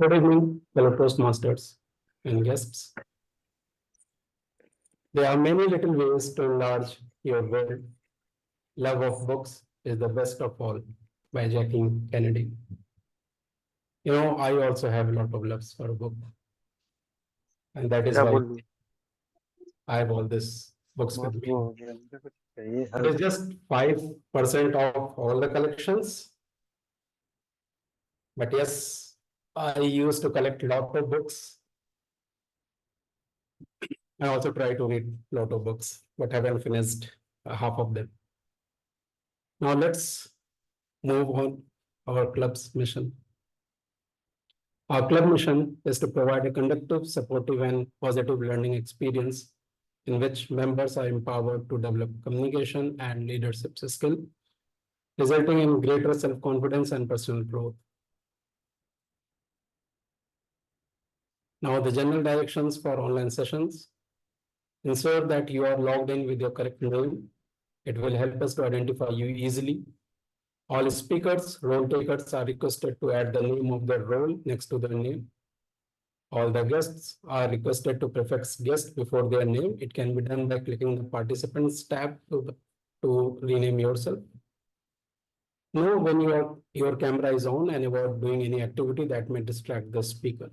Good evening, fellow Toastmasters and guests. There are many little ways to enlarge your world. Love of books is the best of all by Jackie Kennedy. I also have a lot of loves for a book, and that is क्या why बोल रही I have all these books with वो me. कुछ चाहिए It is just 5% of all the collections, but yes, I used to collect a lot of books. I also try to read a lot of books, but haven't finished half of them. Now let's move on our club's mission. Our club mission is to provide a conducive, supportive, and positive learning experience in which members are empowered to develop communication and leadership skill, resulting in greater self-confidence and personal growth. Now, the general directions for online sessions. Ensure that you are logged in with your correct name. It will help us to identify you easily. All speakers, role takers are requested to add the name of their role next to their name. All the guests are requested to prefix guest before their name. It can be done by clicking the participants tab to rename yourself. Know when your camera is on and avoid doing any activity that may distract the speaker.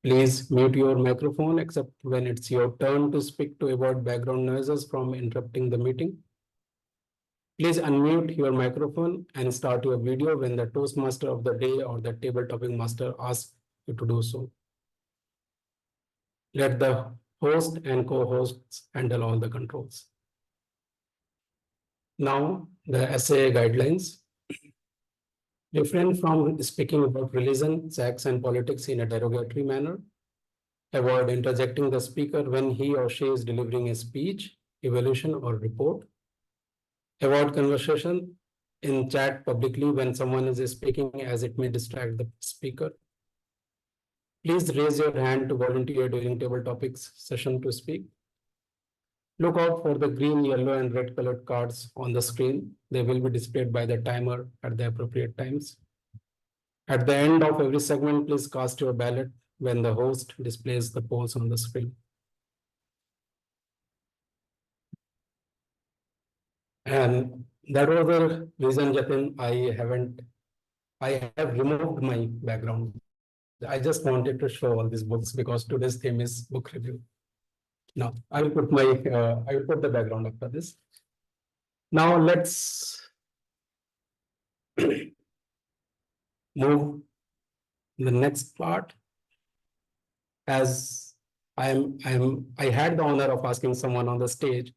Please mute your microphone except when it's your turn to speak to avoid background noises from interrupting the meeting. Please unmute your microphone and start your video when the Toastmaster of the day or the table topping master asks you to do so. Let the host and co-hosts handle all the controls. Now, the essay guidelines. Refrain from speaking about religion, sex, and politics in a derogatory manner. Avoid interjecting the speaker when he or she is delivering a speech, evaluation, or report. Avoid conversation in chat publicly when someone is speaking, as it may distract the speaker. Please raise your hand to volunteer during table topics session to speak. Look out for the green, yellow, and red colored cards on the screen. They will be displayed by the timer at the appropriate times. At the end of every segment, please cast your ballot when the host displays the polls on the screen. And that was the reason, Jatin, I have removed my background. I just wanted to show all these books because today's theme is book review. Now, I will put the background after this. Now let's move the next part. As I had the honor of asking someone on the stage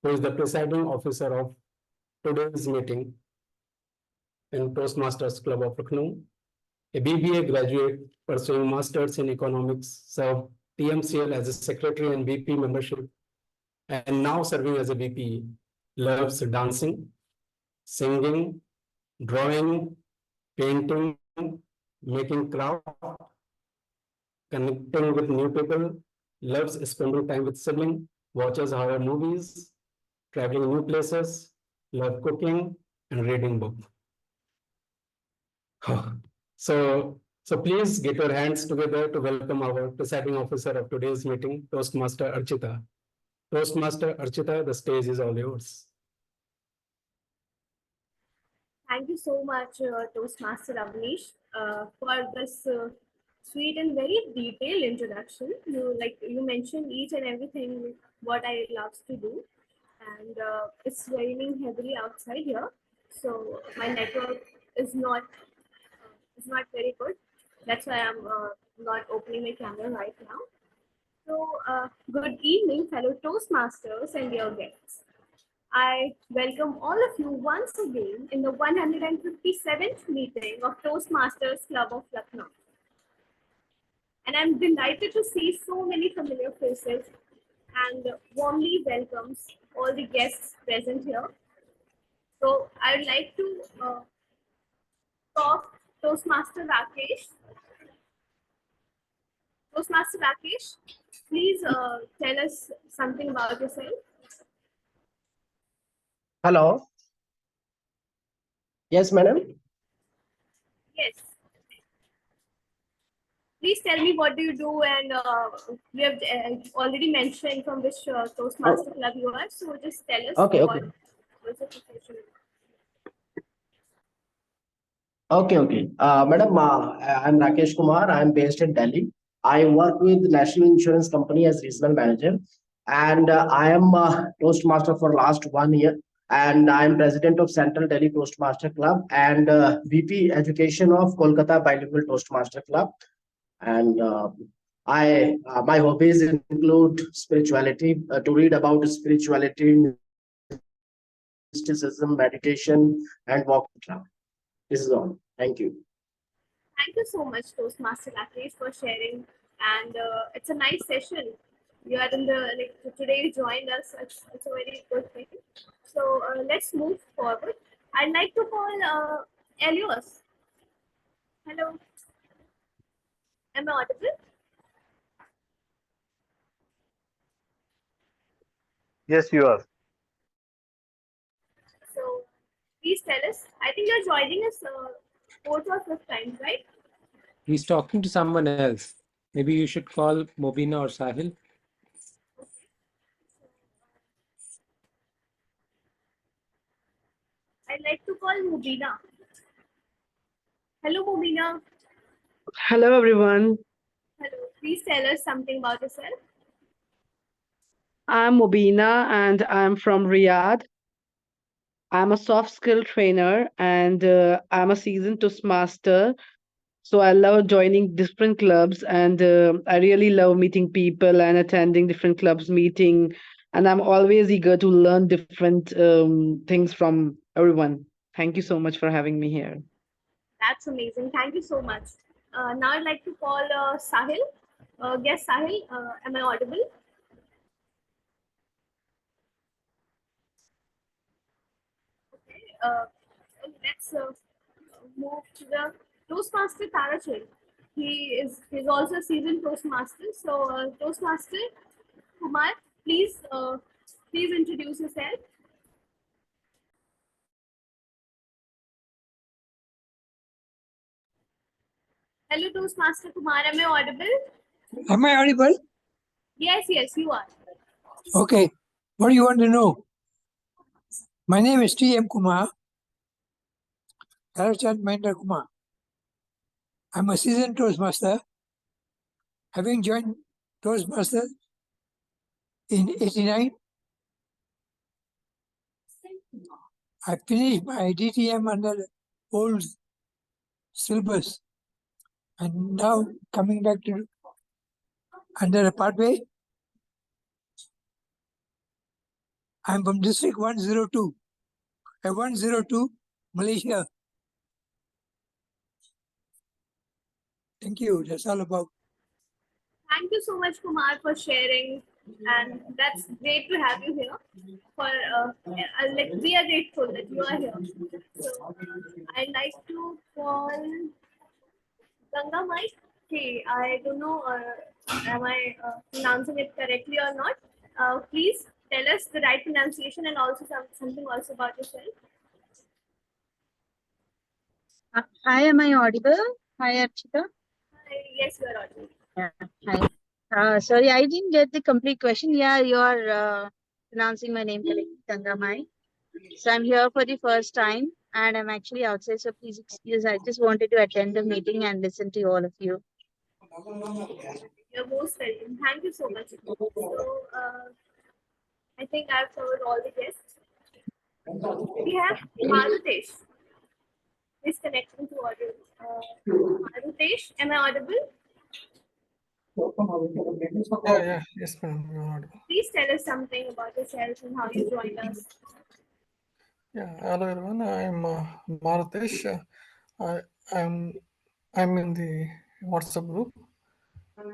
who is the presiding officer of today's meeting in Toastmasters Club of Lucknow, a BBA graduate pursuing Masters in Economics, served TMCL as a secretary and VP membership, and now serving as a VP. Loves dancing, singing, drawing, painting, making craft, connecting with new people, loves spending time with siblings, watches horror movies, traveling new places, love cooking, and reading books. So please get your hands together to welcome our presiding officer of today's meeting, Toastmaster Archita. Toastmaster Archita, the stage is all yours. Thank you so much, Toastmaster Avnish, for this sweet and very detailed introduction. You mentioned each and everything what I love to do, and it's raining heavily outside here, so my network is not very good. That's why I'm not opening my camera right now. So, good evening, fellow Toastmasters and dear guests. I welcome all of you once again in the 157th meeting of Toastmasters Club of Lucknow. And I'm delighted to see so many familiar faces and warmly welcomes all the guests present here. So I'd like to talk Toastmaster Rakesh. Toastmaster Rakesh, please tell us something about yourself. Hello. Yes, madam. Yes. please tell me what do you do, and we have already mentioned from which Toastmaster club you are. So just tell us Okay, what okay. was the profession. Okay. Madam, I'm Rakesh Kumar. I'm based in Delhi. I work with National Insurance Company as regional manager, and I am Toastmaster for last 1 year. And I'm president of Central Delhi Toastmaster Club and VP Education of Kolkata Bilingual Toastmaster Club. And I my hobbies include spirituality, to read about spirituality, mysticism, meditation, and walking. This is all. Thank you. Thank you so much, Toastmaster Rakesh, for sharing. And it's a nice session. You are in the today you joined us. It's a very good thing. So let's move forward. I'd like to call Elios. Hello, am I audible? Yes, you are. So please tell us. I think you're joining us fourth or fifth time, right? He's talking to someone else. Maybe you should call Mobina or Sahil. I'd like to call Mubina. Hello, Mubina. Hello, everyone. Hello. Please tell us something about yourself. I'm Mobina and I'm from Riyadh. I'm a soft skill trainer and I'm a seasoned Toastmaster. So I love joining different clubs and I really love meeting people and attending different clubs meeting. And I'm always eager to learn different things from everyone. Thank you so much for having me here. That's amazing. Thank you so much. Now I'd like to call Sahil. Yes, Sahil, am I audible? Okay. Let's move to the Toastmaster Tarachil. He's also a seasoned Toastmaster. So Toastmaster Kumar, please introduce yourself. Hello, Toastmaster Kumar. Am I audible? Am I audible? Yes, you are. Okay. What do you want to know? My name is TM Kumar, Tarachat Mahendra Kumar. I'm a seasoned Toastmaster, having joined Toastmaster in '89. I finished my DTM under the old syllabus and now coming back to under the pathway. I'm from District 102, 102, Malaysia. Thank you. That's all about. Thank you so much, Kumar, for sharing, and that's great to have you here. For we are grateful that you are here. So I'd like to call Ganga Mai. Okay, I don't know, am I pronouncing it correctly or not? Please tell us the right pronunciation and also something also about yourself. Hi, am I audible? Hi, Archita. Hi, yes, you are audible. Yeah, hi. Sorry, I didn't get the complete question. Yeah, you are pronouncing my name correctly, Tangamai. So I'm here for the first time and I'm actually outside. So please excuse. I just wanted to attend the meeting and listen to all of you. You're most welcome. Thank you so much. So I think I've covered all the guests. We have Marutesh. Please connecting to audio. Marutesh, am I audible? Yes, ma'am. You are audible. Please tell us something about yourself and how you joined us. Yeah, hello everyone. I'm Marutesh. I, I'm I'm in the WhatsApp group,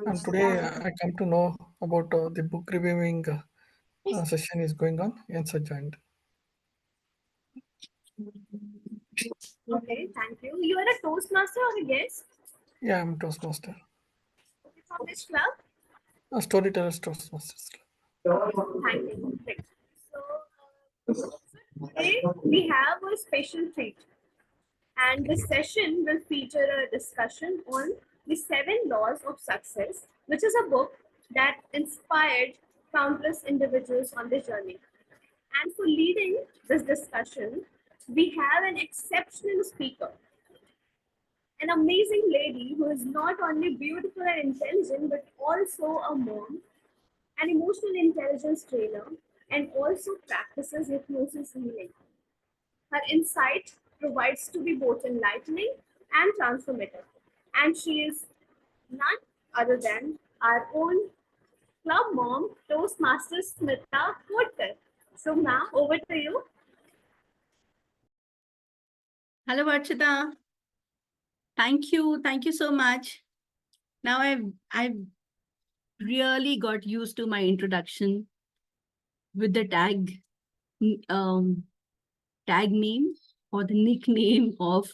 and today I come to know about the book reviewing session is going on, and so joined. Okay, thank you. You are a Toastmaster or a guest? Yeah, I'm Toastmaster. Okay, from which club? Storytellers Toastmasters Club. Thank you. Great. So today we have a special treat, and this session will feature a discussion on The 7 Laws of Success, which is a book that inspired countless individuals on this journey. And for leading this discussion, we have an exceptional speaker, an amazing lady who is not only beautiful and intelligent, but also a mom, an emotional intelligence trainer, and also practices hypnosis healing. Her insight provides to be both enlightening and transformative. And she is none other than our own club mom, Toastmaster Smita Kotkar. So, ma'am, over to you. Hello, Archita. Thank you. Thank you so much. Now I've really got used to my introduction with the um, tag name or the nickname of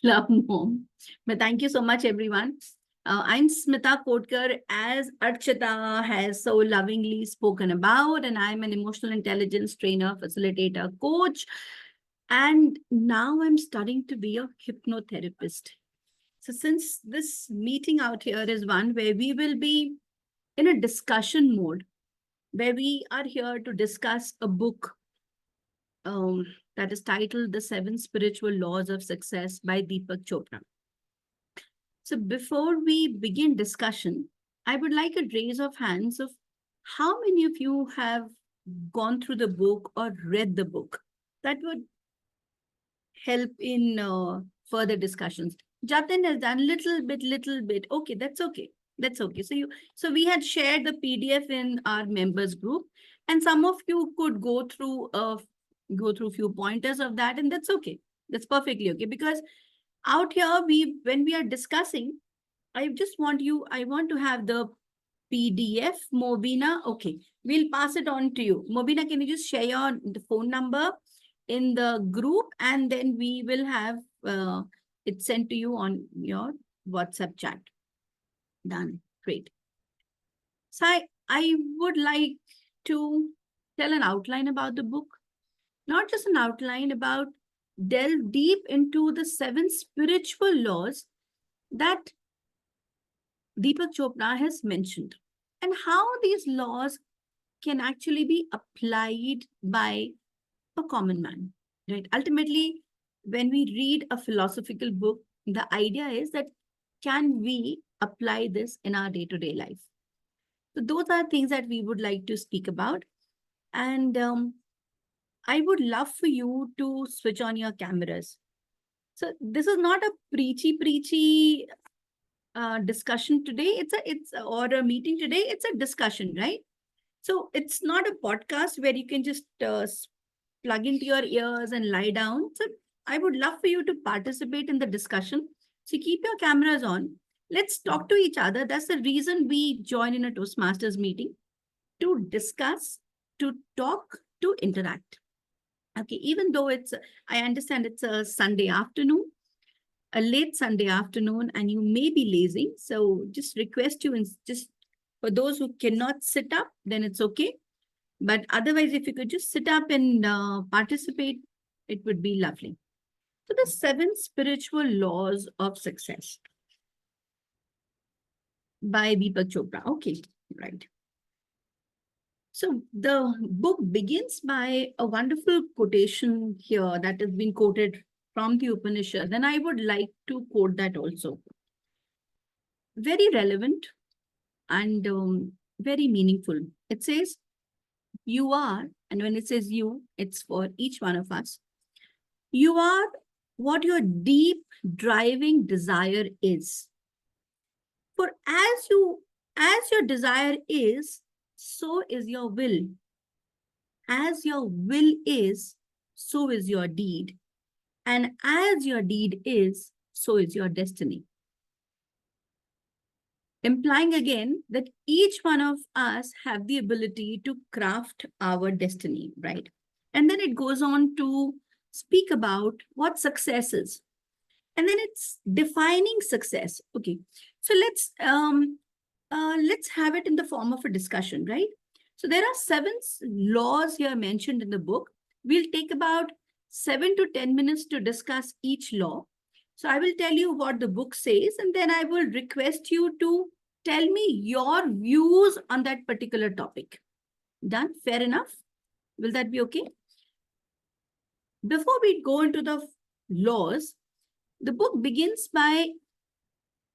Club Mom. But thank you so much, everyone. I'm Smita Kotkar, as Archita has so lovingly spoken about, and I'm an emotional intelligence trainer, facilitator, coach. And now I'm studying to be a hypnotherapist. So since this meeting out here is one where we will be in a discussion mode, where we are here to discuss a book that is titled The 7 Spiritual Laws of Success by Deepak Chopra. So before we begin discussion, I would like a raise of hands of how many of you have gone through the book or read the book. That would help in further discussions. Jatin has done little bit. Okay, that's okay. That's okay. So we had shared the PDF in our members group, and some of you could go through a few pointers of that, and that's okay. That's perfectly okay, because out here when we are discussing, I want to have the PDF. Mobina, okay, we'll pass it on to you. Mobina, can you just share the phone number in the group, and then we will have it sent to you on your WhatsApp chat. Done. Great. So I would like to tell an outline about the book, not just an outline, about delve deep into the 7 spiritual laws that Deepak Chopra has mentioned, and how these laws can actually be applied by a common man, right? Ultimately, when we read a philosophical book, the idea is that can we apply this in our day-to-day life? So those are things that we would like to speak about. And I would love for you to switch on your cameras. So this is not a preachy discussion today. Or a meeting today. It's a discussion, right? So it's not a podcast where you can just plug into your ears and lie down. So I would love for you to participate in the discussion. So keep your cameras on. Let's talk to each other. That's the reason we join in a Toastmasters meeting, to discuss, to talk, to interact. Okay, even though I understand it's a Sunday afternoon, a late Sunday afternoon, and you may be lazy. So just request you, and just for those who cannot sit up, then it's okay. But otherwise, if you could just sit up and participate, it would be lovely. So the 7 spiritual laws of success by Deepak Chopra. Okay, right. So the book begins by a wonderful quotation here that has been quoted from the Upanishad. And I would like to quote that also. Very relevant and very meaningful. It says, you are, and when it says you, it's for each one of us. You are what your deep driving desire is. For as your desire is, so is your will. As your will is, so is your deed. And as your deed is, so is your destiny. Implying again that each one of us have the ability to craft our destiny, right? And then it goes on to speak about what success is. And then it's defining success. Okay, so let's have it in the form of a discussion, right? So there are 7 laws here mentioned in the book. We'll take about 7 to 10 minutes to discuss each law. So I will tell you what the book says, and then I will request you to tell me your views on that particular topic. Done? Fair enough? Will that be okay? Before we go into the laws, the book begins by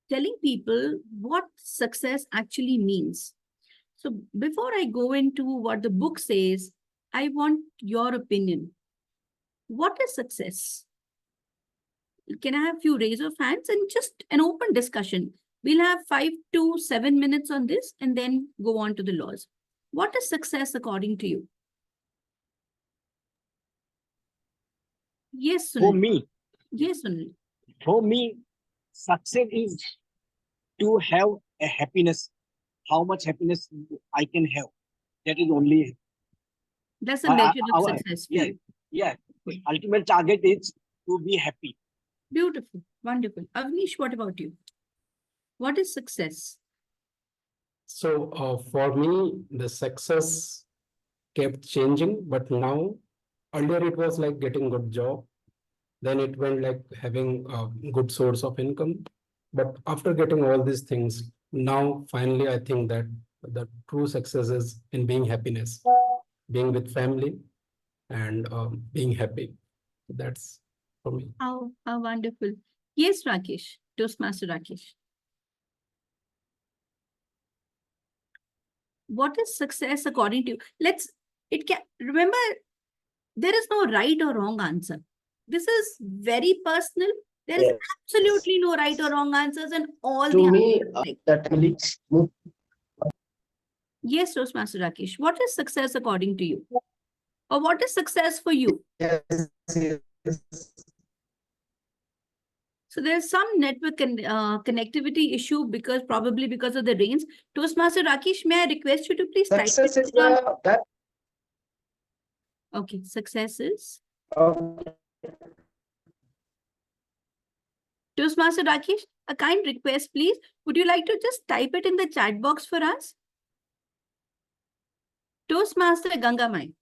telling people what success actually means. So before I go into what the book says, I want your opinion. What is success? Can I have a few raise of hands and just an open discussion? We'll have 5 to 7 minutes on this and then go on to the laws. What is success according to you? Yes, For Sunil. me, Yes, Sunil. for me, success is to have a happiness. How much happiness I can have. That is only That's a measure of our success for yeah, you. yeah. Ultimate target is to be happy. Beautiful. Wonderful. Avnish, what about you? What is success? So for me, the success kept changing, but now earlier it was like getting good job. Then it went like having a good source of income. But after getting all these things, now finally I think that the true success is in being happiness, being with family and being happy. That's for me. How wonderful. Yes, Rakesh. Toastmaster Rakesh. What is success according to you? Remember, there is no right or wrong answer. This is very personal. There is Yes. absolutely no right or wrong answers, and all To the me, answers are right. that Yes, Toastmaster Rakesh. What is success according to you? Or what is success for you? yes, So there's some network connectivity issue probably because of the rains. Toastmaster Rakesh, may I request you to please type success it is down? that. Okay, success is. Toastmaster Rakesh, a kind request, please. Would you like to just type it in the chat box for us? Toastmaster Gangamai.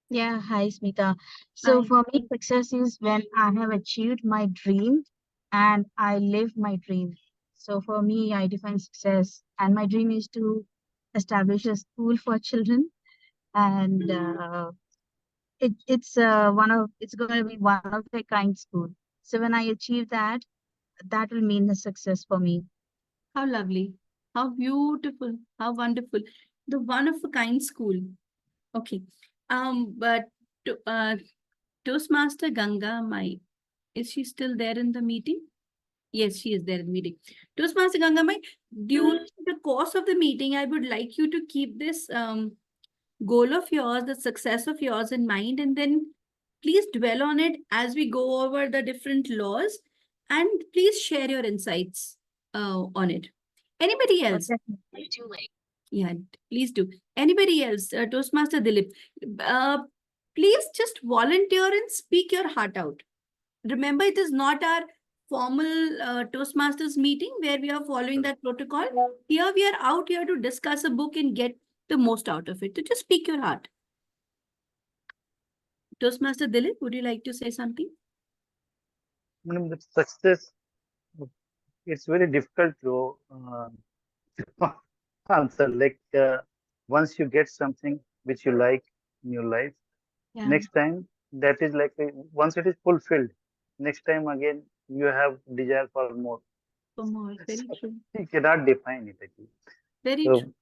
Yeah, hi Smita. So Hi. for me, success is when I have achieved my dream and I live my dream. So for me, I define success, and my dream is to establish a school for children, and it's going to be one of a kind school. So when I achieve that, that will mean a success for me. How lovely. How beautiful. How wonderful. The one of a kind school. Okay. But Toastmaster Ganga, is she still there in the meeting? Yes, she is there in the meeting. Toastmaster Gangamai, during the course of the meeting, I would like you to keep this goal of yours, the success of yours in mind, and then please dwell on it as we go over the different laws, and please share your insights on it. Anybody else? Yeah, please do. Anybody else? Toastmaster Dilip, please just volunteer and speak your heart out. Remember, it is not our formal Toastmasters meeting where we are following that protocol. Here we are out here to discuss a book and get the most out of it. So just speak your heart. Toastmaster Dilip, would you like to say something? Madam, the success, it's very difficult to answer. Like once you get something which you like in your life, Yeah. next time that is like once it is fulfilled, next time again you have desire for more. For more. Very true. You cannot define it actually. Very So, true.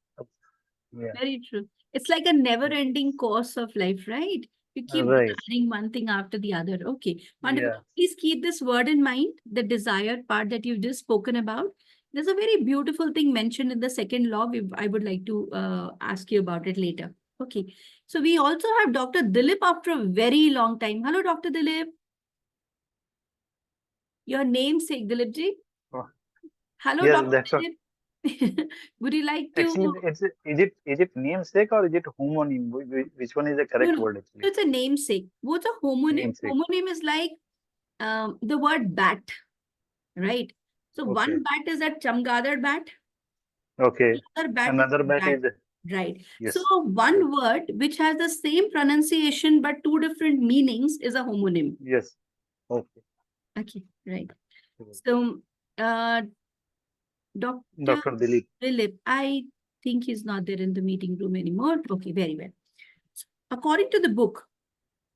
yeah. Very true. It's like a never-ending course of life, right? You keep Right. adding one thing after the other. Okay, wonderful. Yeah. Please keep this word in mind, the desire part that you've just spoken about. There's a very beautiful thing mentioned in the second law. I would like to ask you about it later. Okay. So we also have Dr. Dilip after a very long time. Hello, Dr. Dilip. Your namesake, Dilipji. Oh. Hello, Yes, Dr. that's what. Dilip. Would you like to? Actually, is it namesake or is it homonym? Which one is the correct No, word so actually? it's a namesake. What's a homonym? Namesake. Homonym is like the word bat, right? So one Okay. bat is that Chamgadar bat. Okay. Another bat Another is bat bat, is right? yes. So one word which has the same pronunciation but two different meanings is a homonym. Yes. Okay. Okay, right. Okay. So, Dr. Dr. Dilip. Philip, I think he's not there in the meeting room anymore. Okay, very well. So, according to the book,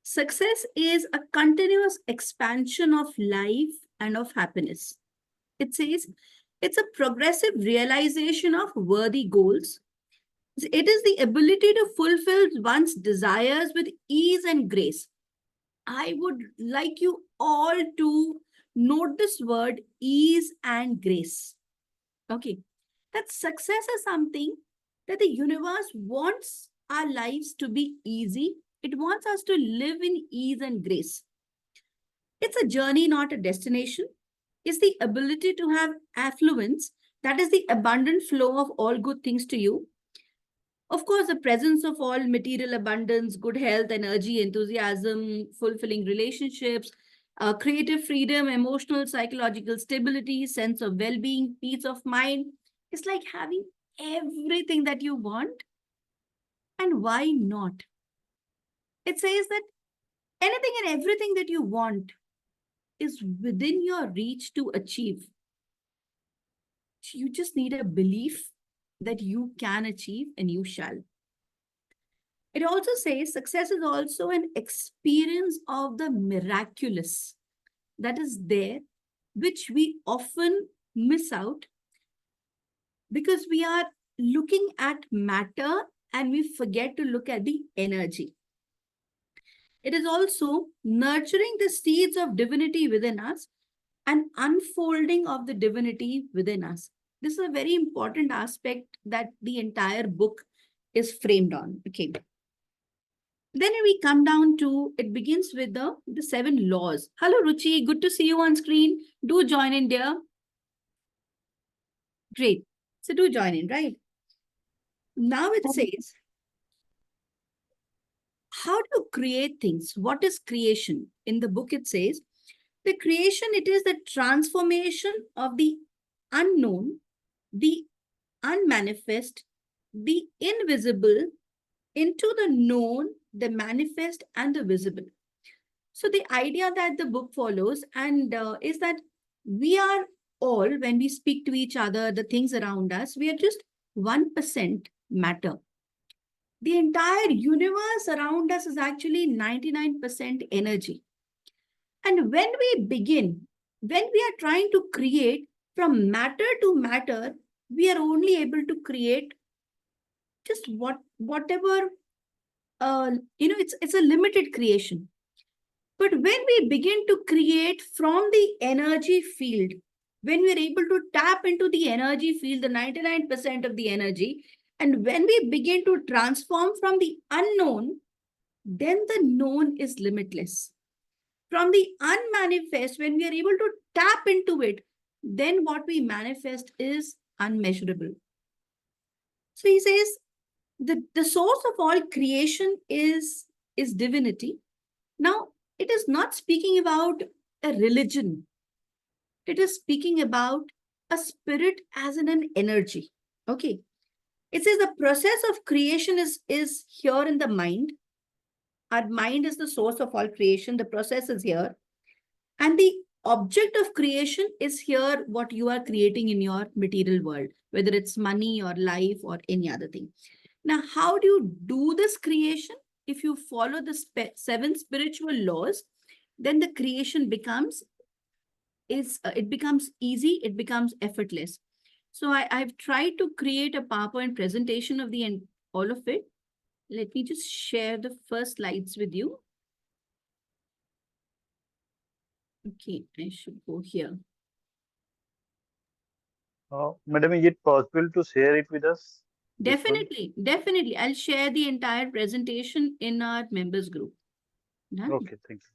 success is a continuous expansion of life and of happiness. It says it's a progressive realization of worthy goals. It is the ability to fulfill one's desires with ease and grace. I would like you all to note this word ease and grace. Okay, that success is something that the universe wants our lives to be easy. It wants us to live in ease and grace. It's a journey, not a destination. It's the ability to have affluence, that is the abundant flow of all good things to you. Of course, the presence of all material abundance, good health, energy, enthusiasm, fulfilling relationships, creative freedom, emotional, psychological stability, sense of well being, peace of mind. It's like having everything that you want. And why not? It says that anything and everything that you want is within your reach to achieve. You just need a belief that you can achieve and you shall. It also says success is also an experience of the miraculous that is there, which we often miss out because we are looking at matter and we forget to look at the energy. It is also nurturing the seeds of divinity within us and unfolding of the divinity within us. This is a very important aspect that the entire book is framed on. Okay. Then we come down to, it begins with the 7 laws. Hello, Ruchi. Good to see you on screen. Do join in, dear. Great. So do join in, right? Now it says, how do you create things? What is creation? In the book, it says, the creation, it is the transformation of the unknown, the unmanifest, the invisible into the known, the manifest, and the visible. So the idea that the book follows and is that we are all, when we speak to each other, the things around us, we are just 1% matter. The entire universe around us is actually 99% energy. And when we begin, when we are trying to create from matter to matter, we are only able to create just whatever, it's a limited creation. But when we begin to create from the energy field, when we are able to tap into the energy field, the 99% of the energy, and when we begin to transform from the unknown, then the known is limitless. From the unmanifest, when we are able to tap into it, then what we manifest is unmeasurable. So he says, the source of all creation is divinity. Now, it is not speaking about a religion. It is speaking about a spirit as in an energy. Okay. It says the process of creation is here in the mind. Our mind is the source of all creation. The process is here. And the object of creation is here, what you are creating in your material world, whether it's money or life or any other thing. Now, how do you do this creation? If you follow the 7 spiritual laws, then the creation becomes it becomes easy, it becomes effortless. So I've tried to create a PowerPoint presentation of all of it. Let me just share the first slides with you. Okay, I should go here. Madam, is it possible to share it with us? Definitely. I'll share the entire presentation in our members group. Done? Okay, thank you.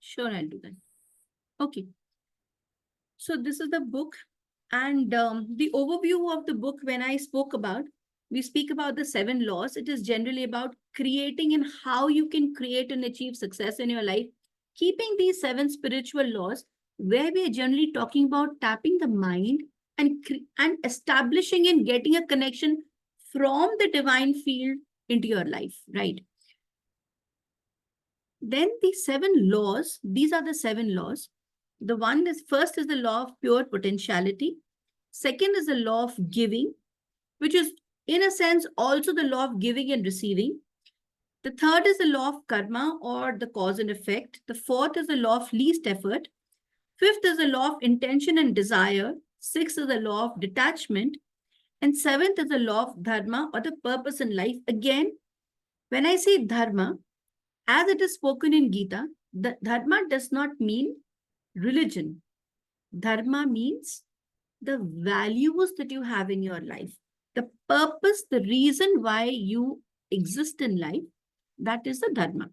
Sure, I'll do that. Okay. So this is the book, and the overview of the book, when I spoke about, we speak about the 7 laws. It is generally about creating and how you can create and achieve success in your life, keeping these 7 spiritual laws, where we are generally talking about tapping the mind and establishing and getting a connection from the divine field into your life, right? Then the 7 laws, these are the 7 laws. The one is, first is the law of pure potentiality. Second is the law of giving, which is in a sense also the law of giving and receiving. The third is the law of karma, or the cause and effect. The fourth is the law of least effort. Fifth is the law of intention and desire. Sixth is the law of detachment. And seventh is the law of dharma, or the purpose in life. Again, when I say dharma, as it is spoken in Gita, the dharma does not mean religion. Dharma means the values that you have in your life, the purpose, the reason why you exist in life. That is the dharma.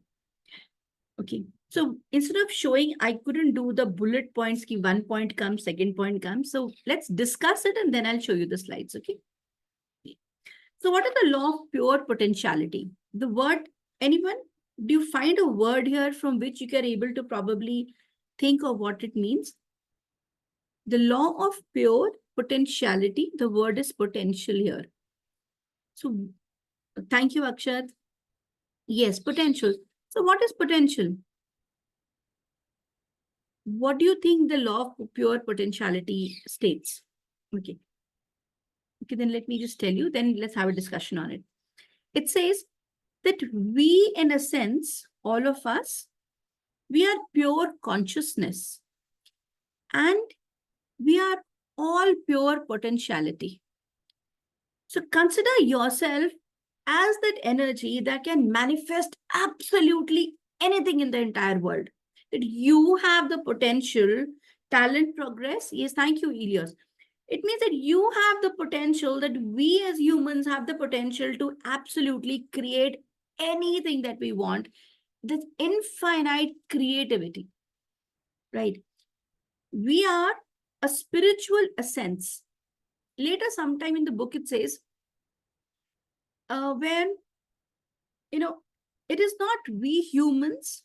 Okay. So instead of showing, I couldn't do the bullet points, ki 1 point comes, 2nd point comes. So let's discuss it and then I'll show you the slides. Okay. So what is the law of pure potentiality? The word, anyone? Do you find a word here from which you are able to probably think of what it means? The law of pure potentiality, the word is potential here. So thank you, Akshat. Yes, potential. So what is potential? What do you think the law of pure potentiality states? Okay. Okay, then let me just tell you, then let's have a discussion on it. It says that we, in a sense, all of us, we are pure consciousness and we are all pure potentiality. So consider yourself as that energy that can manifest absolutely anything in the entire world. That you have the potential, talent, progress. Yes, thank you, Elias. It means that you have the potential, that we as humans have the potential to absolutely create anything that we want. This infinite creativity, right? We are a spiritual essence. Later, sometime in the book, it says, when, it is not we humans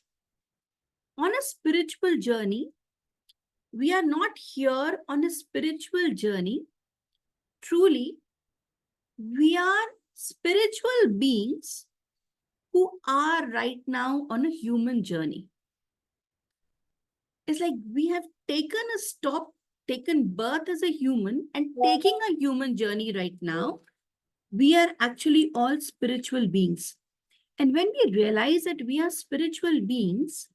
on a spiritual journey. We are not here on a spiritual journey. Truly, we are spiritual beings who are right now on a human journey. It's like we have taken a stop, taken birth as a human and taking a human journey right now. We are actually all spiritual beings. And when we realize that we are spiritual beings,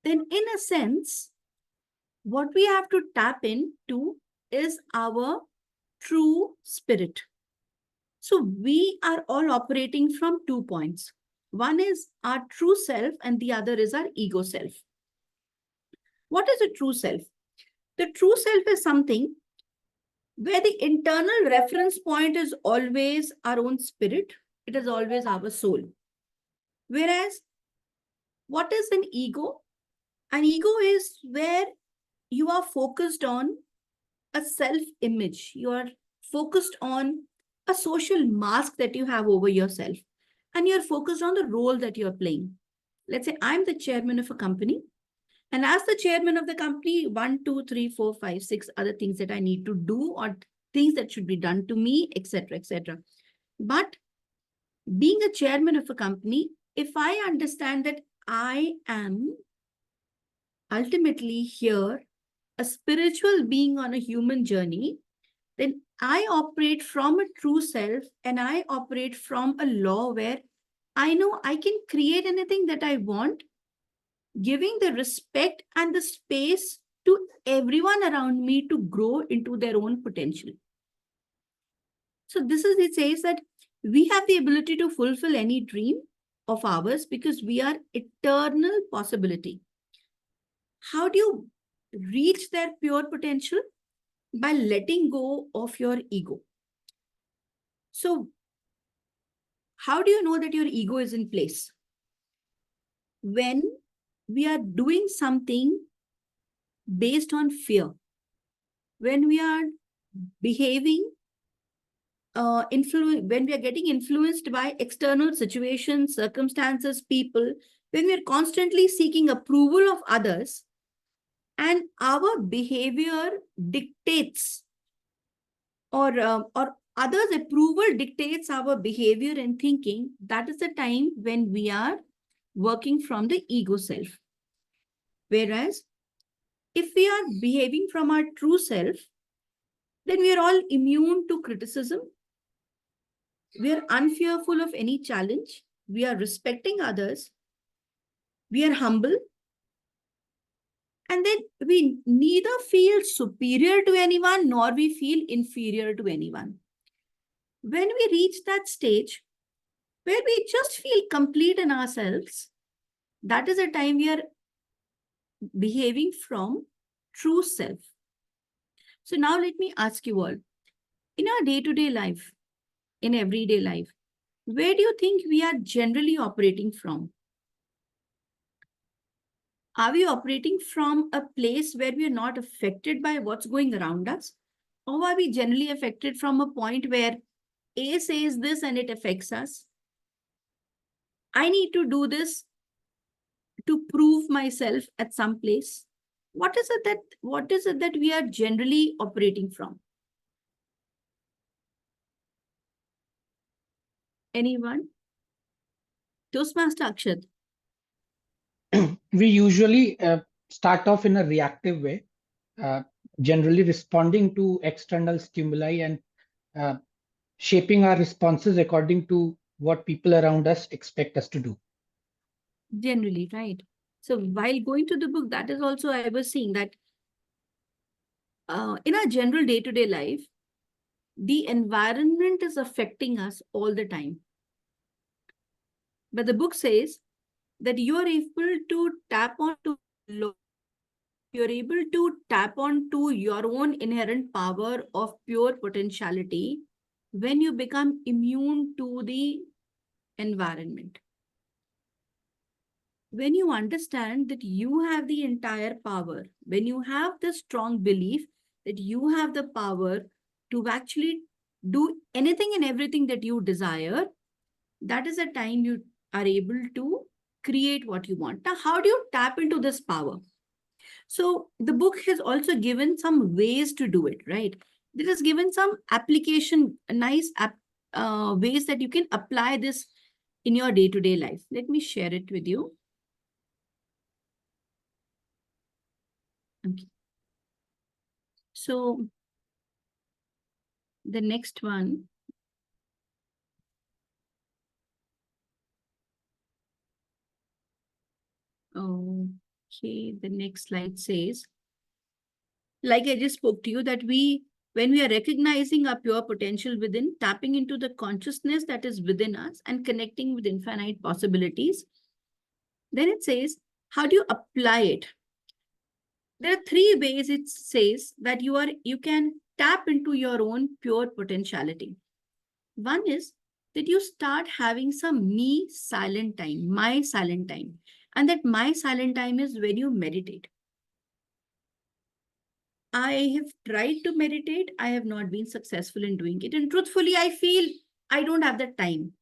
then in a sense, what we have to tap into is our true spirit. So we are all operating from 2 points. One is our true self and the other is our ego self. What is a true self? The true self is something where the internal reference point is always our own spirit. It is always our soul. Whereas, what is an ego? An ego is where you are focused on a self-image. You are focused on a social mask that you have over yourself. And you're focused on the role that you're playing. Let's say I'm the chairman of a company. And as the chairman of the company, 1, 2, 3, 4, 5, 6 other things that I need to do or things that should be done to me, etc., etc. But being a chairman of a company, if I understand that I am ultimately here a spiritual being on a human journey, then I operate from a true self and I operate from a law where I know I can create anything that I want, giving the respect and the space to everyone around me to grow into their own potential. So this is, it says that we have the ability to fulfill any dream of ours because we are eternal possibility. How do you reach their pure potential? By letting go of your ego. So how do you know that your ego is in place? When we are doing something based on fear, when we are behaving, when we are getting influenced by external situations, circumstances, people, when we are constantly seeking approval of others, and our behavior dictates or others' approval dictates our behavior and thinking, that is the time when we are working from the ego self. Whereas if we are behaving from our true self, then we are all immune to criticism. We are unfearful of any challenge. We are respecting others. We are humble. And then we neither feel superior to anyone nor we feel inferior to anyone. When we reach that stage where we just feel complete in ourselves, that is a time we are behaving from true self. So now let me ask you all, in our day-to-day life, in everyday life, where do you think we are generally operating from? Are we operating from a place where we are not affected by what's going around us? Or are we generally affected from a point where A says this and it affects us? I need to do this to prove myself at some place. What is it that we are generally operating from? Anyone? Toastmaster Akshat. We usually start off in a reactive way, uh, generally responding to external stimuli and uh, shaping our responses according to what people around us expect us to do. Generally, right. So while going to the book, that is also I was seeing that in our general day-to-day life, the environment is affecting us all the time. But the book says that you are able to tap onto you're able to tap onto your own inherent power of pure potentiality when you become immune to the environment. When you understand that you have the entire power, when you have the strong belief that you have the power to actually do anything and everything that you desire, that is the time you are able to create what you want. Now, how do you tap into this power? So the book has also given some ways to do it, right? It has given some application, nice ways that you can apply this in your day-to-day life. Let me share it with you. Okay. So the next one. Okay, the next slide says, like I just spoke to you, that when we are recognizing our pure potential within, tapping into the consciousness that is within us and connecting with infinite possibilities, then it says, how do you apply it? There are three ways it says that you can tap into your own pure potentiality. One is that you start having some me silent time, my silent time. And that my silent time is when you meditate. I have tried to meditate. I have not been successful in doing it. And truthfully, I feel I don't have the time.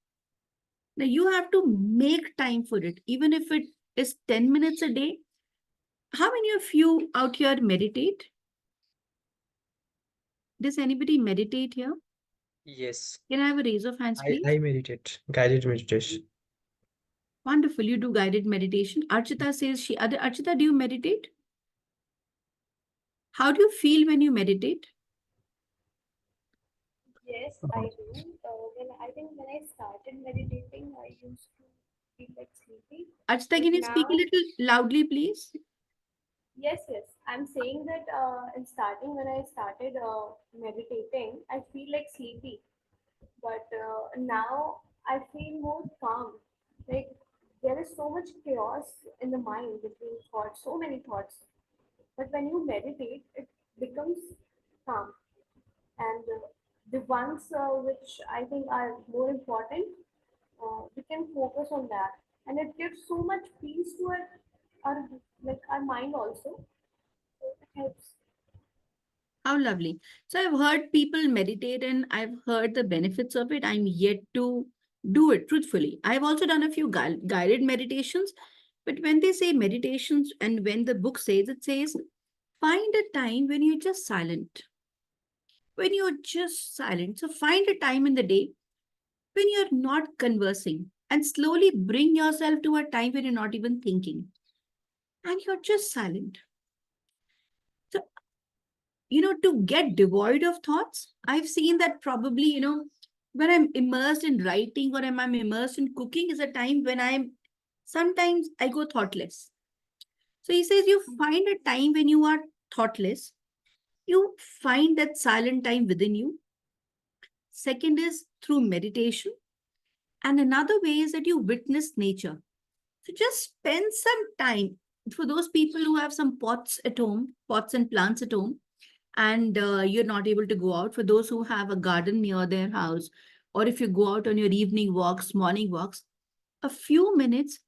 Now you have to make time for it, even if it is 10 minutes a day. How many of you out here meditate? Does anybody meditate here? Yes, Can I have a raise of hands, please? I meditate, guided meditation. Wonderful. You do guided meditation. Archita says Archita, do you meditate? How do you feel when you meditate? Yes, I do. When I started meditating, I used to feel like sleepy. Archita, But can you speak a now, little loudly, please? yes. I'm saying that in starting, when I started meditating, I feel like sleepy. But now I feel more calm. Like there is so much chaos in the mind between thoughts, so many thoughts. But when you meditate, it becomes calm. And the ones which I think are more important, we can focus on that, and it gives so much peace to our mind also. So it helps. How lovely. So I've heard people meditate and I've heard the benefits of it. I'm yet to do it truthfully. I've also done a few guided meditations, but when they say meditations and when the book says, it says, find a time when you're just silent. When you're just silent. So find a time in the day when you're not conversing, and slowly bring yourself to a time where you're not even thinking and you're just silent. So, to get devoid of thoughts, I've seen that probably, when I'm immersed in writing or I'm immersed in cooking is a time when sometimes I go thoughtless. So he says you find a time when you are thoughtless, you find that silent time within you. Second is through meditation. And another way is that you witness nature. So just spend some time for those people who have some pots at home, pots and plants at home, and you're not able to go out. For those who have a garden near their house, or if you go out on your evening walks, morning walks, a few minutes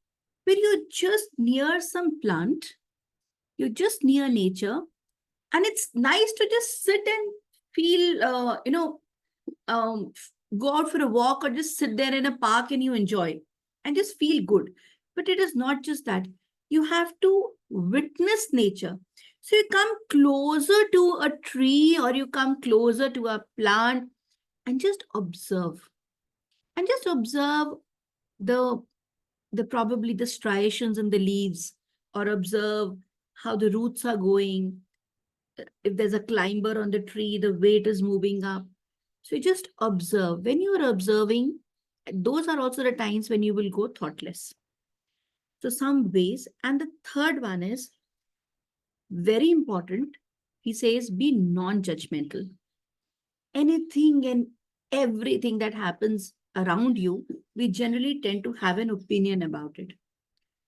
where you're just near some plant, you're just near nature, and it's nice to just sit and feel, go out for a walk or just sit there in a park and you enjoy and just feel good. But it is not just that. You have to witness nature. So you come closer to a tree or you come closer to a plant and just observe. And just observe the probably the striations in the leaves, or observe how the roots are going. If there's a climber on the tree, the weight is moving up. So you just observe. When you are observing, those are also the times when you will go thoughtless. So some ways. And the third one is very important. He says, be non-judgmental. Anything and everything that happens around you, we generally tend to have an opinion about it.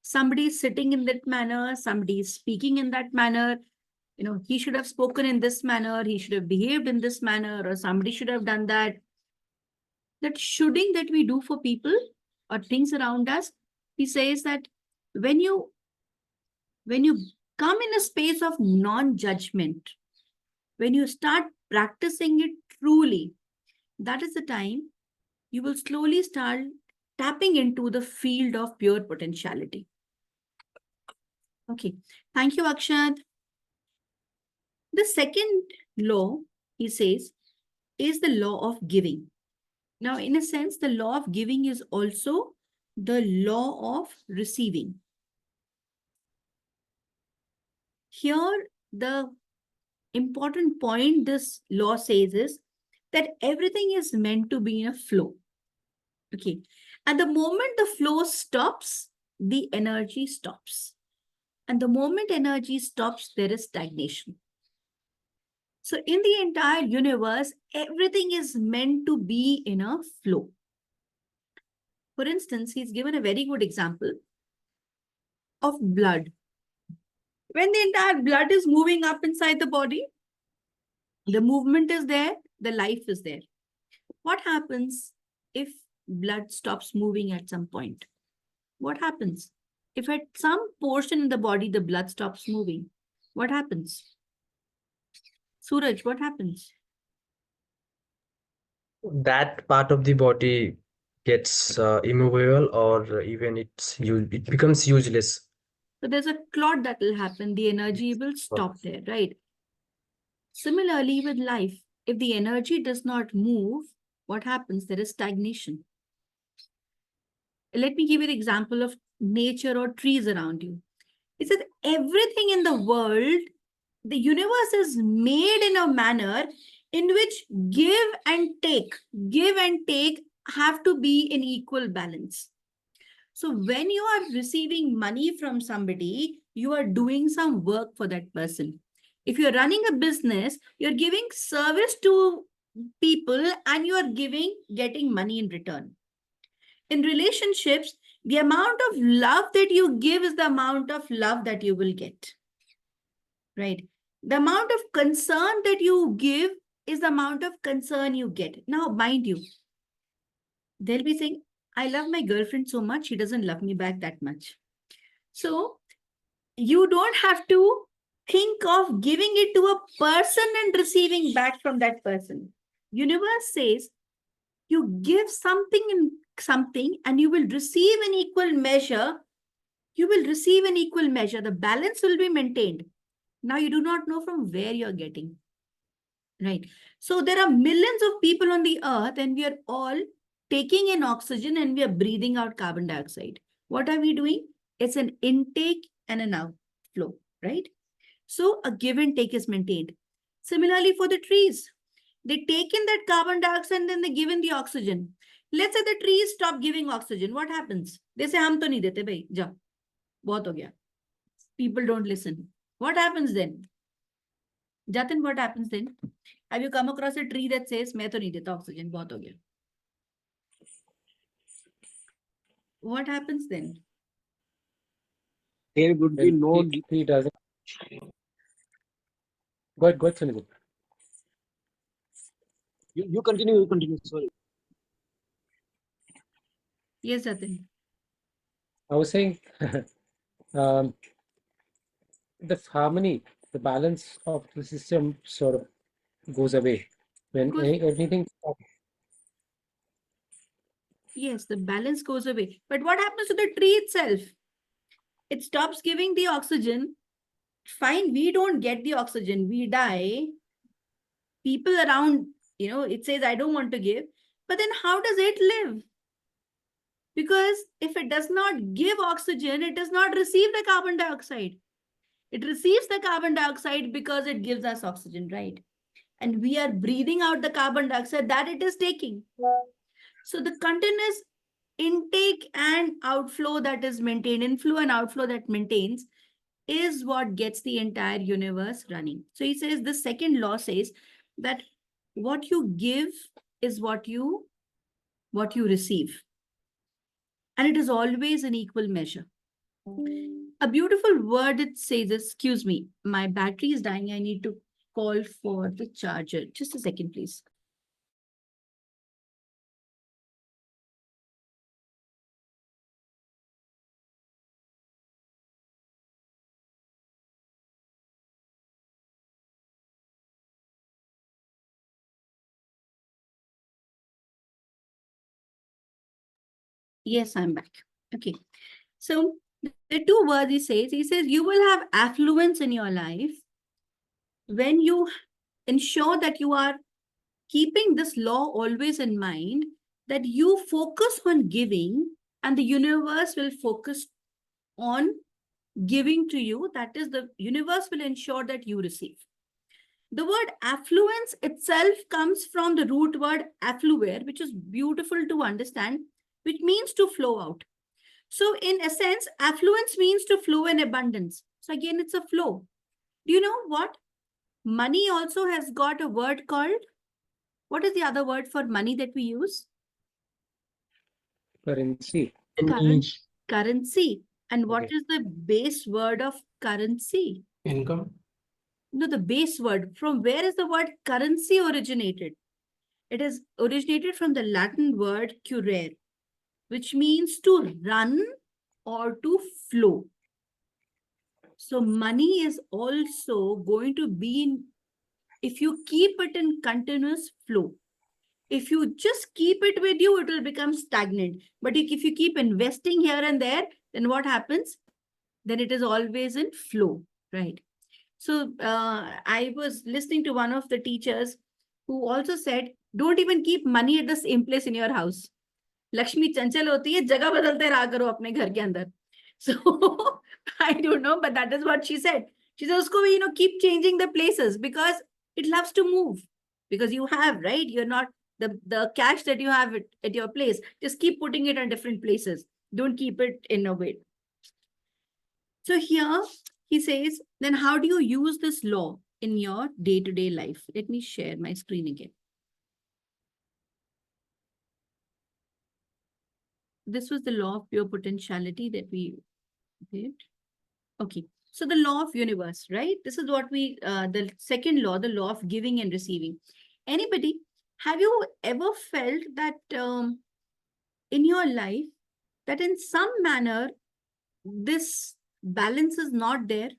Somebody is sitting in that manner, somebody is speaking in that manner. He should have spoken in this manner, he should have behaved in this manner, or somebody should have done that. That shoulding that we do for people or things around us, he says that when you come in a space of non-judgment, when you start practicing it truly, that is the time you will slowly start tapping into the field of pure potentiality. Okay, thank you, Akshat. The second law, he says, is the law of giving. Now, in a sense, the law of giving is also the law of receiving. Here, the important point this law says is that everything is meant to be in a flow. Okay. At the moment the flow stops, the energy stops. And the moment energy stops, there is stagnation. So in the entire universe, everything is meant to be in a flow. For instance, he's given a very good example of blood. When the entire blood is moving up inside the body, the movement is there, the life is there. What happens if blood stops moving at some point? What happens? If at some portion in the body, the blood stops moving, what happens? Suraj, what happens? That part of the body gets immovable, or even it becomes useless. So there's a clot that will happen. The energy will stop there, right? Similarly with life, if the energy does not move, what happens? There is stagnation. Let me give you the example of nature or trees around you. It says everything in the world, the universe is made in a manner in which give and take have to be in equal balance. So when you are receiving money from somebody, you are doing some work for that person. If you're running a business, you're giving service to people and you are getting money in return. In relationships, the amount of love that you give is the amount of love that you will get. Right? The amount of concern that you give is the amount of concern you get. Now, mind you, they'll be saying, I love my girlfriend so much, she doesn't love me back that much. So you don't have to think of giving it to a person and receiving back from that person. Universe says you give something and you will receive an equal measure. You will receive an equal measure. The balance will be maintained. Now you do not know from where you're getting. Right. So there are millions of people on the earth and we are all taking in oxygen and we are breathing out carbon dioxide. What are we doing? It's an intake and an outflow, right? So a give and take is maintained. Similarly for the trees, they take in that carbon dioxide and then they give in the oxygen. Let's say the trees stop giving oxygen. What happens? They say, "Hum to nahi dete bhai, ja, bahut ho gaya." People don't listen. What happens then? Jatin, what happens then? Have you come across a tree that says, "Main to nahi deta oxygen, bahut ho gaya"? What happens then? There would be no. He doesn't. Go ahead, Sunil. You continue. You continue. Sorry. Yes, Jatin. I was saying um, the harmony, the balance of the system sort of goes away when everything. Yes, the balance goes away. But what happens to the tree itself? It stops giving the oxygen. Fine, we don't get the oxygen, we die. People around, it says, "I don't want to give." But then how does it live? Because if it does not give oxygen, it does not receive the carbon dioxide. It receives the carbon dioxide because it gives us oxygen, right? And we are breathing out the carbon dioxide that it is taking. So the continuous intake and outflow that is maintained, inflow and outflow that maintains, is what gets the entire universe running. So he says the second law says that what you give is what you receive. And it is always an equal measure. A beautiful word it says, excuse me, my battery is dying. I need to call for the charger. Just a second, please. Yes, I'm back. Okay. So the two words he says, you will have affluence in your life when you ensure that you are keeping this law always in mind, that you focus on giving and the universe will focus on giving to you. That is, the universe will ensure that you receive. The word affluence itself comes from the root word affluere, which is beautiful to understand, which means to flow out. So in a sense, affluence means to flow in abundance. So again, it's a flow. Do you know what? Money also has got a word called, what is the other word for money that we use? Currency. Currency. And what is the base word of currency? Income. No, the base word. From where is the word currency originated? It is originated from the Latin word currere, which means to run or to flow. So money is also going to be in, if you keep it in continuous flow. If you just keep it with you, it will become stagnant. But if you keep investing here and there, then what happens? Then it is always in flow, right? So I was listening to one of the teachers who also said, don't even keep money at the same place in your house. Lakshmi chanchal hoti hai, jagah badalte raha karo apne ghar ke andar. So I don't know, but that is what she said. She said, usko, keep changing the places because it loves to move. Because you have, right? You're not, the cash that you have at your place, just keep putting it in different places. Don't keep it in a way. So here he says, then how do you use this law in your day-to-day life? Let me share my screen again. This was the law of pure potentiality that we did. Okay. So the law of universe, right? This is what we, the second law, the law of giving and receiving. Anybody, have you ever felt that in your life, that in some manner, this balance is not there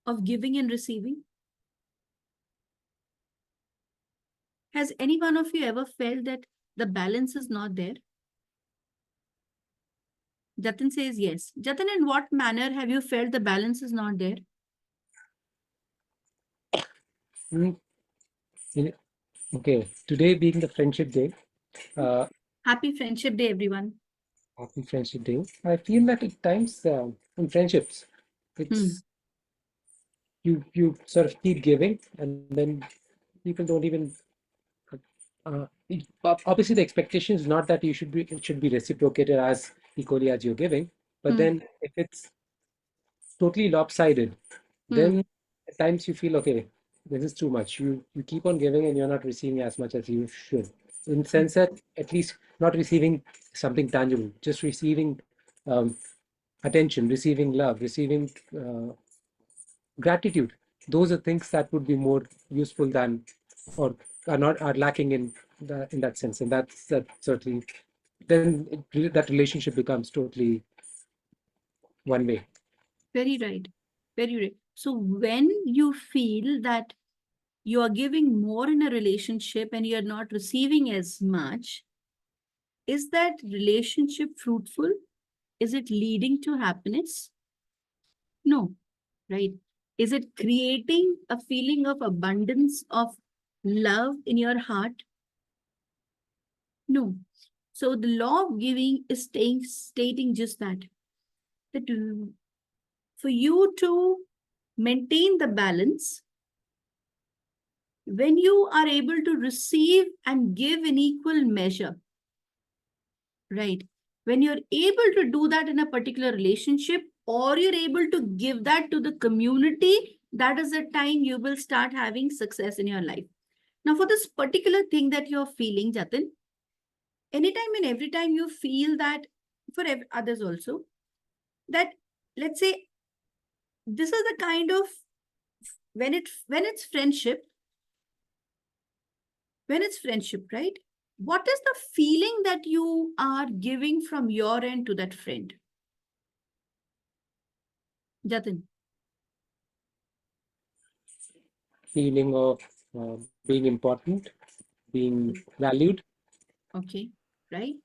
of giving and receiving? Has any one of you ever felt that the balance is not there? Jatin says yes. Jatin, in what manner have you felt the balance is not there? Okay, today being the Friendship Day. Happy Friendship Day, everyone. Happy Friendship Day. I feel that at times in friendships, it's you sort of keep giving, and then people don't even. Obviously, the expectation is not that it should be reciprocated as equally as you're giving, but then if it's totally lopsided, then at times you feel okay, this is too much. You keep on giving and you're not receiving as much as you should. In the sense that at least not receiving something tangible, just receiving attention, receiving love, receiving gratitude. Those are things that would be more useful than or are lacking in that sense, and that certainly then that relationship becomes totally one way. Very right. Very right. So when you feel that you are giving more in a relationship and you're not receiving as much, is that relationship fruitful? Is it leading to happiness? No, right? Is it creating a feeling of abundance of love in your heart? No. So the law of giving is stating just that for you to maintain the balance, when you are able to receive and give in equal measure, right? When you're able to do that in a particular relationship, or you're able to give that to the community, that is the time you will start having success in your life. Now, for this particular thing that you're feeling, Jatin, anytime and every time you feel that, for others also, that let's say this is the kind of when it's friendship, right? What is the feeling that you are giving from your end to that friend? Jatin. Feeling of being important, being valued. Okay, right?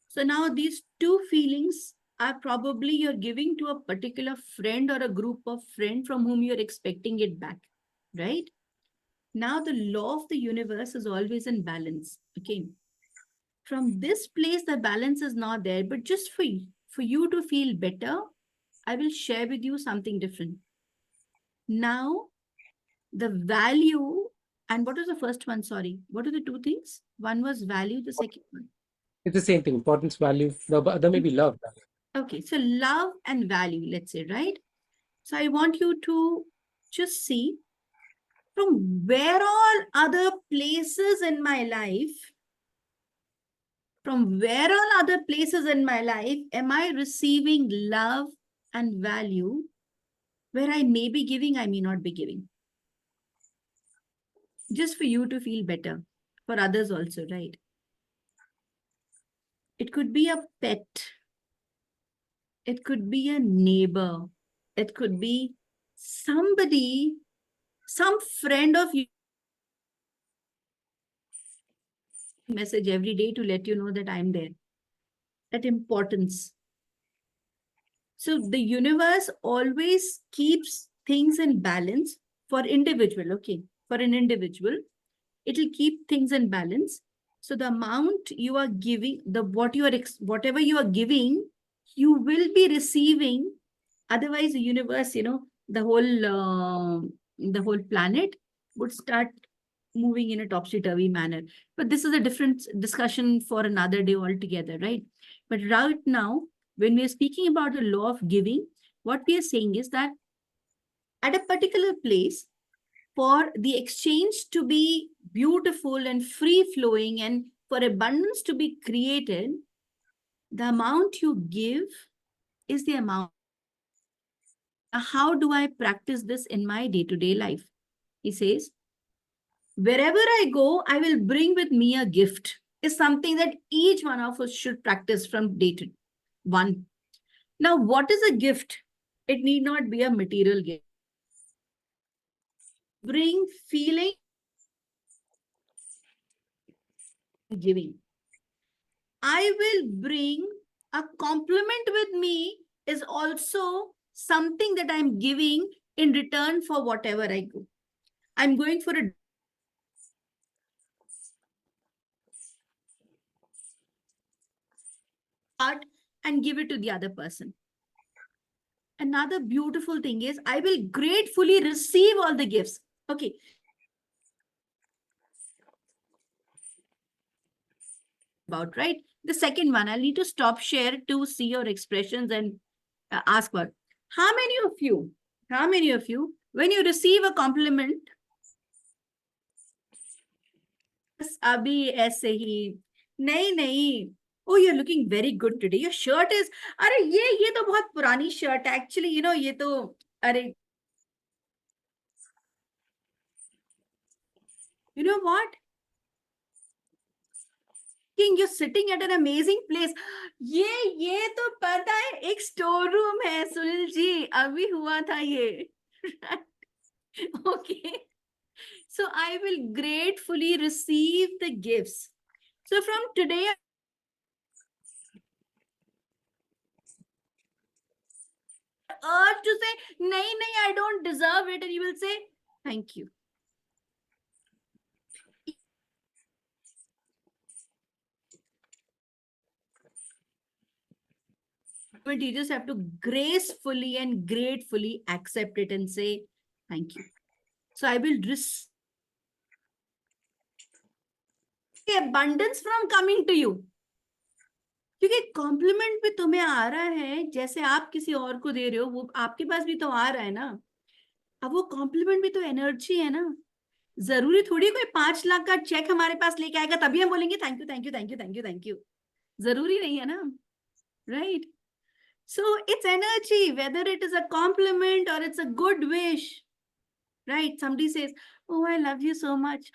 So now these two feelings are probably you're giving to a particular friend or a group of friends from whom you're expecting it back, right? Now the law of the universe is always in balance. Okay. From this place, the balance is not there, but just for you to feel better, I will share with you something different. Now, the value, and what was the first one? Sorry, what are the two things? One was value, the second one. It's the same thing, importance, value. The other may be love. Okay, so love and value, let's say, right? So I want you to just see from where all other places in my life, am I receiving love and value where I may be giving, I may not be giving? Just for you to feel better, for others also, right? It could be a pet. It could be a neighbor. It could be somebody, some friend of you message every day to let you know that I'm there. That importance. So the universe always keeps things in balance for individual, okay? For an individual, it'll keep things in balance. So the amount you are giving, whatever you are giving, you will be receiving. Otherwise, the universe, the whole planet would start moving in a topsy-turvy manner. But this is a different discussion for another day altogether, right? But right now, when we are speaking about the law of giving, what we are saying is that at a particular place, for the exchange to be beautiful and free-flowing and for abundance to be created, the amount you give is the amount. How do I practice this in my day-to-day life? He says, wherever I go, I will bring with me a gift. Is something that each one of us should practice from day to one. Now, what is a gift? It need not be a material gift. Bring feeling giving. I will bring a compliment with me is also something that I'm giving in return for whatever I go. I'm going for a heart and give it to the other person. Another beautiful thing is I will gratefully receive all the gifts. Okay. About, right? The second one, I'll need to stop share to see your expressions and ask what. How many of you, when you receive a compliment, अभी ऐसे ही, नहीं, oh, you're looking very good today. Your shirt is, अरे ये तो बहुत पुरानी shirt है. Actually, ये तो, अरे, you know what? You're sitting at an amazing place. ये तो पता है एक स्टोर रूम है सुनील जी, अभी हुआ था ये. Okay. So I will gratefully receive the gifts. So from today, urge to say, nahi, I don't deserve it. And you will say, thank you. But you just have to gracefully and gratefully accept it and say, thank you. So I will receive abundance from coming to you. क्योंकि complement भी तुम्हें आ रहा है, जैसे आप किसी और को दे रहे हो, वो आपके पास भी तो आ रहा है ना. अब वो कॉम्प्लीमेंट भी तो एनर्जी है ना. जरूरी थोड़ी कोई 5 लाख का चेक हमारे पास लेके आएगा तभी हम बोलेंगे thank you, thank you, thank you, thank you, thank you. जरूरी नहीं है ना, right? So it's energy, whether it is a compliment और it's a good wish, right? Somebody says, oh, I love you so much.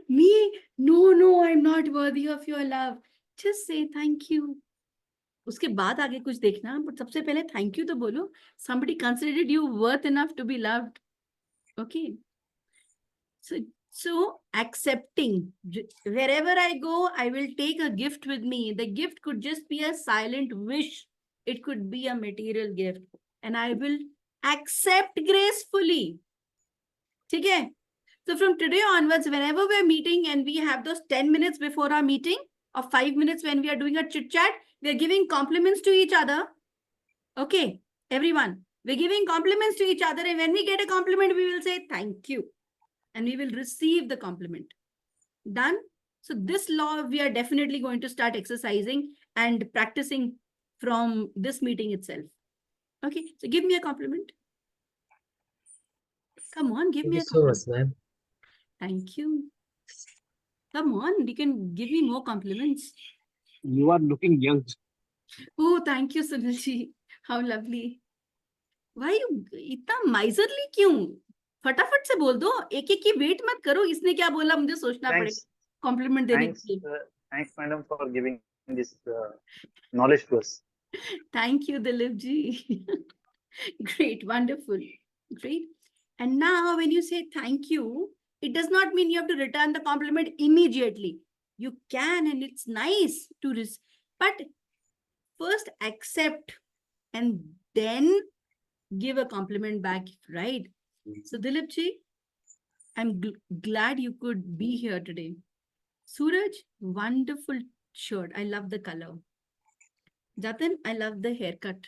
Me? No, I'm not worthy of your love. Just say thank you. उसके बाद आगे कुछ देखना, but सबसे पहले thank you तो बोलो. Somebody considered you worth enough to be loved. Okay. So accepting, wherever I go, I will take a gift with me. The gift could just be a silent wish. It could be a material gift. And I will accept gracefully. Okay? So from today onwards, whenever we're meeting and we have those 10 minutes before our meeting or 5 minutes when we are doing a chit chat, we're giving compliments to each other. Okay, everyone, we're giving compliments to each other. And when we get a compliment, we will say thank you. And we will receive the compliment. Done? So this law, we are definitely going to start exercising and practicing from this meeting itself. Okay, so give me a compliment. Come on, give me a compliment. So much, ma'am. Thank you. Come on, you can give me more compliments. You are looking young. Oh, thank you, Sunilji. How lovely. Why you इतना miserly क्यों? फटाफट से बोल दो, एक एक की wait मत करो. इसने क्या बोला मुझे सोचना पड़ेगा कॉम्प्लीमेंट देने के लिए. Thanks, madam, for giving this knowledge to us. Thank you, Dilip ji. Great, wonderful, great. And now when you say thank you, it does not mean you have to return the compliment immediately. You can, and it's nice to but first accept and then give a compliment back, right? So Dilip ji, I'm glad you could be here today. Suraj, wonderful shirt. I love the color. Jatin, I love the haircut.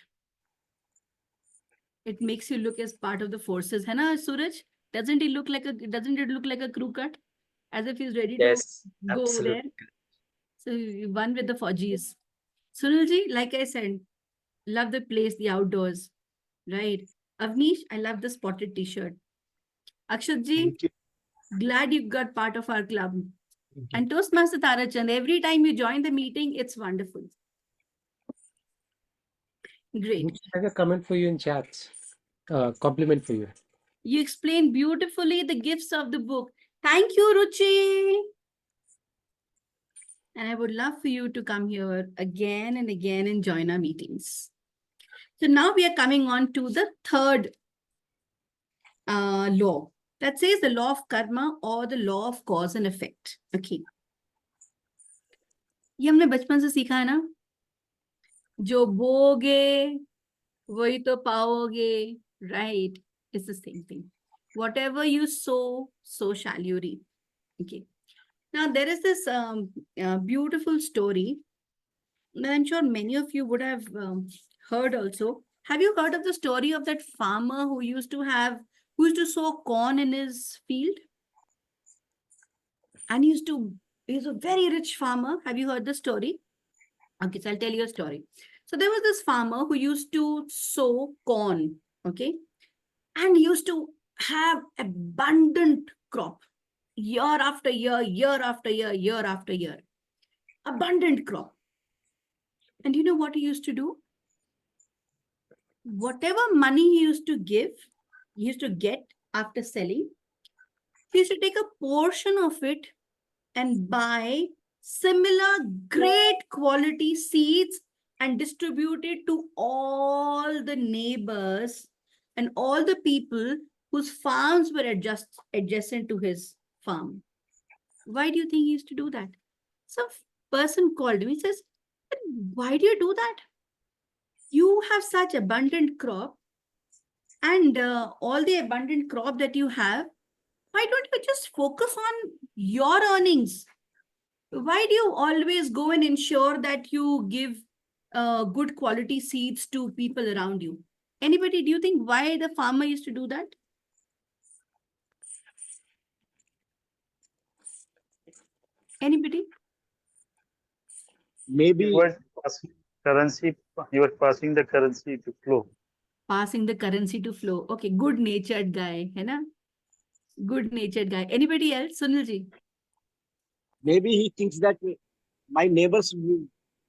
It makes you look as part of the forces, है ना, Suraj? Doesn't it look like a crew cut? As if he's ready to go over there. So one with the Fauji's. Sunilji, like I said, love the place, the outdoors, right? Avnish, I love the spotted t-shirt. Akshadji, glad you got part of our club. And Toastmaster Tarachand, every time you join the meeting, it's wonderful. Great. I have a comment for you in chats. Compliment for you. You explained beautifully the gifts of the book. Thank you, Ruchi. And I would love for you to come here again and again and join our meetings. So now we are coming on to the third law. That says the law of karma or the law of cause and effect. Okay. ये हमने बचपन से सीखा है ना, जो बोगे वही तो पाओगे, right? It's the same thing. Whatever you sow, so shall you reap. Okay. Now there is this beautiful story I'm sure many of you would have heard also. Have you heard of the story of that farmer who used to sow corn in his field? And he's a very rich farmer. Have you heard the story? Okay, so I'll tell you a story. So there was this farmer who used to sow corn, okay? And he used to have abundant crop year after year, year after year, year after year. Abundant crop. And you know what he used to do? Whatever money he used to get after selling, he used to take a portion of it and buy similar great quality seeds and distribute it to all the neighbors and all the people whose farms were adjacent to his farm. Why do you think he used to do that? Some person called him. He says, why do you do that? You have such abundant crop, and all the abundant crop that you have, why don't you just focus on your earnings? Why do you always go and ensure that you give good quality seeds to people around you? Anybody, do you think why the farmer used to do that? Anybody? Maybe He was passing currency. He was passing the currency to flow. Passing the currency to flow. Okay, good-natured guy, hai na? Good-natured guy. Anybody else, Sunilji? maybe he thinks that my neighbors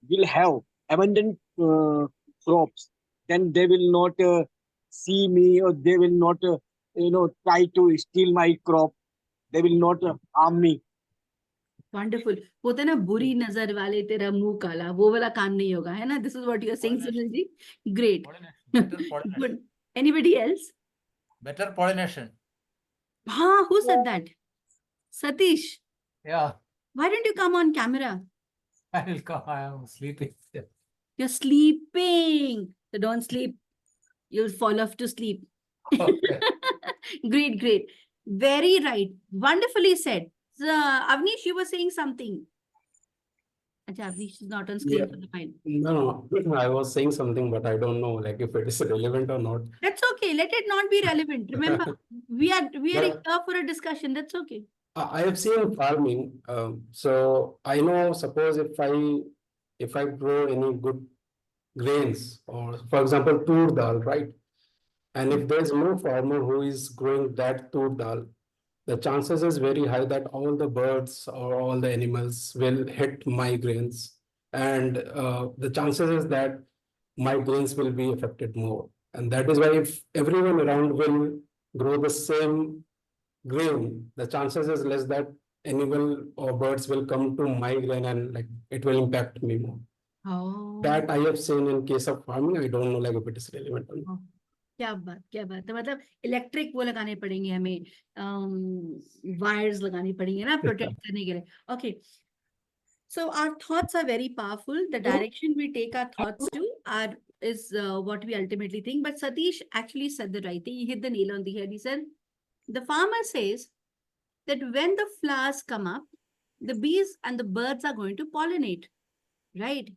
will have abundant crops, then they will not see me, or they will not try to steal my crop. They will not harm me. Wonderful. होता है ना बुरी नजर वाले तेरा मुंह काला, वो वाला काम नहीं होगा, है ना? This is what you are saying, Sunilji. Great. Good. Anybody else? Better pollination. Huh, who said that? Satish. Yeah, Why don't you come on camera? I will come. I am sleeping. You're sleeping. So don't sleep. You'll fall off to sleep. Okay. Great, great. Very right. Wonderfully said. So, Avnish, you were saying something. Acha, Avnish is not on screen Yeah. for the file. No, I was saying something, but I don't know like if it is relevant or not. That's okay. Let it not be relevant. Remember, we are But here for a discussion. That's okay. I have seen farming, so I know. Suppose if I grow any good grains, or for example, tur dal, right? And if there is no farmer who is growing that tur dal, the chances is very high that all the birds or all the animals will hit my grains, and the chances is that my grains will be affected more. And that is why if everyone around will grow the same grain, the chances is less that animal or birds will come to my grain and like it will impact me more. Oh. That I have seen in case of farming. I don't know like if it is relevant or not. क्या बात है, मतलब electric वो लगाने पड़ेंगे हमें, wires लगानी पड़ेंगे ना प्रोटेक्ट करने के लिए. Okay, so our thoughts are very powerful. The direction we take our thoughts to is what we ultimately think. But Satish actually said the right thing. He hit the nail on the head. He said the farmer says that when the flowers come up, the bees and the birds are going to pollinate, right?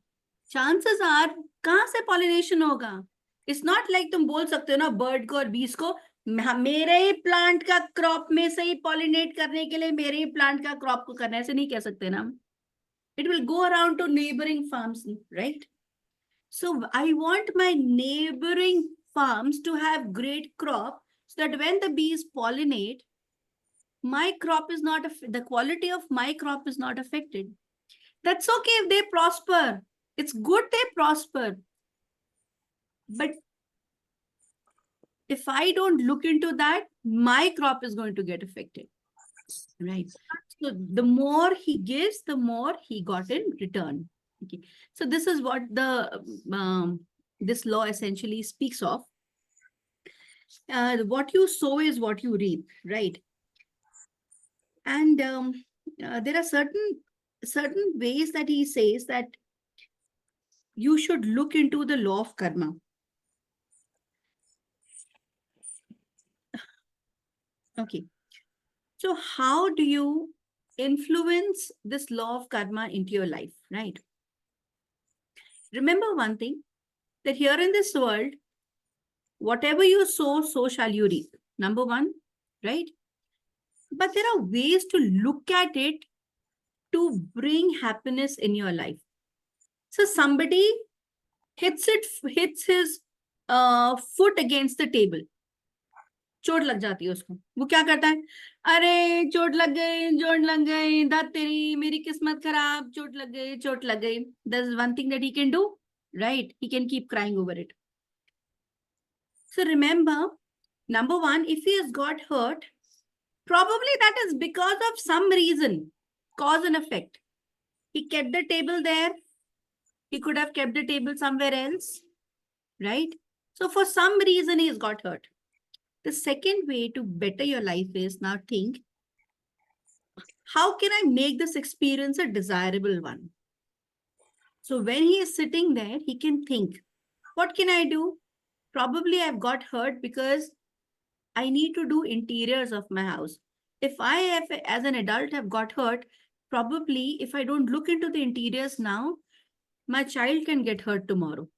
Chances are कहाँ से pollination होगा? It's not like तुम बोल सकते हो ना bird को और bees को मेरे ही plant का crop में से ही pollinate करने के लिए मेरे ही plant का crop को करना है, ऐसे नहीं कह सकते ना. It will go around to neighboring farms, right? So I want my neighboring farms to have great crop so that when the bees pollinate, my crop is not, the quality of my crop is not affected. That's okay if they prosper. It's good they prosper. But if I don't look into that, my crop is going to get affected. Right. So the more he gives, the more he got in return. Okay. So this is what this law essentially speaks of. What you sow is what you reap, right? And there are certain ways that he says that you should look into the law of karma. Okay. So how do you influence this law of karma into your life, right? remember one thing, that here in this world, whatever you sow, so shall you reap. Number one, right? But there are ways to look at it to bring happiness in your life. So somebody hits his foot against the table. चोट लग जाती है उसको, वो क्या करता है? अरे चोट लग गई, दात तेरी, मेरी किस्मत खराब, चोट लग गई. There's one thing that he can do, right? He can keep crying over it. So remember, number one, if he has got hurt, probably that is because of some reason, cause and effect. He kept the table there. He could have kept the table somewhere else, right? So for some reason, he's got hurt. The second way to better your life is now think, how can I make this experience a desirable one? So when he is sitting there, he can think, what can I do? Probably I've got hurt because I need to do interiors of my house. If I have, as an adult, have got hurt, probably if I don't look into the interiors now, my child can get hurt tomorrow.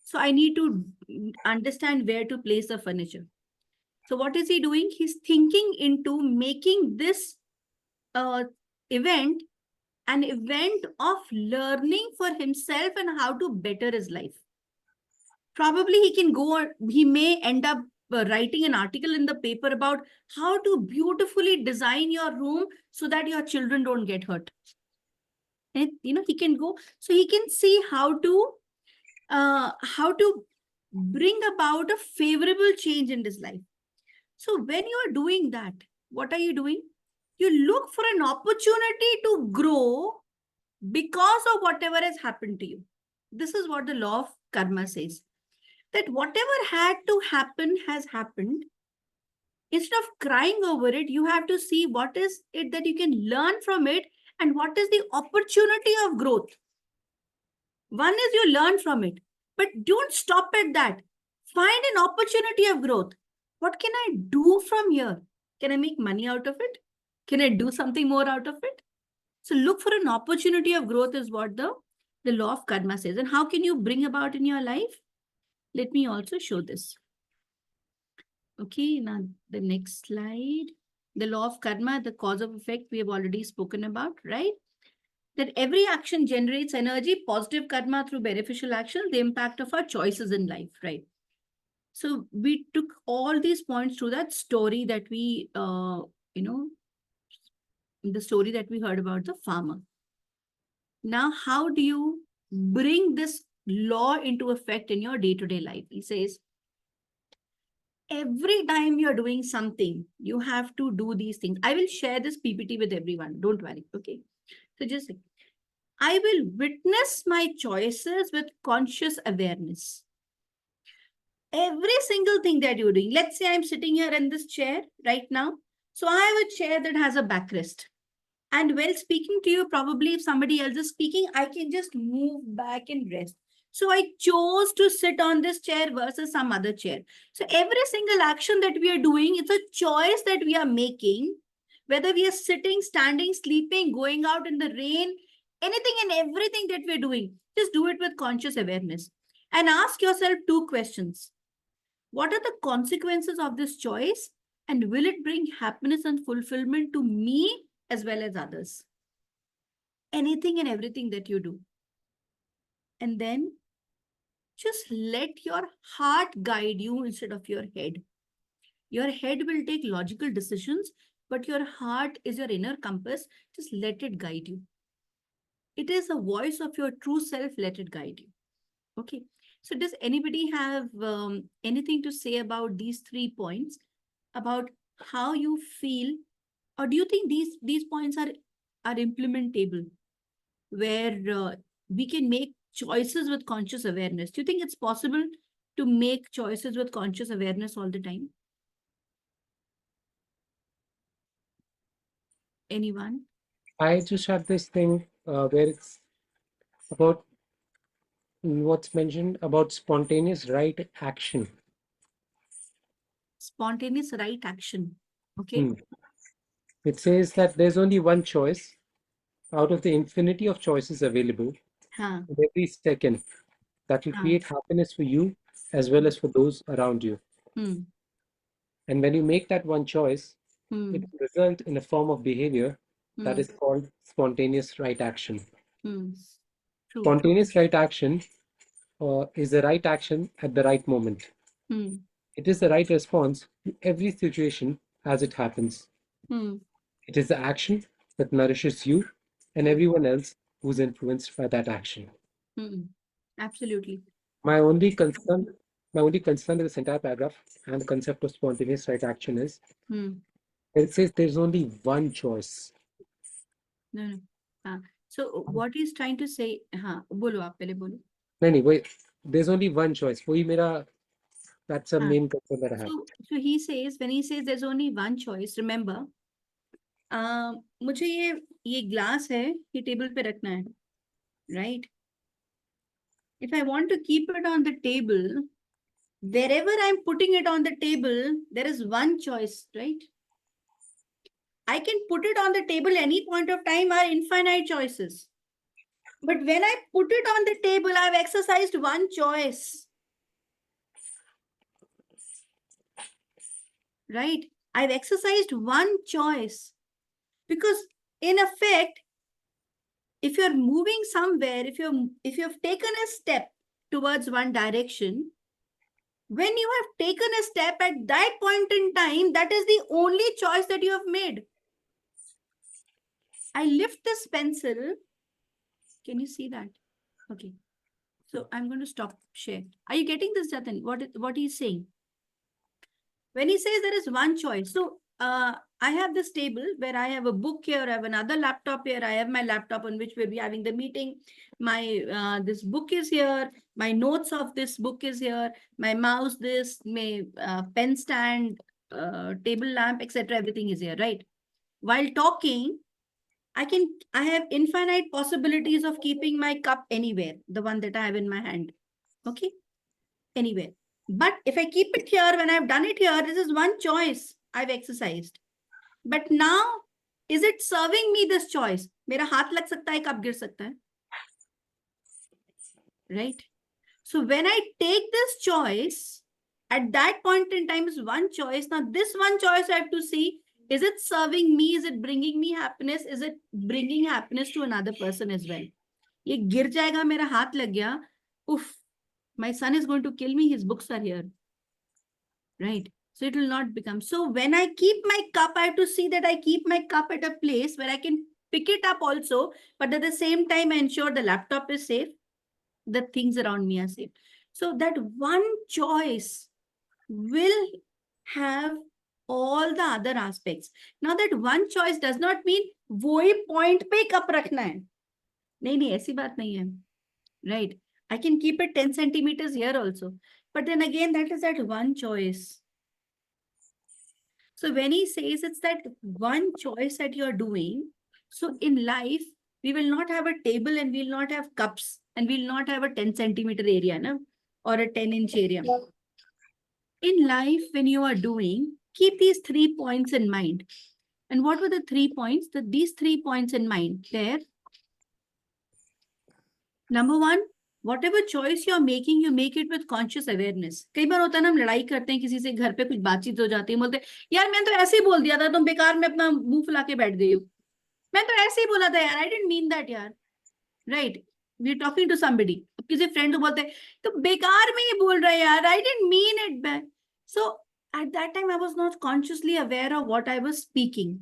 So I need to understand where to place the furniture. So what is he doing? He's thinking into making this event an event of learning for himself and how to better his life. Probably he may end up writing an article in the paper about how to beautifully design your room so that your children don't get hurt. And he can go, so he can see how to bring about a favorable change in his life. So when you are doing that, what are you doing? You look for an opportunity to grow because of whatever has happened to you. This is what the law of karma says. That whatever had to happen has happened. Instead of crying over it, you have to see what is it that you can learn from it and what is the opportunity of growth. One is you learn from it, but don't stop at that. Find an opportunity of growth. What can I do from here? Can I make money out of it? Can I do something more out of it? So look for an opportunity of growth is what the law of karma says. And how can you bring about in your life? Let me also show this. Okay, now the next slide. The law of karma, the cause of effect, we have already spoken about, right? That every action generates energy, positive karma through beneficial action, the impact of our choices in life, right? So we took all these points through that story that we, the story that we heard about the farmer. Now, how do you bring this law into effect in your day-to-day life? He says, every time you're doing something, you have to do these things. I will share this PPT with everyone. Don't worry. Okay. So just, I will witness my choices with conscious awareness. Every single thing that you're doing. Let's say I'm sitting here in this chair right now. So I have a chair that has a backrest. And while speaking to you, probably if somebody else is speaking, I can just move back and rest. So I chose to sit on this chair versus some other chair. So every single action that we are doing, it's a choice that we are making, whether we are sitting, standing, sleeping, going out in the rain, anything and everything that we're doing, just do it with conscious awareness. And ask yourself two questions. What are the consequences of this choice? And will it bring happiness and fulfillment to me as well as others? Anything and everything that you do. And then just let your heart guide you instead of your head. Your head will take logical decisions, but your heart is your inner compass. Just let it guide you. It is a voice of your true self. Let it guide you. Okay. So does anybody have anything to say about these 3 points, about how you feel, or do you think these points are implementable, where we can make choices with conscious awareness? Do you think it's possible to make choices with conscious awareness all the time? Anyone? I just have this thing where it's about what's mentioned about spontaneous right action. Spontaneous right action. Okay. It says that there's only one choice out of the infinity of choices available Huh. at every second. that will create happiness for you as well as for those around you. Hmm. And when you make that one choice, Hmm. it will result in a form of behavior that Hmm. is called spontaneous right action. Hmm. True. Spontaneous right action is the right action at the right moment. Hmm. It is the right response to every situation as it happens. Hmm. It is the action that nourishes you and everyone else who's influenced by that action. Hmm. Absolutely. My only concern, my only concern with this entire paragraph and the concept of spontaneous right action is Hmm. it says there's only one choice. No, no. So what he's trying to say, बोलो आप पहले बोलो. Anyway, there's only one choice. That's a main concern that I have. So he says, when he says there's only one choice, remember, मुझे ये glass है, ये table पे रखना है, right? If I want to keep it on the table, wherever I'm putting it on the table, there is one choice, right? I can put it on the table any point of time, are infinite choices. But when I put it on the table, I've exercised one choice. Right? I've exercised one choice. Because in effect, if you're moving somewhere, if you've taken a step towards one direction, when you have taken a step at that point in time, that is the only choice that you have made. I lift this pencil. Can you see that? Okay. So I'm going to stop share. Are you getting this, Jatin? What he's saying? When he says there is one choice. So I have this table where I have a book here, I have another laptop here, I have my laptop on which we'll be having the meeting. My this book is here, my notes of this book is here, my mouse, my pen stand, table lamp, etc. Everything is here, right? While talking, I have infinite possibilities of keeping my cup anywhere, the one that I have in my hand. Okay? Anywhere. But if I keep it here, when I've done it here, this is one choice I've exercised. But now, is it serving me this choice? मेरा हाथ लग सकता है, कब गिर सकता है? Right? So when I take this choice, at that point in time is one choice. Now this one choice I have to see, is it serving me? Is it bringing me happiness? Is it bringing happiness to another person as well? ये गिर जाएगा, मेरा हाथ लग गया. Oof, my son is going to kill me. His books are here. Right? So it will not become. So when I keep my cup, I have to see that I keep my cup at a place where I can pick it up also, but at the same time, I ensure the laptop is safe, the things around me are safe. So that one choice will have all the other aspects. Now that one choice does not mean वो ही point पे cup रखना है. नहीं, ऐसी बात नहीं है. Right? I can keep it 10 centimeters here also. But then again, that is that one choice. So when he says it's that one choice that you're doing, so in life, we will not have a table and we'll not have cups and we'll not have a 10 centimeter area, no? Or a 10-inch area. In life, when you are doing, keep these 3 points in mind. And what were the 3 points? These 3 points in mind. There. Number one, whatever choice you're making, you make it with conscious awareness. कई बार होता है ना, हम लड़ाई करते हैं किसी से, घर पे कुछ बातचीत हो जाती है, बोलते यार मैं तो ऐसे ही बोल दिया था, तुम बेकार में अपना मुंह फुला के बैठ गई हो. मैं तो ऐसे ही बोला था यार, I didn't mean that यार. Right? We're talking to somebody. किसी फ्रेंड को बोलते तो बेकार में ही बोल रहा है यार, I didn't mean it. So at that time, I was not consciously aware of what I was speaking.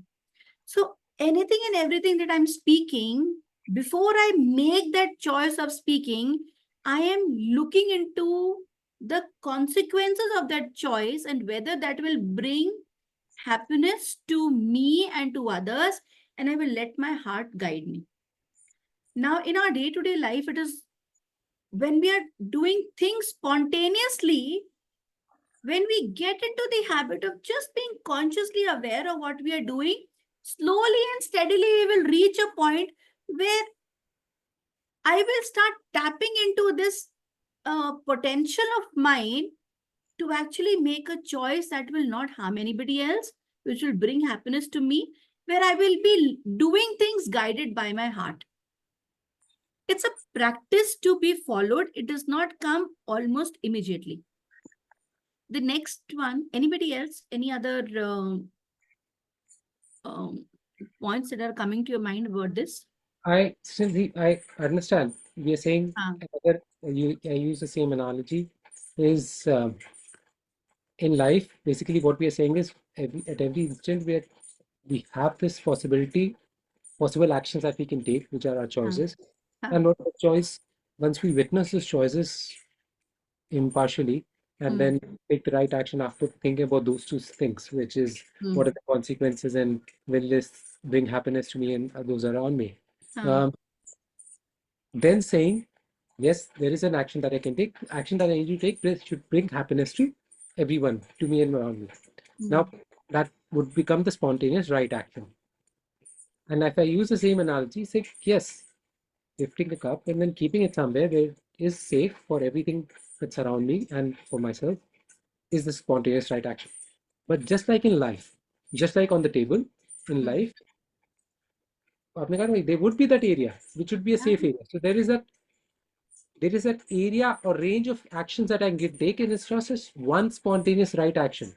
So anything and everything that I'm speaking, before I make that choice of speaking, I am looking into the consequences of that choice and whether that will bring happiness to me and to others, and I will let my heart guide me. Now, in our day-to-day life, it is when we are doing things spontaneously, when we get into the habit of just being consciously aware of what we are doing, slowly and steadily, we will reach a point where I will start tapping into this potential of mine to actually make a choice that will not harm anybody else, which will bring happiness to me, where I will be doing things guided by my heart. It's a practice to be followed. It does not come almost immediately. The next one, anybody else? Any other um, points that are coming to your mind about this? I understand. We are saying Ah. another, I use the same analogy, is in life, basically what we are saying is at every instant we have this possible actions that we can take, which are our choices. And what the choice, once we witness those choices impartially, and then take the right action after thinking about those two things, which is what are the consequences and will this bring happiness to me and those around me. Then saying, yes, there is an action that I can take. Action that I need to take this should bring happiness to everyone, to me and around me. Now, that would become the spontaneous right action. And if I use the same analogy, say, yes, lifting the cup and then keeping it somewhere where it is safe for everything that's around me and for myself is the spontaneous right action. But just like in life, just like on the table in life, there would be that area which would be a safe area. So there is that area or range of actions that I can take, and it's just one spontaneous right action.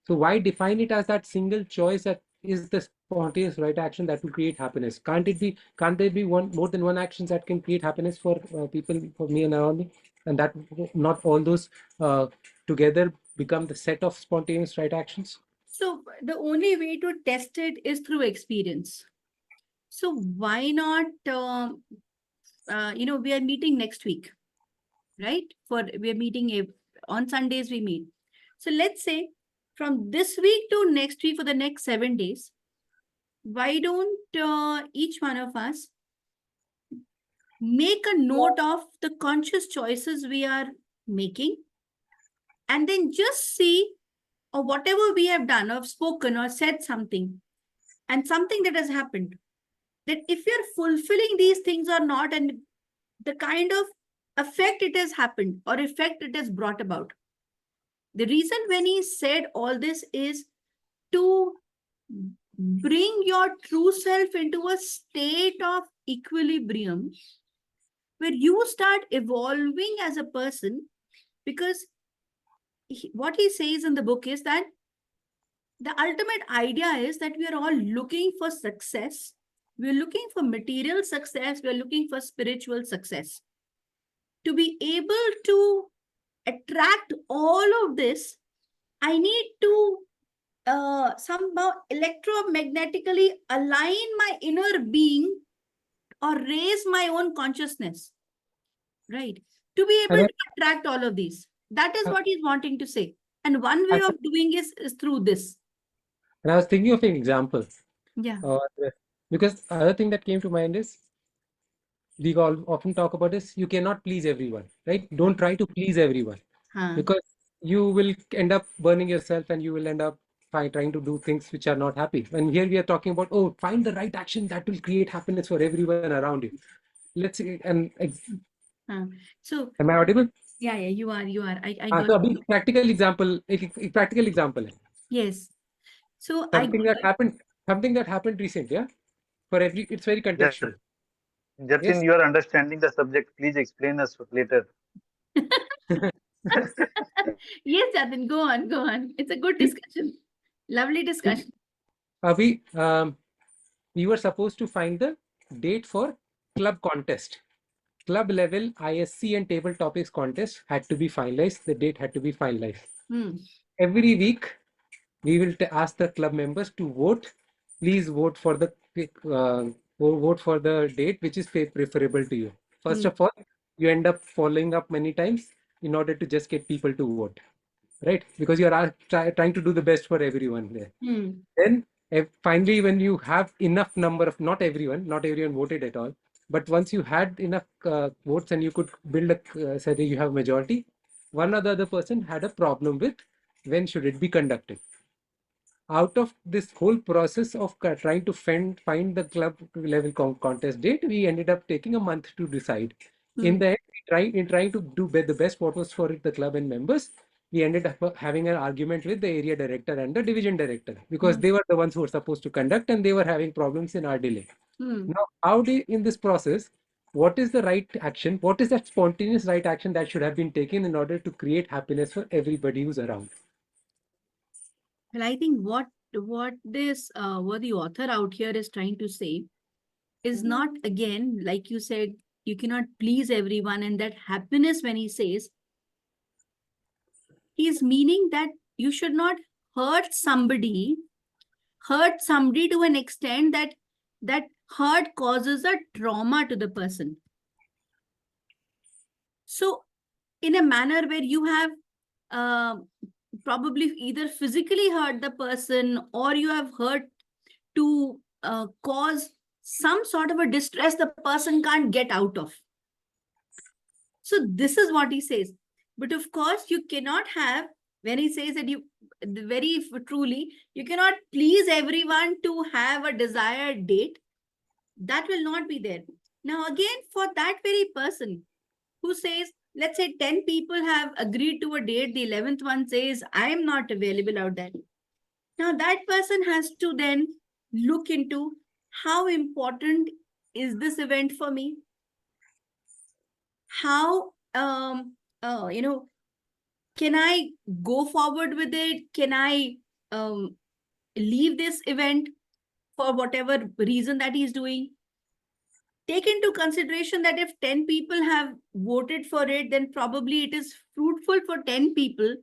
So why define it as that single choice that is the spontaneous right action that will create happiness? Can't there be one more than one actions that can create happiness for people, for me and around me? And that not all those together become the set of spontaneous right actions? So the only way to test it is through experience. So why not, we are meeting next week, right? We are meeting on Sundays we meet. So let's say from this week to next week for the next 7 days, why don't each one of us make a note of the conscious choices we are making and then just see or whatever we have done or spoken or said something and something that has happened, that if you're fulfilling these things or not, and the kind of effect it has happened or effect it has brought about. The reason when he said all this is to bring your true self into a state of equilibrium where you start evolving as a person, because what he says in the book is that the ultimate idea is that we are all looking for success. We're looking for material success. We're looking for spiritual success. To be able to attract all of this, I need to somehow electromagnetically align my inner being or raise my own consciousness, right? To be able to attract all of these. That is what he's wanting to say. And one way of doing is through this. And I was thinking of an example. Yeah. Because other thing that came to mind is we all often talk about is you cannot please everyone, right? Don't try to please everyone because you will end up burning yourself and you will end up trying to do things which are not happy. And here we are talking about, oh, find the right action that will create happiness for everyone around you. Let's see. And So am I audible? Yeah, you are. I got So a practical example, practical example. Yes. So something that happened recently, yeah? It's very contextual. Jatin, Yes. you are understanding the subject. Please explain us later. Yes, Jatin, go on. It's a good discussion. Lovely discussion. We were supposed to find the date for club contest. Club level ISC and table topics contest had to be finalized. The date had to be finalized. Every week, we will ask the club members to vote. Please vote for the date which is preferable to you. First of all, you end up following up many times in order to just get people to vote, right? Because you are trying to do the best for everyone there. Then finally, when you have enough number of, not everyone voted at all, but once you had enough votes and you could build say that you have majority, one or the other person had a problem with when should it be conducted. Out of this whole process of trying to find the club level contest date, we ended up taking a month to decide. In the end, in trying to do the best what was for the club and members, we ended up having an argument with the area director and the division director because they were the ones who were supposed to conduct and they were having problems in our delay. Now, in this process, what is the right action? What is that spontaneous right action that should have been taken in order to create happiness for everybody who's around? Well, I think what the author out here is trying to say is not, again, like you said, you cannot please everyone, and that happiness, when he says, he's meaning that you should not hurt somebody to an extent that that hurt causes a trauma to the person. So in a manner where you have uh, probably either physically hurt the person, or you have hurt to cause some sort of a distress the person can't get out of. So this is what he says. But of course, you cannot have, when he says that you, very truly, you cannot please everyone to have a desired date. That will not be there. Now, again, for that very person who says, let's say 10 people have agreed to a date, the 11th one says, I am not available out there. Now, that person has to then look into how important is this event for me? How, can I go forward with it? Can I leave this event for whatever reason that he's doing? Take into consideration that if 10 people have voted for it, then probably it is fruitful for 10 people.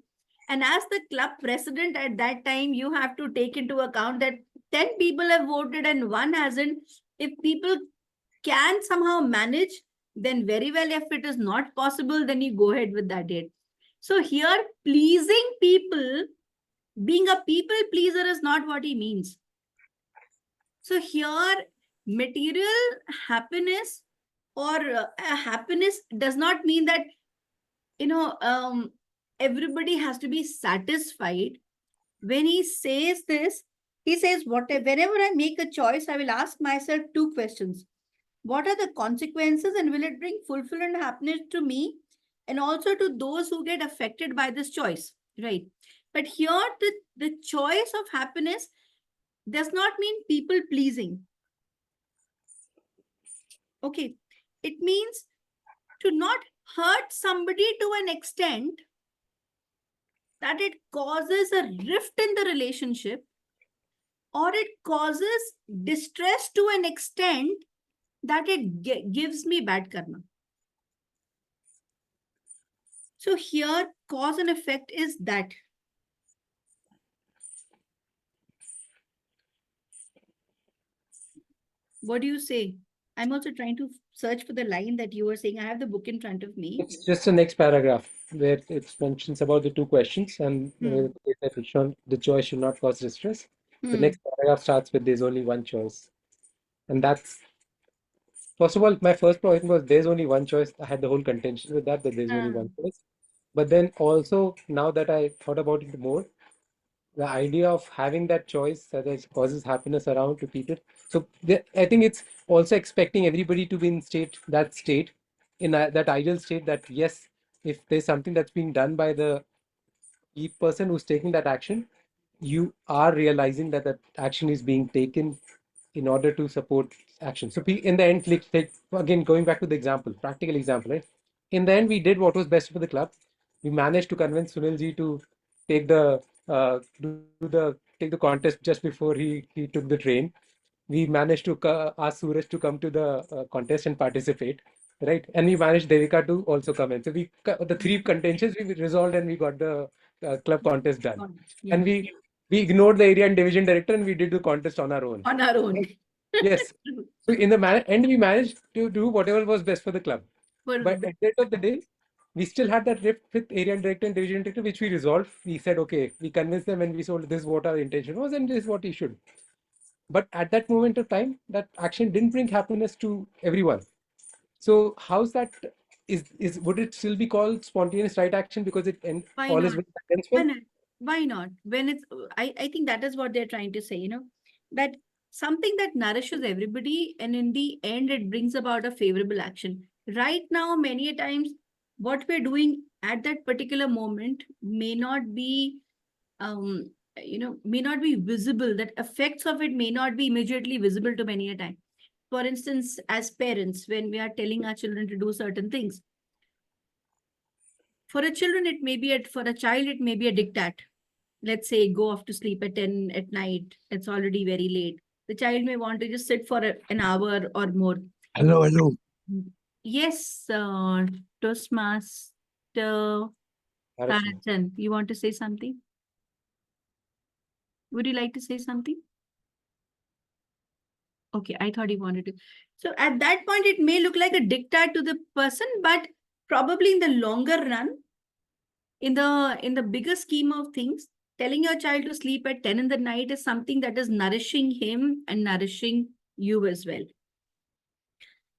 And as the club president at that time, you have to take into account that 10 people have voted and one hasn't. If people can somehow manage, then very well. If it is not possible, then you go ahead with that date. So here, pleasing people, being a people pleaser is not what he means. So here, material happiness or happiness does not mean that, everybody has to be satisfied. When he says this, he says, whenever I make a choice, I will ask myself two questions. What are the consequences, and will it bring fulfillment and happiness to me and also to those who get affected by this choice, right? But here, the choice of happiness does not mean people pleasing. Okay, it means to not hurt somebody to an extent that it causes a rift in the relationship, or it causes distress to an extent that it gives me bad karma. So here, cause and effect is that. What do you say? I'm also trying to search for the line that you were saying. I have the book in front of me. It's just the next paragraph where it mentions about the two questions, and the choice should not cause distress. The next paragraph starts with there's only one choice. And that's, first of all, my first point was there's only one choice. I had the whole contention with that there's only one choice. But then also, now that I thought about it more, the idea of having that choice that causes happiness around to people. So I think it's also expecting everybody to be in that state, in that ideal state that yes, if there's something that's being done by the person who's taking that action, you are realizing that that action is being taken in order to support action. So in the end, again, going back to the example, practical example, right? In the end, we did what was best for the club. We managed to convince Sunilji to take take the contest just before he took the train. We managed to ask Suraj to come to the contest and participate, right? And we managed Devika to also come in. So the three contentions we resolved, and we got the club contest done. Yeah. And we ignored the area and division director, and we did the contest on our own. On our own. Yes. So in the end, we managed to do whatever was best for the club. But at the end of the day, we still had that rift with area director and division director, which we resolved. We said, okay, we convinced them, and we told this is what our intention was, and this is what we should. But at that moment of time, that action didn't bring happiness to everyone. So how's that? Would it still be called spontaneous right action because all is Why not? Why not? When it's, I think that is what they're trying to say, that something that nourishes everybody, and in the end, it brings about a favorable action. Right now, many a times, what we're doing at that particular moment may not be, may not be visible. That effects of it may not be immediately visible to many a time. for instance, as parents, when we are telling our children to do certain things, for a children, it may be for a child, it may be a diktat. Let's say go off to sleep at 10 at night. It's already very late. The child may want to just sit for an hour or more. Hello, hello. Yes, Toastmaster Tarachan, you want to say something? Would you like to say something? Okay, I thought he wanted to. So at that point, it may look like a diktat to the person, but probably in the longer run, in the bigger scheme of things, telling your child to sleep at 10 in the night is something that is nourishing him and nourishing you as well.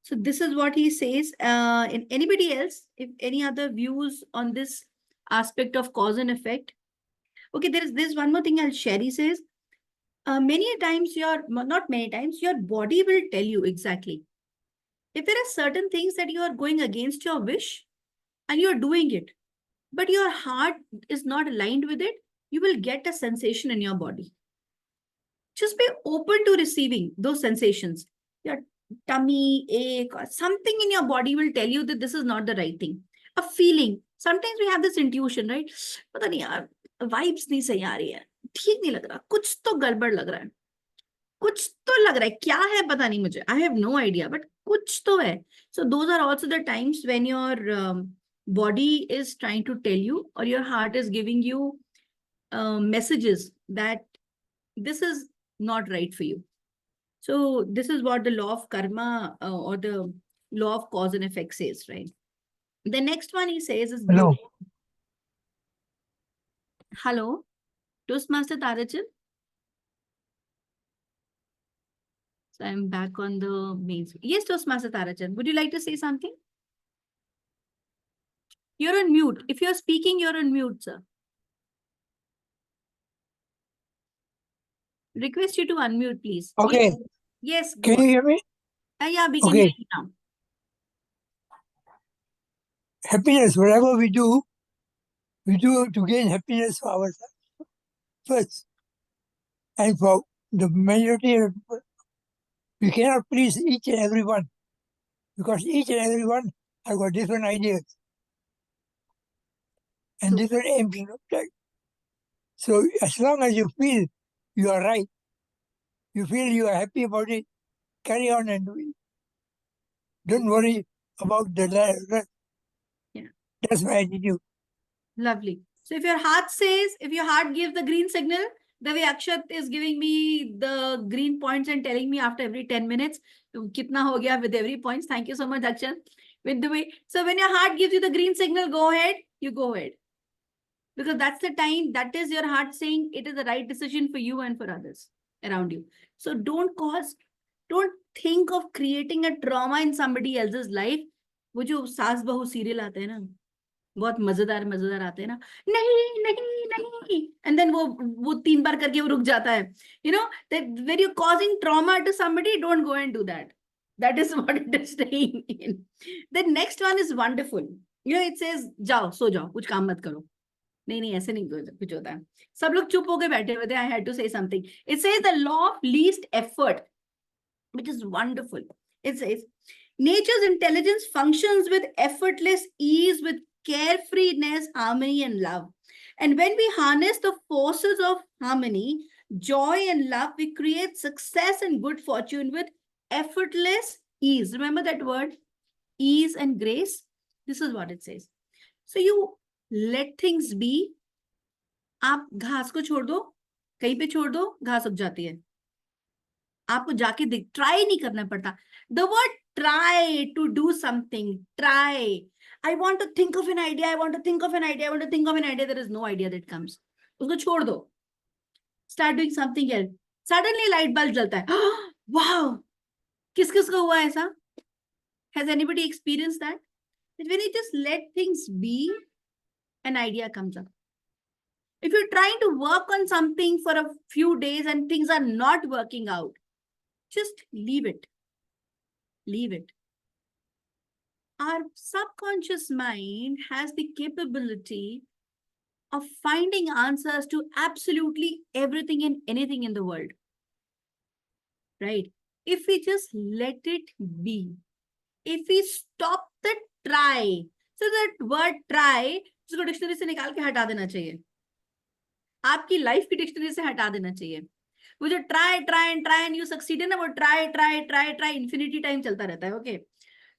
So this is what he says. In anybody else, if any other views on this aspect of cause and effect? Okay, there's one more thing I'll share. He says, many times not many times, your body will tell you exactly. If there are certain things that you are going against your wish and you're doing it, but your heart is not aligned with it, you will get a sensation in your body. Just be open to receiving those sensations. Your tummy ache or something in your body will tell you that this is not the right thing. A feeling. Sometimes we have this intuition, right? पता नहीं यार, vibes नहीं सही आ रही है, ठीक नहीं लग रहा, कुछ तो गड़बड़ लग रहा है, कुछ तो लग रहा है, क्या है पता नहीं मुझे. I have no idea, but कुछ तो है. So those are also the times when your body is trying to tell you, or your heart is giving you messages that this is not right for you. So this is what the law of karma or the law of cause and effect says, right? The next one he says is Hello. Hello, Toastmaster Tarachan. So I'm back on the main. Yes, Toastmaster Tarachan. Would you like to say something? You're on mute. If you're speaking, you're on mute, sir. Request you to unmute, please. Okay. Yes. Can you hear me? Yeah, we can Okay. hear you now. Happiness, whatever we do to gain happiness for ourselves first. And for the majority of people, we cannot please each and everyone because each and everyone have got different ideas and different aims and objectives. So as long as you feel you are right, you feel you are happy about it, carry on and do it. Don't worry about the rest. Yeah. That's my attitude. Lovely. So if your heart gives the green signal, the way Akshat is giving me the green points and telling me after every 10 minutes, kitna ho gaya with every points. Thank you so much, Akshat. With the way, so when your heart gives you the green signal, go ahead, you go ahead. Because that's the time, that is your heart saying it is the right decision for you and for others around you. So don't think of creating a trauma in somebody else's life. वो जो सास बहू serial आते हैं ना, बहुत मजेदार आते हैं ना, नहीं नहीं नहीं, and then वो 3 बार करके वो रुक जाता है. You know that when you're causing trauma to somebody, don't go and do that. That is what it is staying in. The next one is wonderful. You know, it says जाओ सो जाओ, कुछ काम मत करो. नहीं ऐसे नहीं कुछ होता है. सब लोग चुप होके बैठे हुए थे. I had to say something. It says the law of least effort, which is wonderful. It says nature's intelligence functions with effortless ease, with carefreeness, harmony, and love. And when we harness the forces of harmony, joy, and love, we create success and good fortune with effortless ease. Remember that word, ease and grace? This is what it says. So you let things be. आप घास को छोड़ दो, कहीं पे छोड़ दो, घास उग जाती है. आपको जाके ट्राई नहीं करना पड़ता. The word try to do something, try. I want to think of an idea, I want to think of an idea, I want to think of an idea. There is no idea that comes. उसको छोड़ दो. Start doing something else. Suddenly light bulb जलता है. Wow! किस किस को हुआ ऐसा? Has anybody experienced that? That when you just let things be, an idea comes up. If you're trying to work on something for a few days and things are not working out, just leave it. Leave it. Our subconscious mind has the capability of finding answers to absolutely everything and anything in the world. Right? if we just let it be, if we stop the try, so that word try, उसको dictionary से निकाल के हटा देना चाहिए, आपकी life की dictionary से हटा देना चाहिए। वो जो try try try and you succeed है ना, वो try try try try infinity time चलता रहता है। ओके,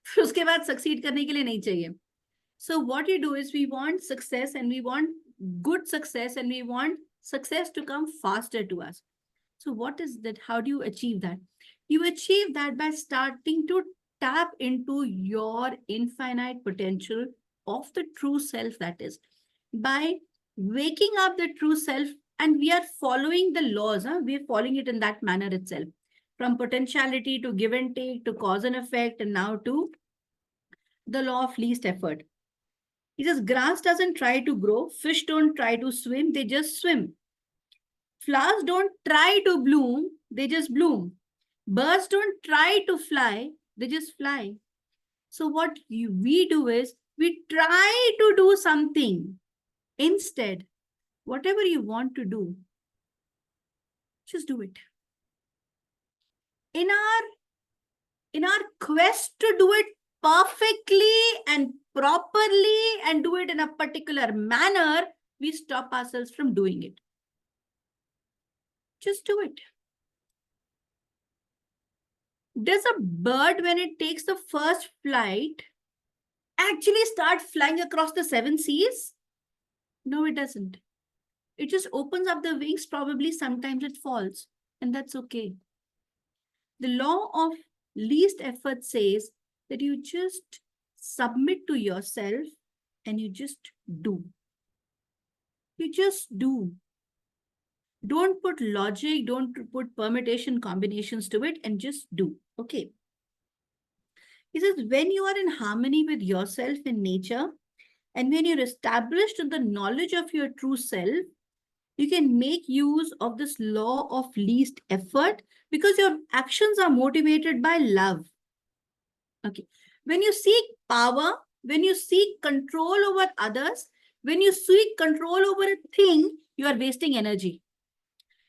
फिर उसके बाद सक्सीड करने के लिए नहीं चाहिए। So what you do is we want success and we want good success and we want success to come faster to us. So what is that? How do you achieve that? You achieve that by starting to tap into your infinite potential of the true self, that is, by waking up the true self, and we are following the laws. We are following it in that manner itself, from potentiality to give and take to cause and effect, and now to the law of least effort. He says grass doesn't try to grow, fish don't try to swim, they just swim. Flowers don't try to bloom, they just bloom. Birds don't try to fly, they just fly. So what we do is we try to do something. Instead, whatever you want to do, just do it. In our quest to do it perfectly and properly and do it in a particular manner, we stop ourselves from doing it. Just do it. Does a bird, when it takes the first flight, actually start flying across the 7 seas? No, it doesn't. It just opens up the wings. Probably sometimes it falls, and that's okay. The law of least effort says that you just submit to yourself and you just do. You just do. Don't put logic, don't put permutation combinations to it, and just do. Okay. He says, when you are in harmony with yourself in nature, and when you're established in the knowledge of your true self, you can make use of this law of least effort because your actions are motivated by love. Okay. When you seek power, when you seek control over others, when you seek control over a thing, you are wasting energy.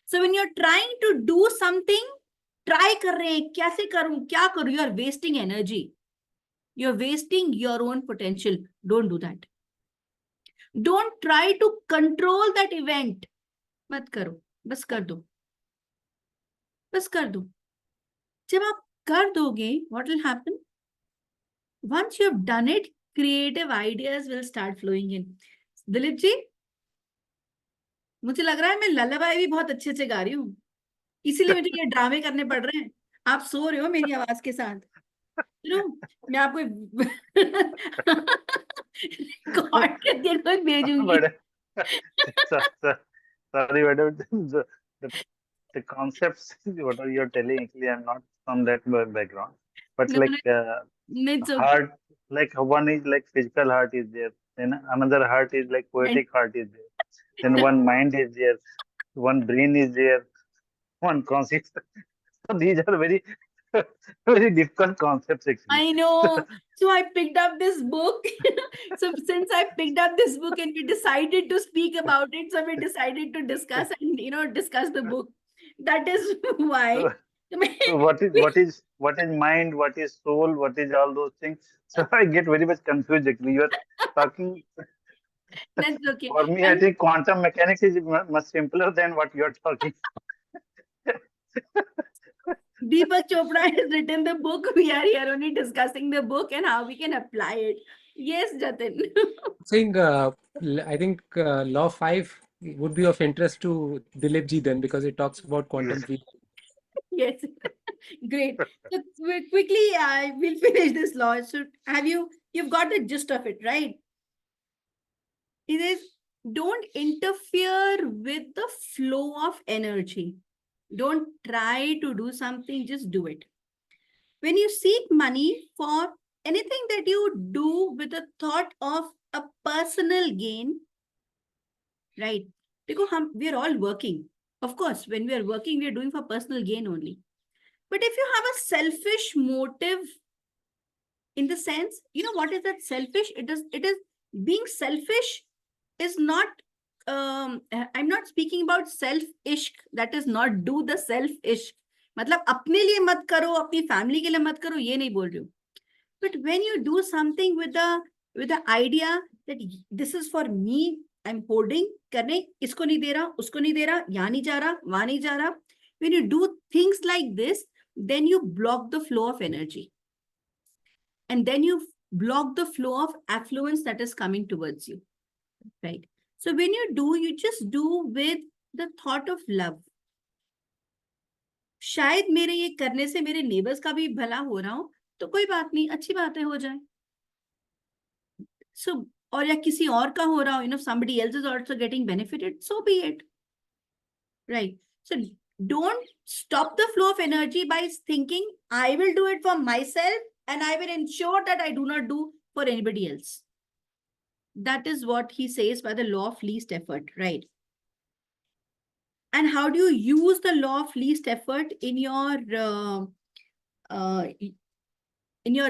So when you're trying to do something, try kar rahe hain, kaise karu, kya karu, you are wasting energy. You're wasting your own potential. Don't do that. Don't try to control that event. मत करो, बस कर दो, बस कर दो. जब आप कर दोगे, what will happen? Once you have done it, creative ideas will start flowing in. Dilip ji, मुझे लग रहा है मैं लल्लाबाई भी बहुत अच्छे से गा रही हूँ, इसीलिए मुझे ये ड्रामे करने पड़ रहे हैं. आप सो रहे हो मेरी आवाज के साथ. मैं आपको रिकॉर्ड करके खुद भेजूंगी. Sorry, madam. The concepts, what are you telling? Actually, I'm not from that background. But No, like it's okay. heart, like one is like physical heart is there. Then another heart is like poetic heart is there. Then one mind is there. One brain is there. One conscious. So these are very, very difficult concepts actually. I know. So I picked up this book. So since I picked up this book and we decided to speak about it, so we decided to discuss and discuss the book. That is why. So what is mind, what is soul, what is all those things? So I get very much confused actually. You are talking. That's okay. For me, I think quantum mechanics is much simpler than what you are talking. Deepak Chopra has written the book. We are here only discussing the book and how we can apply it. Yes, Jatin. I think Law 5 would be of interest to Dilip ji then, because it talks about quantum field. Yes, great. So quickly, we'll finish this law. So you've got the gist of it, right? It is, don't interfere with the flow of energy. Don't try to do something, just do it. When you seek money for anything that you do with the thought of a personal gain, right? Because we are all working. Of course, when we are working, we are doing for personal gain only. But if you have a selfish motive, in the sense, what is that selfish? It is being selfish is not, I'm not speaking about self-ishq, that is not do the self-ishq. मतलब अपने लिए मत करो, अपनी family के लिए मत करो, ये नहीं बोल रही हूँ. But when you do something with the idea that this is for me, I'm holding, करने, इसको नहीं दे रहा, उसको नहीं दे रहा, यहाँ नहीं जा रहा, वहाँ नहीं जा रहा. When you do things like this, then you block the flow of energy. And then you block the flow of affluence that is coming towards you. Right? So when you do, you just do with the thought of love. शायद मेरे ये करने से मेरे neighbours का भी भला हो रहा हो, तो कोई बात नहीं, अच्छी बातें हो जाए. So, or या किसी और का हो रहा हो, you know, somebody else is also getting benefited, so be it. Right. So don't stop the flow of energy by thinking, I will do it for myself and I will ensure that I do not do for anybody else. That is what he says by the law of least effort, right? And how do you use the law of least effort in your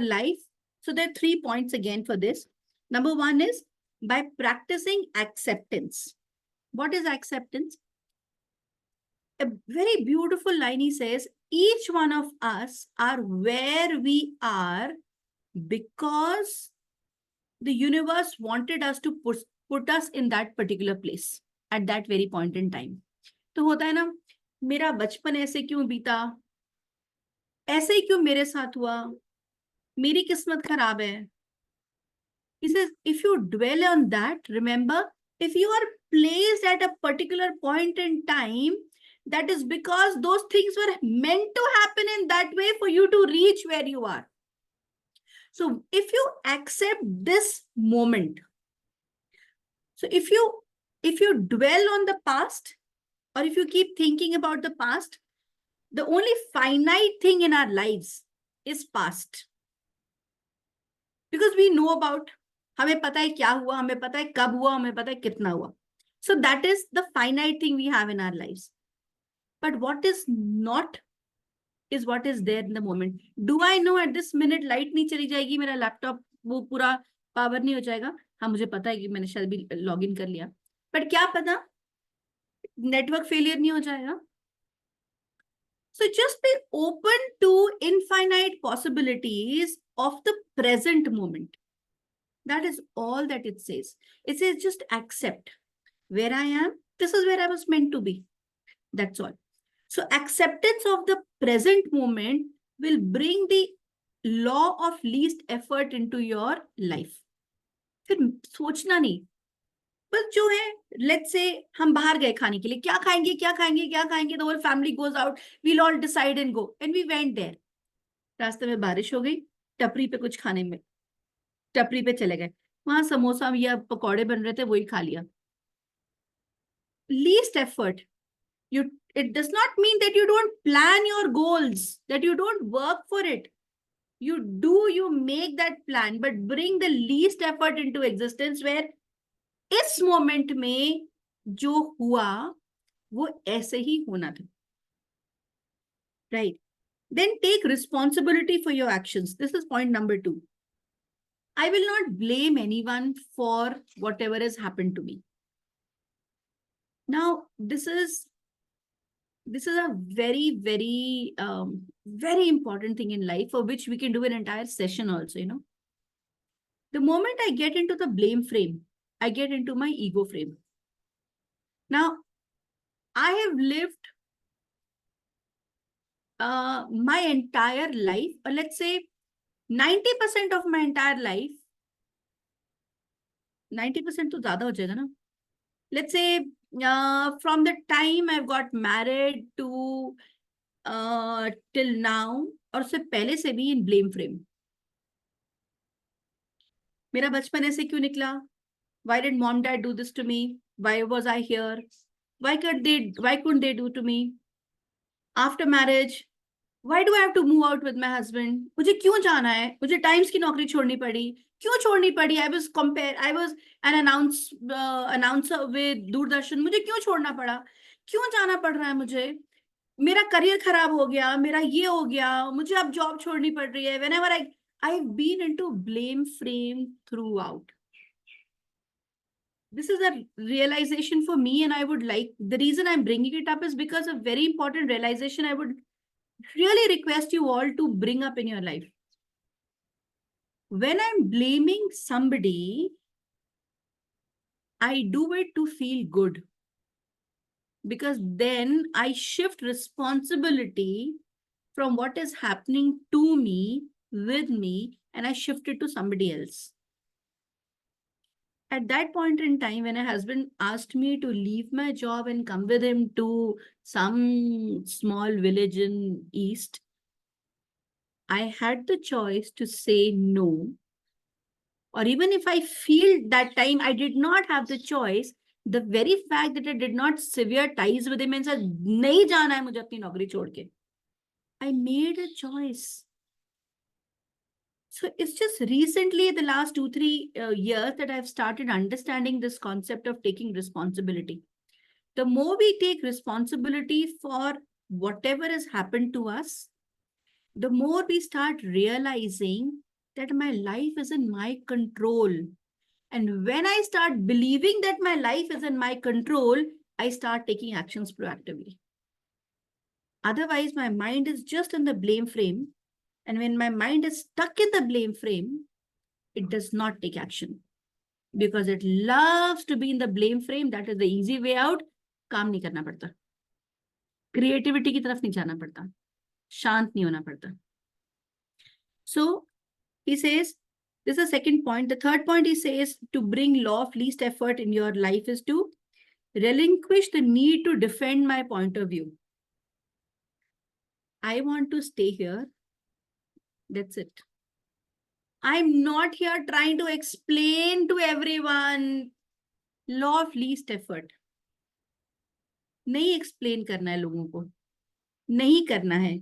life? So there are 3 points again for this. Number 1 is by practicing acceptance. What is acceptance? A very beautiful line he says, each one of us are where we are because the universe wanted us to put us in that particular place at that very point in time. तो होता है ना, मेरा बचपन ऐसे क्यों बीता, ऐसे ही क्यों मेरे साथ हुआ, मेरी किस्मत खराब है. He says, if you dwell on that, remember, if you are placed at a particular point in time, that is because those things were meant to happen in that way for you to reach where you are. So if you accept this moment, so if you dwell on the past, or if you keep thinking about the past, the only finite thing in our lives is past. Because we know about, हमें पता है क्या हुआ, हमें पता है कब हुआ, हमें पता है कितना हुआ. So that is the finite thing we have in our lives. But what is not is what is there in the moment. Do I know at this minute light नहीं चली जाएगी, मेरा लैपटॉप वो पूरा पावर नहीं हो जाएगा? हाँ, मुझे पता है कि मैंने शायद भी लॉग इन कर लिया, बट क्या पता नेटवर्क फेलियर नहीं हो जाएगा. So just be open to infinite possibilities of the present moment. That is all that it says. It says just accept where I am. This is where I was meant to be. That's all. So acceptance of the present moment will bring the law of least effort into your life. फिर सोचना नहीं, बस जो है, let's say हम बाहर गए खाने के लिए, क्या खाएंगे क्या खाएंगे क्या खाएंगे, the whole family goes out, we'll all decide and go, and we went there. रास्ते में बारिश हो गई, टपरी पे कुछ खाने में, टपरी पे चले गए, वहां समोसा या पकौड़े बन रहे थे, वही खा लिया. Least effort. It does not mean that you don't plan your goals, that you don't work for it. You make that plan, but bring the least effort into existence, where इस मोमेंट में जो हुआ वो ऐसे ही होना था. Right? Then take responsibility for your actions. This is point number 2. I will not blame anyone for whatever has happened to me. Now, this is a very, very, very important thing in life, for which we can do an entire session also, you know. The moment I get into the blame frame, I get into my ego frame. Now, I have lived my entire life, or let's say 90% of my entire life, 90% तो ज़्यादा हो जाएगा ना. Let's say from the time I've got married to till now, और उससे पहले से भी in blame frame. मेरा बचपन ऐसे क्यों निकला? Why did mom dad do this to me? Why was I here? Why couldn't they do to me? After marriage, why do I have to move out with my husband? मुझे क्यों जाना है? मुझे टाइम्स की नौकरी छोड़नी पड़ी. क्यों छोड़नी पड़ी? I was an announcer with Doordarshan. मुझे क्यों छोड़ना पड़ा? क्यों जाना पड़ रहा है मुझे? मेरा करियर खराब हो गया, मेरा ये हो गया, मुझे अब जॉब छोड़नी पड़ रही है. Whenever I've been into blame frame throughout. This is a realization for me, and I would like, the reason I'm bringing it up is because a very important realization I would really request you all to bring up in your life. When I'm blaming somebody, I do it to feel good. Because then I shift responsibility from what is happening to me, with me, and I shift it to somebody else. At that point in time, when a husband asked me to leave my job and come with him to some small village in East, I had the choice to say no. Or even if I feel that time I did not have the choice, the very fact that I did not sever ties with him and said, nahi jana hai mujhe apni naukri chhod ke, I made a choice. So it's just recently, the last 2-3 years, that I've started understanding this concept of taking responsibility. The more we take responsibility for whatever has happened to us, the more we start realizing that my life is in my control. And when I start believing that my life is in my control, I start taking actions proactively. Otherwise, my mind is just in the blame frame. And when my mind is stuck in the blame frame, it does not take action. Because it loves to be in the blame frame. That is the easy way out. काम नहीं करना पड़ता. Creativity की तरफ नहीं जाना पड़ता. शांत नहीं होना पड़ता. So, he says, this is the second point. The third point, he says, to bring law of least effort in your life is to relinquish the need to defend my point of view. I want to stay here. That's it. I'm not here trying to explain to everyone. Law of least effort. नहीं explain करना है लोगों को. नहीं करना है.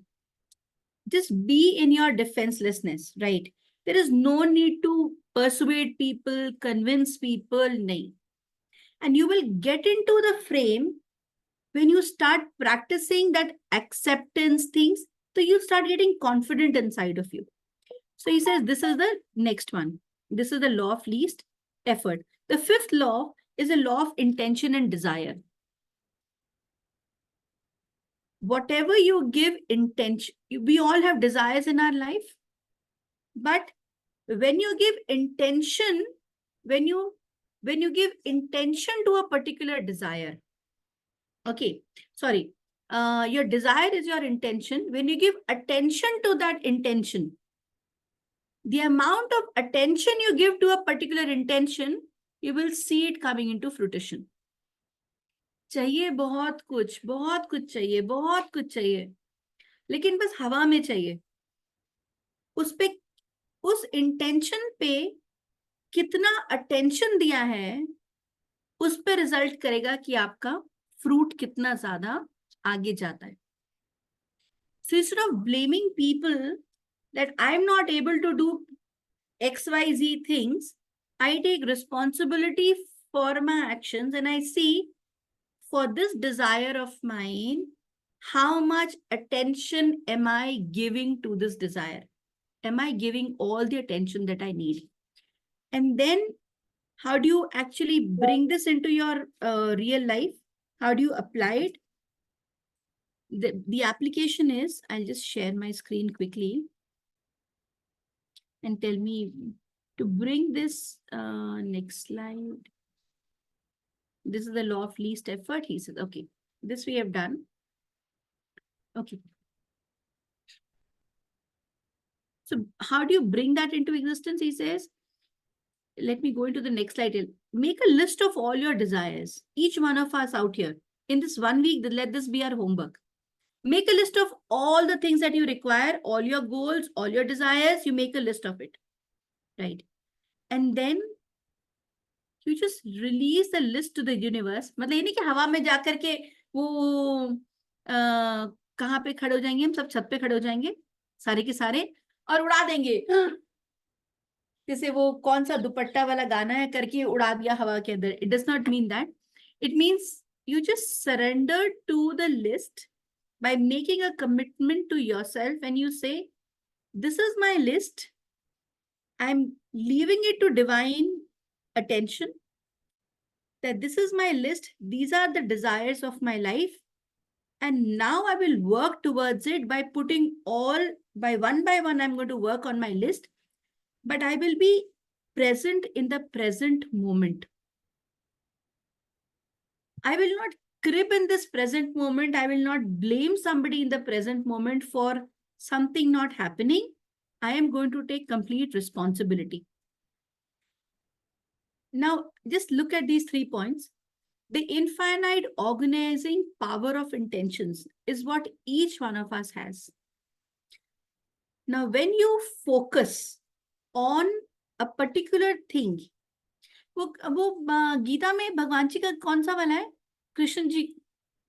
Just be in your defenselessness, right? There is no need to persuade people, convince people, nahi. And you will get into the frame when you start practicing that acceptance things, so you start getting confident inside of you. So he says, this is the next one. This is the law of least effort. The fifth law is a law of intention and desire. Whatever you give intention, we all have desires in our life. But when you give intention, when you give intention to a particular desire, okay, sorry, your desire is your intention. When you give attention to that intention, the amount of attention you give to a particular intention, you will see it coming into fruition. चाहिए बहुत कुछ चाहिए, बहुत कुछ चाहिए, लेकिन बस हवा में चाहिए. उस पे, उस इंटेंशन पे कितना अटेंशन दिया है, उस पे रिजल्ट करेगा कि आपका फ्रूट कितना ज्यादा आगे जाता है. So instead of blaming people that I'm not able to do XYZ things, I take responsibility for my actions and I see, for this desire of mine, how much attention am I giving to this desire? Am I giving all the attention that I need? And then how do you actually bring this into your real life? How do you apply it? The application is, I'll just share my screen quickly and tell me to bring this next slide. This is the law of least effort. He says, okay, this we have done. Okay. So how do you bring that into existence? He says, let me go into the next slide. Make a list of all your desires. Each one of us out here, in this 1 week, let this be our homework. Make a list of all the things that you require, all your goals, all your desires. You make a list of it, right? And then you just release the list to the universe. मतलब ये नहीं कि हवा में जाकर के वो कहाँ पे खड़े हो जाएंगे, हम सब छत पे खड़े हो जाएंगे सारे के सारे और उड़ा देंगे, जैसे वो कौन सा दुपट्टा वाला गाना है करके उड़ा दिया हवा के अंदर. It does not mean that. It means you just surrender to the list by making a commitment to yourself and you say, this is my list. I'm leaving it to divine attention, that this is my list. These are the desires of my life. And now I will work towards it by putting by one, I'm going to work on my list, but I will be present in the present moment. I will not crib in this present moment. I will not blame somebody in the present moment for something not happening. I am going to take complete responsibility. Now, just look at these 3 points. The infinite organizing power of intentions is what each one of us has. Now, when you focus on a particular thing, वो गीता में भगवान जी का कौन सा वाला है? कृष्ण जी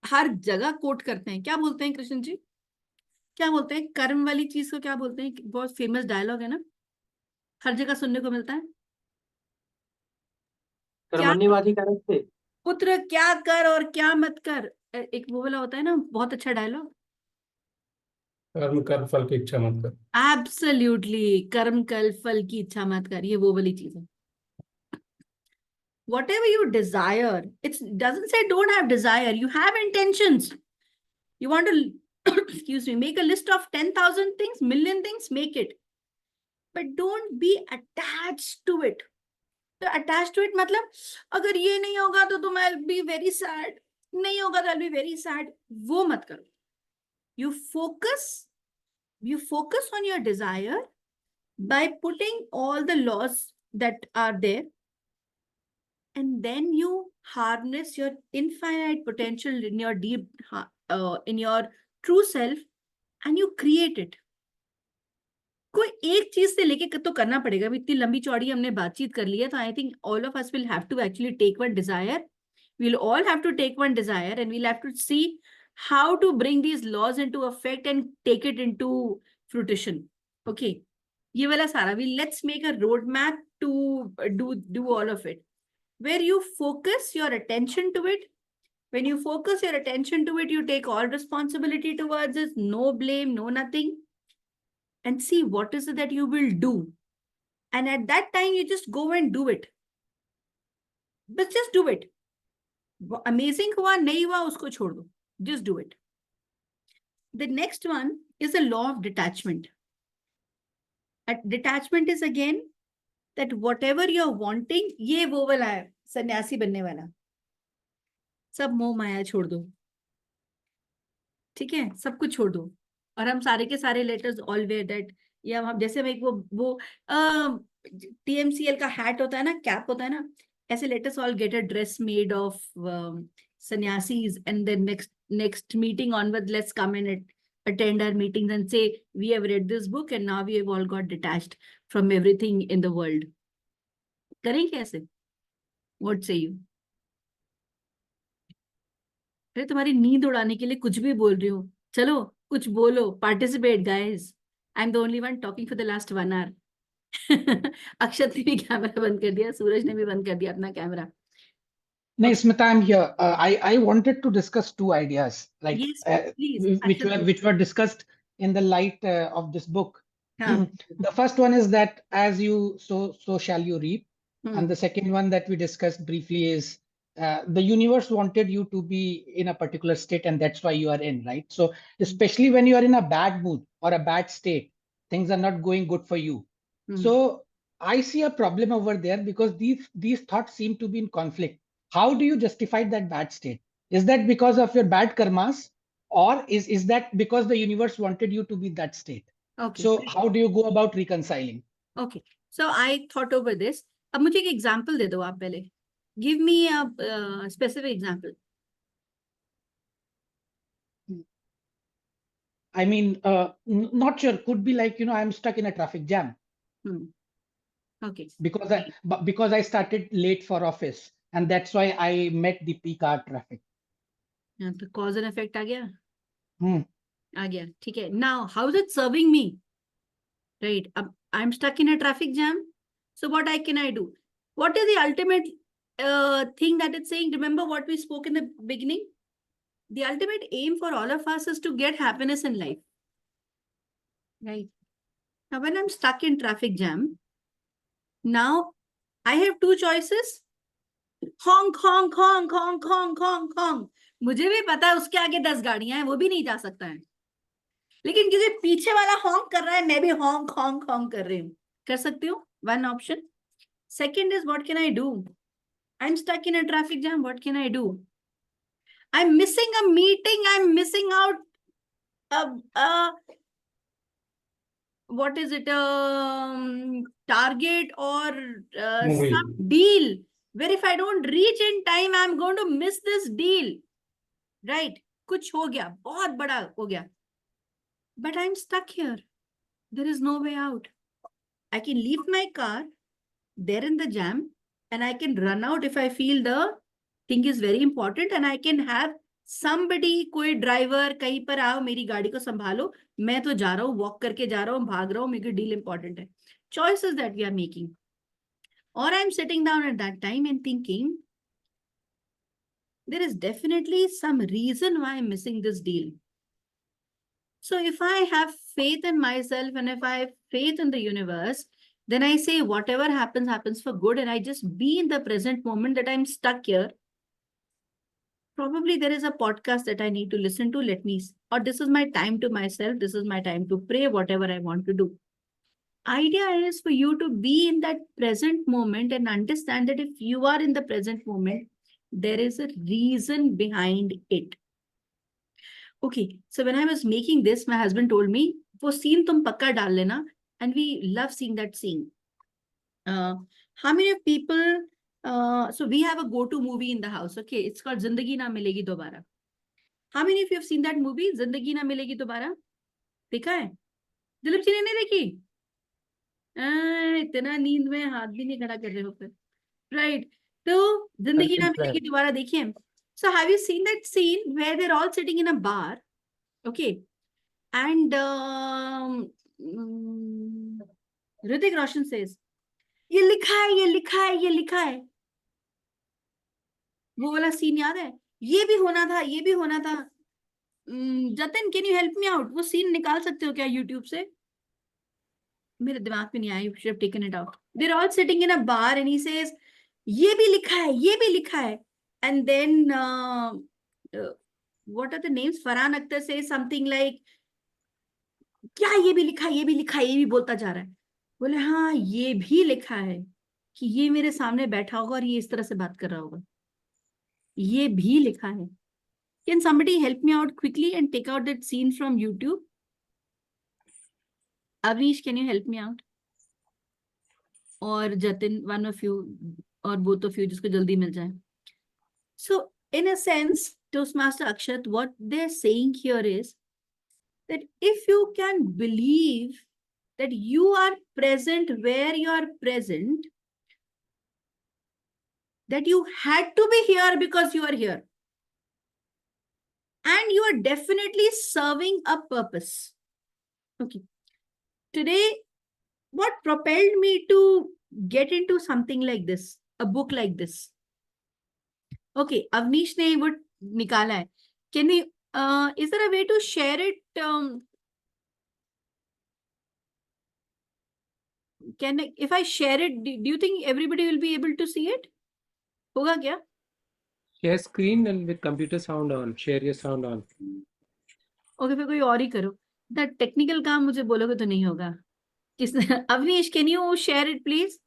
हर जगह coat करते हैं. क्या बोलते हैं कृष्ण जी? क्या बोलते हैं? कर्म वाली चीज को क्या बोलते हैं? बहुत फेमस डायलॉग है ना, हर जगह सुनने को मिलता है. पुत्र क्या कर और क्या मत कर, एक वो वाला होता है ना, बहुत अच्छा डायलॉग. कर्म कर फल की इच्छा मत कर. एब्सोल्युटली, कर्म कर फल की इच्छा मत कर, ये वो वाली चीज है. Whatever you desire, it doesn't say don't have desire. You have intentions. You want to, excuse me, make a list of 10,000 things, million things, make it. But don't be attached to it. So attached to it मतलब अगर ये नहीं होगा तो I'll be very sad. नहीं होगा तो I'll be very sad. वो मत करो. You focus on your desire by putting all the laws that are there. And then you harness your infinite potential in your deep, in your true self, and you create it. कोई एक चीज से लेके तो करना पड़ेगा. इतनी लंबी चौड़ी हमने बातचीत कर ली है, तो I think all of us will have to actually take one desire. We'll all have to take one desire, and we'll have to see how to bring these laws into effect and take it into fruition. Okay, ये वाला सारा. Let's make a roadmap to do all of it, where you focus your attention to it. When you focus your attention to it, you take all responsibility towards it, no blame, no nothing, and see what is it that you will do. And at that time, you just go and do it. But just do it. Amazing हुआ नहीं हुआ उसको छोड़ दो. Just do it. The next one is the law of detachment. Detachment is again that whatever you're wanting, ये वो वाला है, सन्यासी बनने वाला. सब मोह माया छोड़ दो. ठीक है, सब कुछ छोड़ दो. और हम सारे के सारे लेटर्स ऑल वेयर दैट, या हम जैसे एक वो TMCL का हैट होता है ना, कैप होता है ना, ऐसे letters all get a dress made of sannyasis, and then next meeting onward, let's come and attend our meetings and say we have read this book and now we have all got detached from everything in the world. करेंगे ऐसे? What say you? अरे तुम्हारी नींद उड़ाने के लिए कुछ भी बोल रही हूँ. चलो कुछ बोलो, participate guys. I'm the only one talking for the last 1 hour. अक्षत ने भी कैमरा बंद कर दिया, सूरज ने भी बंद कर दिया अपना camera. No, Smita, I'm here. I wanted to discuss 2 ideas, like Yes, please. which were discussed in the light of this book. हाँ. The first one is that as you sow, so shall you reap. And the second one that we discussed briefly is the universe wanted you to be in a particular state, and that's why you are in, right? So especially when you are in a bad mood or a bad state, things are not going good for you. So I see a problem over there because these thoughts seem to be in conflict. How do you justify that bad state? Is that because of your bad karmas, or is that because the universe wanted you to be that state? Okay. So how do you go about reconciling? Okay. So I thought over this. अब मुझे एक example दे दो आप पहले. Give me a specific example. I mean, not sure. Could be like, I'm stuck in a traffic jam. Okay. Because I started late for office, and that's why I met the peak hour traffic. तो cause and effect आ गया. आ गया. ठीक है. Now, how is it serving me? Right. I'm stuck in a traffic jam. So what can I do? What is the ultimate thing that it's saying? Remember what we spoke in the beginning? The ultimate aim for all of us is to get happiness in life. Right. Now, when I'm stuck in traffic jam, now I have 2 choices. Honk, honk, honk, honk, honk, honk, honk. मुझे भी पता है उसके आगे 10 गाड़ियां हैं, वो भी नहीं जा सकता है, लेकिन किसी पीछे वाला हॉन्क कर रहा है, मैं भी हॉन्क हॉन्क हॉन्क कर रही हूँ, कर सकती हूँ, one option. Second is, what can I do? I'm stuck in a traffic jam. What can I do? I'm missing a meeting. I'm missing out a what is it? Target or some deal where if I don't reach in time, I'm going to miss this deal. Right? कुछ हो गया, बहुत बड़ा हो गया. But I'm stuck here. There is no way out. I can leave my car there in the jam and I can run out if I feel the thing is very important, and I can have somebody, कोई driver कहीं पर आओ, मेरी गाड़ी को संभालो, मैं तो जा रहा हूँ, वॉक करके जा रहा हूँ, भाग रहा हूँ, मेरी डील इंपॉर्टेंट है. Choices that we are making. Or I'm sitting down at that time and thinking, there is definitely some reason why I'm missing this deal. So if I have faith in myself and if I have faith in the universe, then I say whatever happens, happens for good, and I just be in the present moment that I'm stuck here. Probably there is a podcast that I need to listen to, let me, or this is my time to myself, this is my time to pray, whatever I want to do. Idea is for you to be in that present moment and understand that if you are in the present moment, there is a reason behind it. Okay, so when I was making this, my husband told me, वो scene तुम पक्का डाल लेना, and we love seeing that scene. How many of people, so we have a go-to movie in the house, okay, it's called Zindagi Na Milegi Dobara. How many of you have seen that movie, Zindagi Na Milegi Dobara? देखा है? दिलीप जी ने नहीं देखी? इतना नींद में हाथ भी नहीं खड़ा कर रहे हो फिर. Right. तो जिंदगी ना मिलेगी दोबारा देखिए. So have you seen that scene where they're all sitting in a bar? Okay. And Hrithik Roshan says, ये लिखा है, ये लिखा है, ये लिखा है. वो वाला सीन याद है? ये भी होना था, ये भी होना था. Jatin, can you help me out? वो सीन निकाल सकते हो क्या YouTube से? मेरे दिमाग में नहीं आया. You should have taken it out. They're all sitting in a bar and he says, ये भी लिखा है, ये भी लिखा है. And then what are the names? Farhan Akhtar says something like, क्या ये भी लिखा है, ये भी लिखा है, ये भी बोलता जा रहा है. बोले हाँ, ये भी लिखा है कि ये मेरे सामने बैठा होगा और ये इस तरह से बात कर रहा होगा. ये भी लिखा है. Can somebody help me out quickly and take out that scene from YouTube? Avnish, can you help me out? Or Jatin, one of you or both of you, जिसको जल्दी मिल जाए. So in a sense, Toastmaster Akshat, what they're saying here is that if you can believe that you are present where you are present, that you had to be here because you are here. And you are definitely serving a purpose. Okay. Today, what propelled me to get into something like this, a book like this? Okay, Avnish ne wo nikala hai. Can we, is there a way to share it? If I share it, do you think everybody will be able to see it? Hoga kya? Share screen and with computer sound on. Share your sound on. Okay, फिर कोई और ही करो. That technical काम मुझे बोलोगे तो नहीं होगा. Avnish, can you share it, please?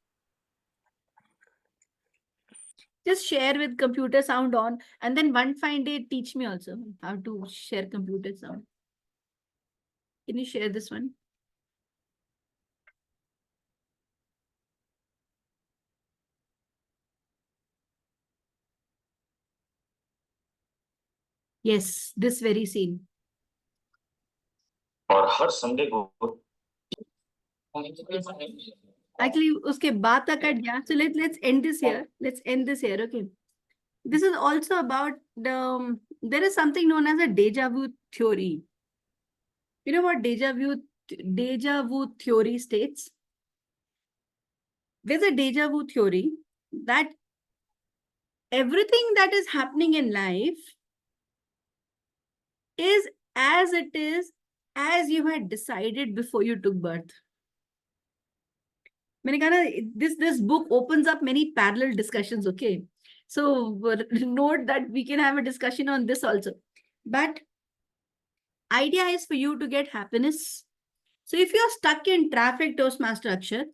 Just share with computer sound on, and then one fine day teach me also how to share computer sound. Can you share this one? Yes, this very scene. और हर Sunday को Actually, उसके बाद का cut गया. So let's end this here. Let's end this here. Okay. This is also about the. There is something known as a deja vu theory. You know what deja vu theory states? There's a deja vu theory that everything that is happening in life is as it is, as you had decided before you took birth. मैंने कहा ना, this book opens up many parallel discussions, okay? So note that we can have a discussion on this also. But idea is for you to get happiness. So if you're stuck in traffic, Toastmaster Akshat,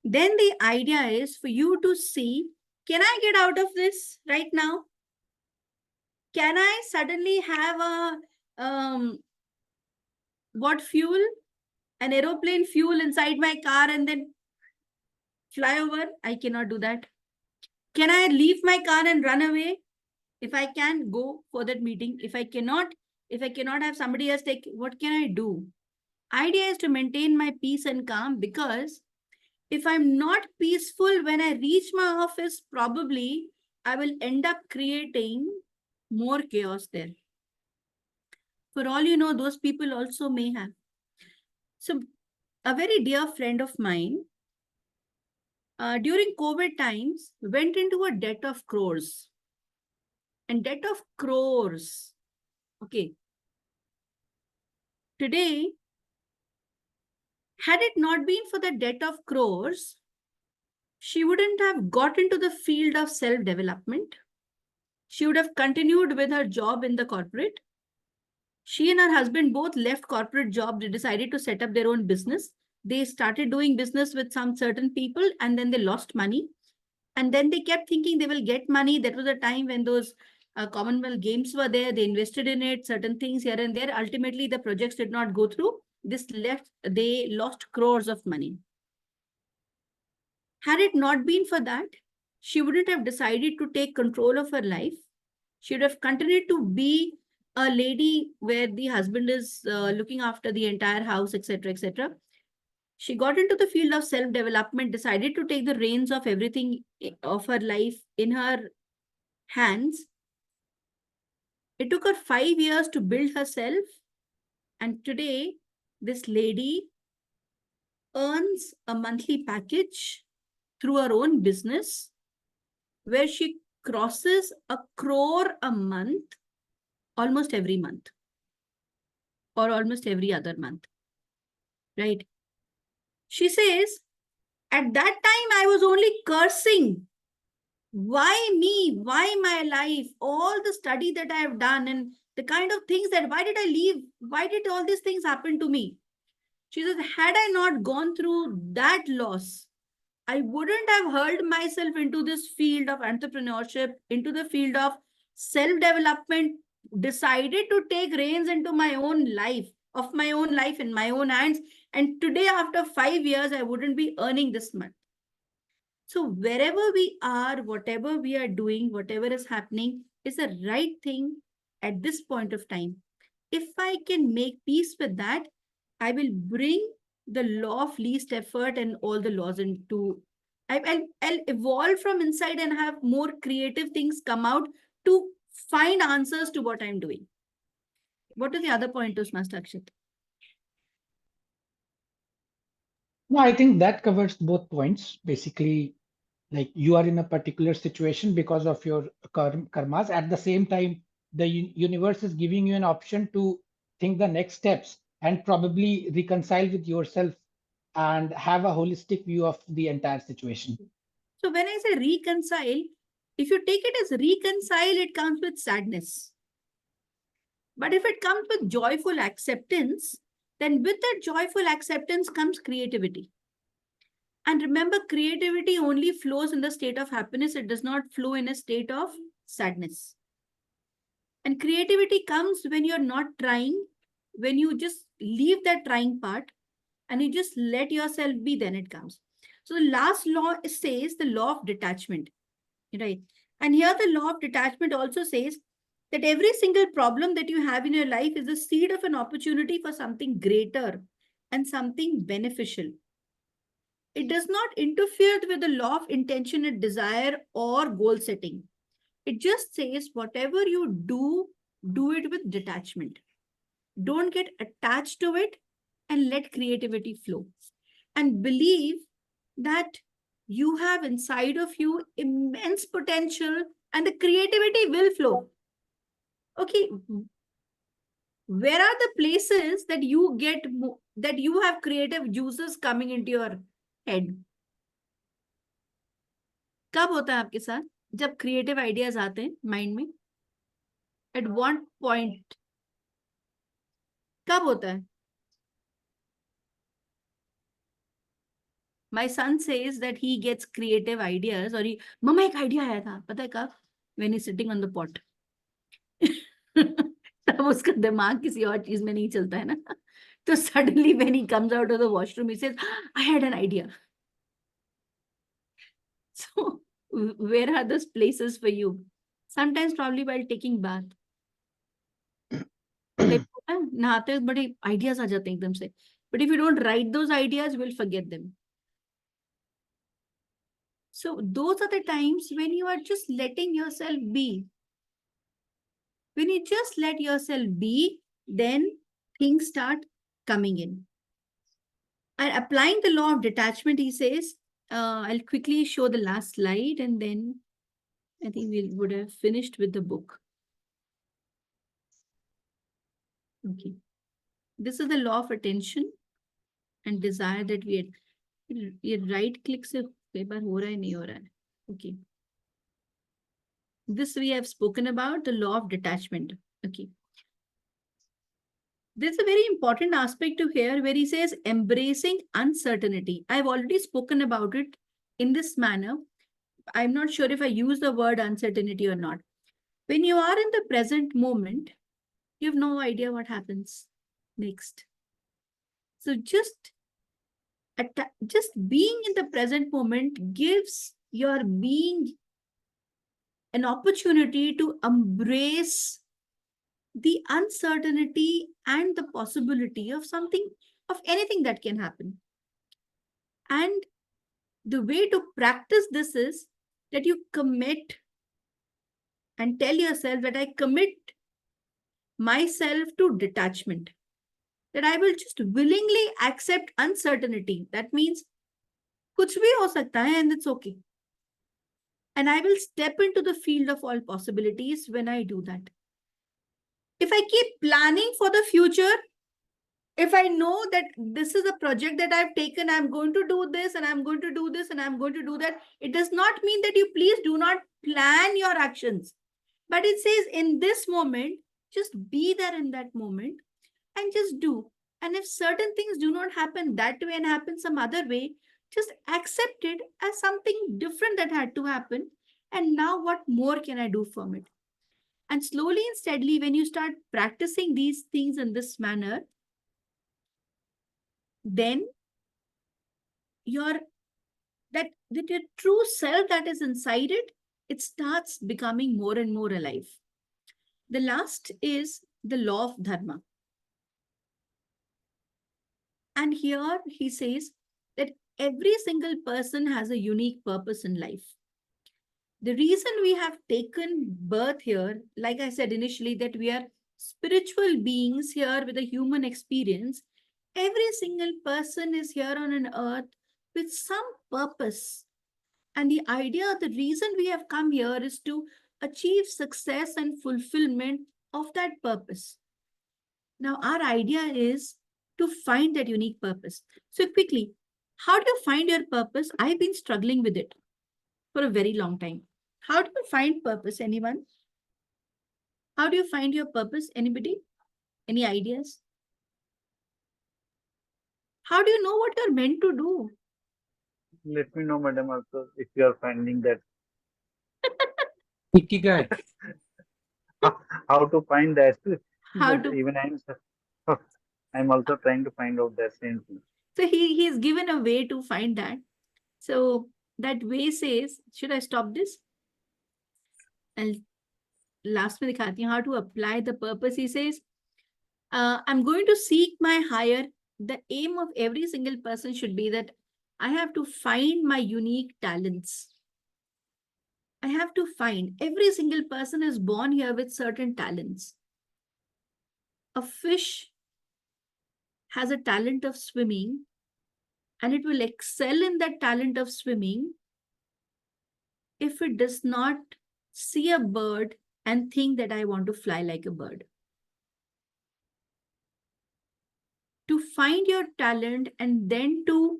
then the idea is for you to see, can I get out of this right now? Can I suddenly have what fuel? An aeroplane fuel inside my car and then fly over? I cannot do that. Can I leave my car and run away? If I can, go for that meeting. If I cannot have somebody else take, what can I do? Idea is to maintain my peace and calm, because if I'm not peaceful when I reach my office, probably I will end up creating more chaos there. For all you know, those people also may have. So a very dear friend of mine, during COVID times, went into a debt of crores. And debt of crores. Okay. Today, had it not been for the debt of crores, she wouldn't have got into the field of self-development. She would have continued with her job in the corporate. She and her husband both left corporate jobs. They decided to set up their own business. They started doing business with some certain people, and then they lost money. And then they kept thinking they will get money. That was a time when those Commonwealth Games were there. They invested in it, certain things here and there. Ultimately, the projects did not go through. They lost crores of money. Had it not been for that, she wouldn't have decided to take control of her life. She would have continued to be a lady where the husband is looking after the entire house, etc., etc. She got into the field of self-development, decided to take the reins of everything of her life in her hands. It took her 5 years to build herself. And today, this lady earns a monthly package through her own business, where she crosses 1 crore a month, almost every month, or almost every other month, right? She says, at that time, I was only cursing. Why me? Why my life? All the study that I have done and the kind of things that, why did I leave? Why did all these things happen to me? She says, had I not gone through that loss, I wouldn't have hurled myself into this field of entrepreneurship, into the field of self-development, decided to take reins into my own life, of my own life in my own hands. And today, after 5 years, I wouldn't be earning this much. So wherever we are, whatever we are doing, whatever is happening is the right thing at this point of time. If I can make peace with that, I will bring the law of least effort and all the laws into, I'll evolve from inside and have more creative things come out to find answers to what I'm doing. What is the other point, Toastmaster Akshit? No, I think that covers both points. Basically, like you are in a particular situation because of your karmas. At the same time, the universe is giving you an option to think the next steps and probably reconcile with yourself and have a holistic view of the entire situation. So when I say reconcile, if you take it as reconcile, it comes with sadness. But if it comes with joyful acceptance, then with that joyful acceptance comes creativity. And remember, creativity only flows in the state of happiness. It does not flow in a state of sadness. And creativity comes when you're not trying, when you just leave that trying part and you just let yourself be, then it comes. So the last law says the law of detachment, right? And here the law of detachment also says that every single problem that you have in your life is the seed of an opportunity for something greater and something beneficial. It does not interfere with the law of intention and desire or goal setting. It just says whatever you do it with detachment. Don't get attached to it and let creativity flow. And believe that you have inside of you immense potential and the creativity will flow. Okay, where are the places that you get, that you have creative juices coming into your head? कब होता है आपके साथ? जब creative ideas आते हैं mind में, at what point, कब होता है? My son says that he gets creative ideas, और मम्मा एक आइडिया आया था, पता है कब? When he's sitting on the pot. तब उसका दिमाग किसी और चीज में नहीं चलता है ना. तो suddenly when he comes out of the washroom, he says, I had an idea. So where are those places for you? Sometimes probably while taking bath. नहाते वक्त बड़े आइडियाज आ जाते हैं एकदम से. But if you don't write those ideas, you will forget them. So those are the times when you are just letting yourself be. When you just let yourself be, then things start coming in. And applying the law of detachment, he says, I'll quickly show the last slide and then I think we would have finished with the book. Okay. This is the law of attention and desire that we had. ये right click से कई बार हो रहा है नहीं हो रहा है. Okay. This we have spoken about, the law of detachment. Okay. There's a very important aspect to here where he says embracing uncertainty. I've already spoken about it in this manner. I'm not sure if I use the word uncertainty or not. When you are in the present moment, you have no idea what happens next. So just being in the present moment gives your being an opportunity to embrace the uncertainty and the possibility of something, of anything that can happen. And the way to practice this is that you commit and tell yourself that I commit myself to detachment, that I will just willingly accept uncertainty. That means kuch bhi ho sakta hai and it's okay. And I will step into the field of all possibilities when I do that. If I keep planning for the future, if I know that this is a project that I've taken, I'm going to do this and I'm going to do this and I'm going to do that, it does not mean that you please do not plan your actions. But it says in this moment, just be there in that moment and just do. And if certain things do not happen that way and happen some other way, just accept it as something different that had to happen. And now what more can I do from it? And slowly and steadily, when you start practicing these things in this manner, then your true self that is inside it, it starts becoming more and more alive. The last is the law of dharma. And here he says that every single person has a unique purpose in life. The reason we have taken birth here, like I said initially, that we are spiritual beings here with a human experience. Every single person is here on an earth with some purpose. And the idea, the reason we have come here is to achieve success and fulfillment of that purpose. Now, our idea is to find that unique purpose. So quickly, how do you find your purpose? I've been struggling with it for a very long time. How do you find purpose, anyone? How do you find your purpose? Anybody? Any ideas? How do you know what you're meant to do? Let me know, madam, also if you are finding that. Ikigai. How to find that? How But to? even I'm also trying to find out that same thing. So he's given a way to find that. So that way says, should I stop this? And last में दिखाती हूँ how to apply the purpose. He says, I'm going to seek my higher. The aim of every single person should be that I have to find my unique talents. I have to find. Every single person is born here with certain talents. A fish has a talent of swimming and it will excel in that talent of swimming if it does not see a bird and think that I want to fly like a bird. To find your talent and then to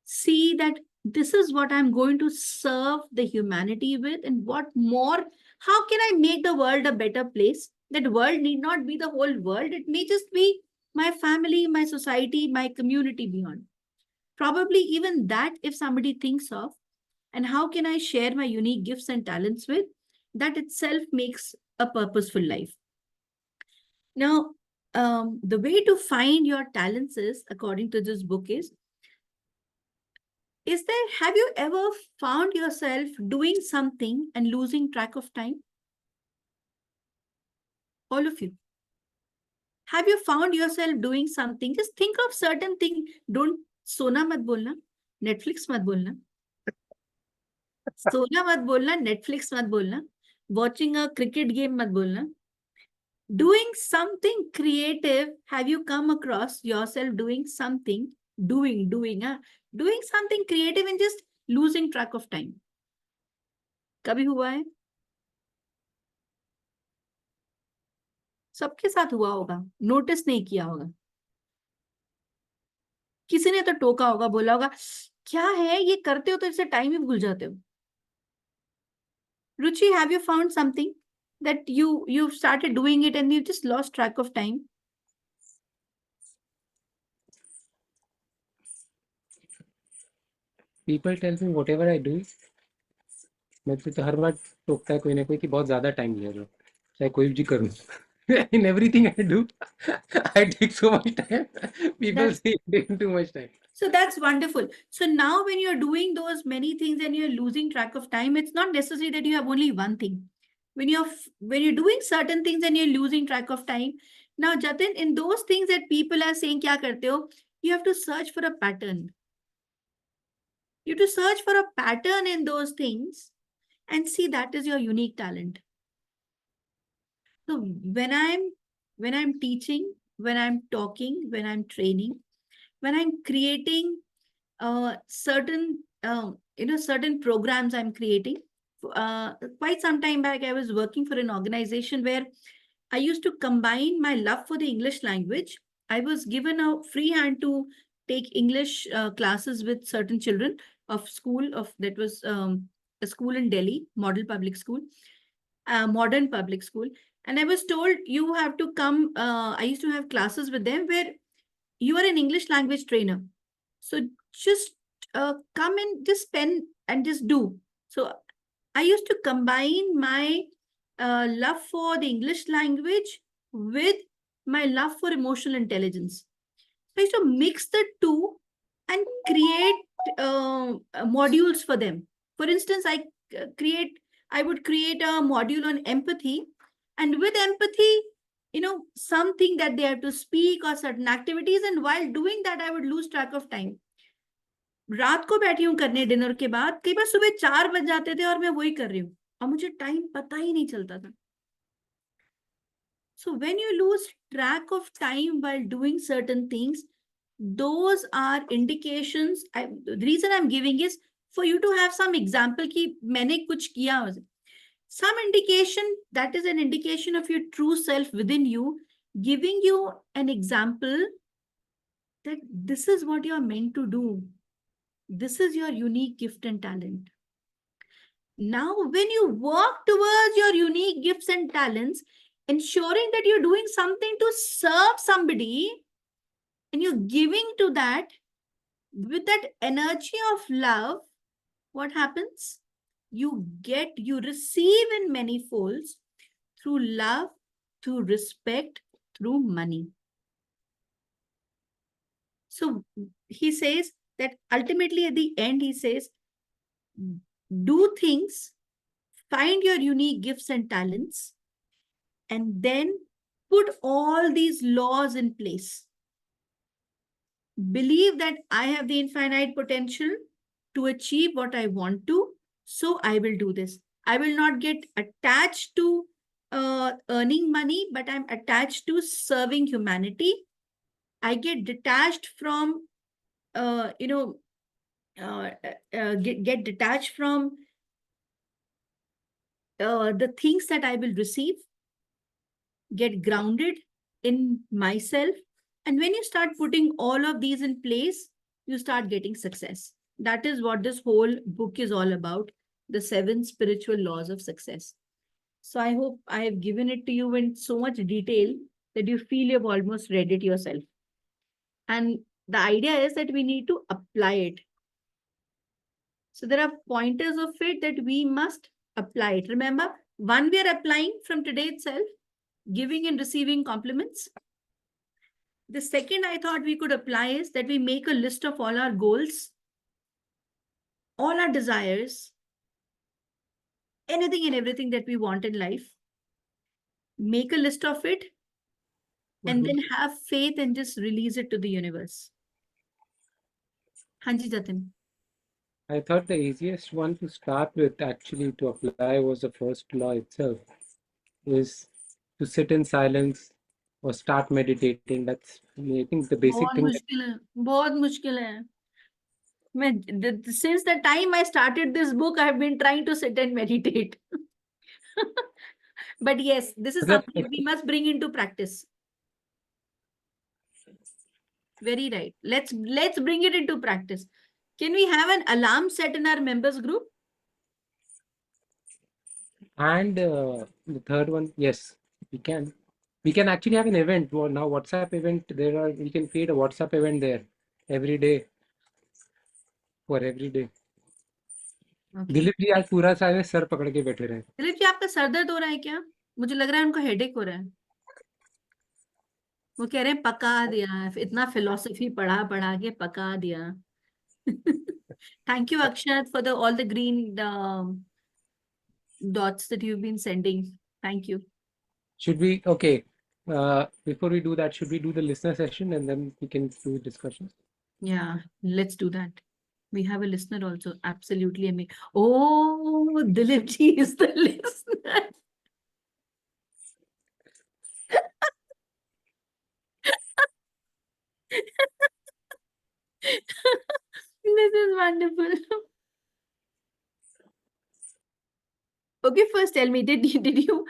see that this is what I'm going to serve the humanity with, and what more, how can I make the world a better place? That world need not be the whole world. It may just be my family, my society, my community beyond. Probably even that, if somebody thinks of, and how can I share my unique gifts and talents with, that itself makes a purposeful life. Now, the way to find your talents is, according to this book, is there, have you ever found yourself doing something and losing track of time? All of you. Have you found yourself doing something? Just think of certain thing. Don't sona mat bolna, Netflix mat bolna. Sona mat bolna, Netflix mat bolna. Watching a cricket game mat bolna. Doing something creative. Have you come across yourself doing something? Doing something creative and just losing track of time. कभी हुआ है? सबके साथ हुआ होगा, notice नहीं किया होगा. किसी ने तो टोका होगा, बोला होगा क्या है ये करते हो तो इससे टाइम ही भूल जाते हो. Ruchi, have you found something that you've started doing it and you just lost track of time? People tell me whatever I do, मेरे तो हर बार टोकता है कोई ना कोई कि बहुत ज्यादा टाइम ले रहे हो, चाहे कोई भी करूं. In everything I do, I take so much time. People That's, say you take too much time. so that's wonderful. So now when you're doing those many things and you're losing track of time, it's not necessary that you have only one thing. When you're doing certain things and you're losing track of time, now Jatin, in those things that people are saying kya karte ho, you have to search for a pattern. You have to search for a pattern in those things and see that is your unique talent. So when I'm teaching, when I'm talking, when I'm training, when I'm creating certain certain programs I'm creating. Quite some time back, I was working for an organization where I used to combine my love for the English language. I was given a free hand to take English classes with certain children of school that was a school in Delhi, model public school, modern public school. And I was told you have to come. I used to have classes with them where you are an English language trainer. So just come and just spend and just do. So I used to combine my love for the English language with my love for emotional intelligence. So I used to mix the two and create modules for them. For instance, I would create a module on empathy, and with empathy, something that they have to speak or certain activities, and while doing that, I would lose track of time. रात को बैठी हूँ करने dinner के बाद, कई बार सुबह 4 बज जाते थे और मैं वही कर रही हूँ और मुझे टाइम पता ही नहीं चलता था. So when you lose track of time while doing certain things, those are indications. The reason I'm giving is for you to have some example कि मैंने कुछ किया. Some indication, that is an indication of your true self within you, giving you an example that this is what you are meant to do. This is your unique gift and talent. Now, when you work towards your unique gifts and talents, ensuring that you're doing something to serve somebody and you're giving to that with that energy of love, what happens? You receive in many folds through love, through respect, through money. So he says that ultimately at the end, he says, do things, find your unique gifts and talents, and then put all these laws in place. Believe that I have the infinite potential to achieve what I want to, so I will do this. I will not get attached to earning money, but I'm attached to serving humanity. I get detached from, get detached from the things that I will receive, get grounded in myself. And when you start putting all of these in place, you start getting success. That is what this whole book is all about, the 7 spiritual laws of success. So I hope I have given it to you in so much detail that you feel you've almost read it yourself. And the idea is that we need to apply it. So there are pointers of it that we must apply it. Remember, one we are applying from today itself, giving and receiving compliments. The second I thought we could apply is that we make a list of all our goals, all our desires, anything and everything that we want in life. Make a list of it and then have faith and just release it to the universe. Hanji Jatin. I thought the easiest one to start with, actually, to apply was the first law itself, is to sit in silence or start meditating. That's, I think, the basic बहुत thing. मुश्किल है, बहुत मुश्किल है. Since the time I started this book, I have been trying to sit and meditate. But yes, this is something we must bring into practice. Very right. Let's bring it into practice. Can we have an alarm set in our members group? And the third one, yes, we can. We can actually have an event. Well, now WhatsApp event, we can create a WhatsApp event there every day. For every day. Dilip ji आज पूरा सारे sir पकड़ के बैठे रहे. दिलीप जी आपका sir दर्द हो रहा है क्या? मुझे लग रहा है उनको हेडेक हो रहा है. वो कह रहे हैं पका दिया, इतना फिलोसफी पढ़ा के पका दिया. Thank you, Akshat, for all the green dots that you've been sending. Thank you. Should we, okay, before we do that, should we do the listener session and then we can do discussions? Yeah, let's do that. We have a listener also. Absolutely amazing. Oh, Dilip ji is the listener. This is wonderful. Okay, first tell me, do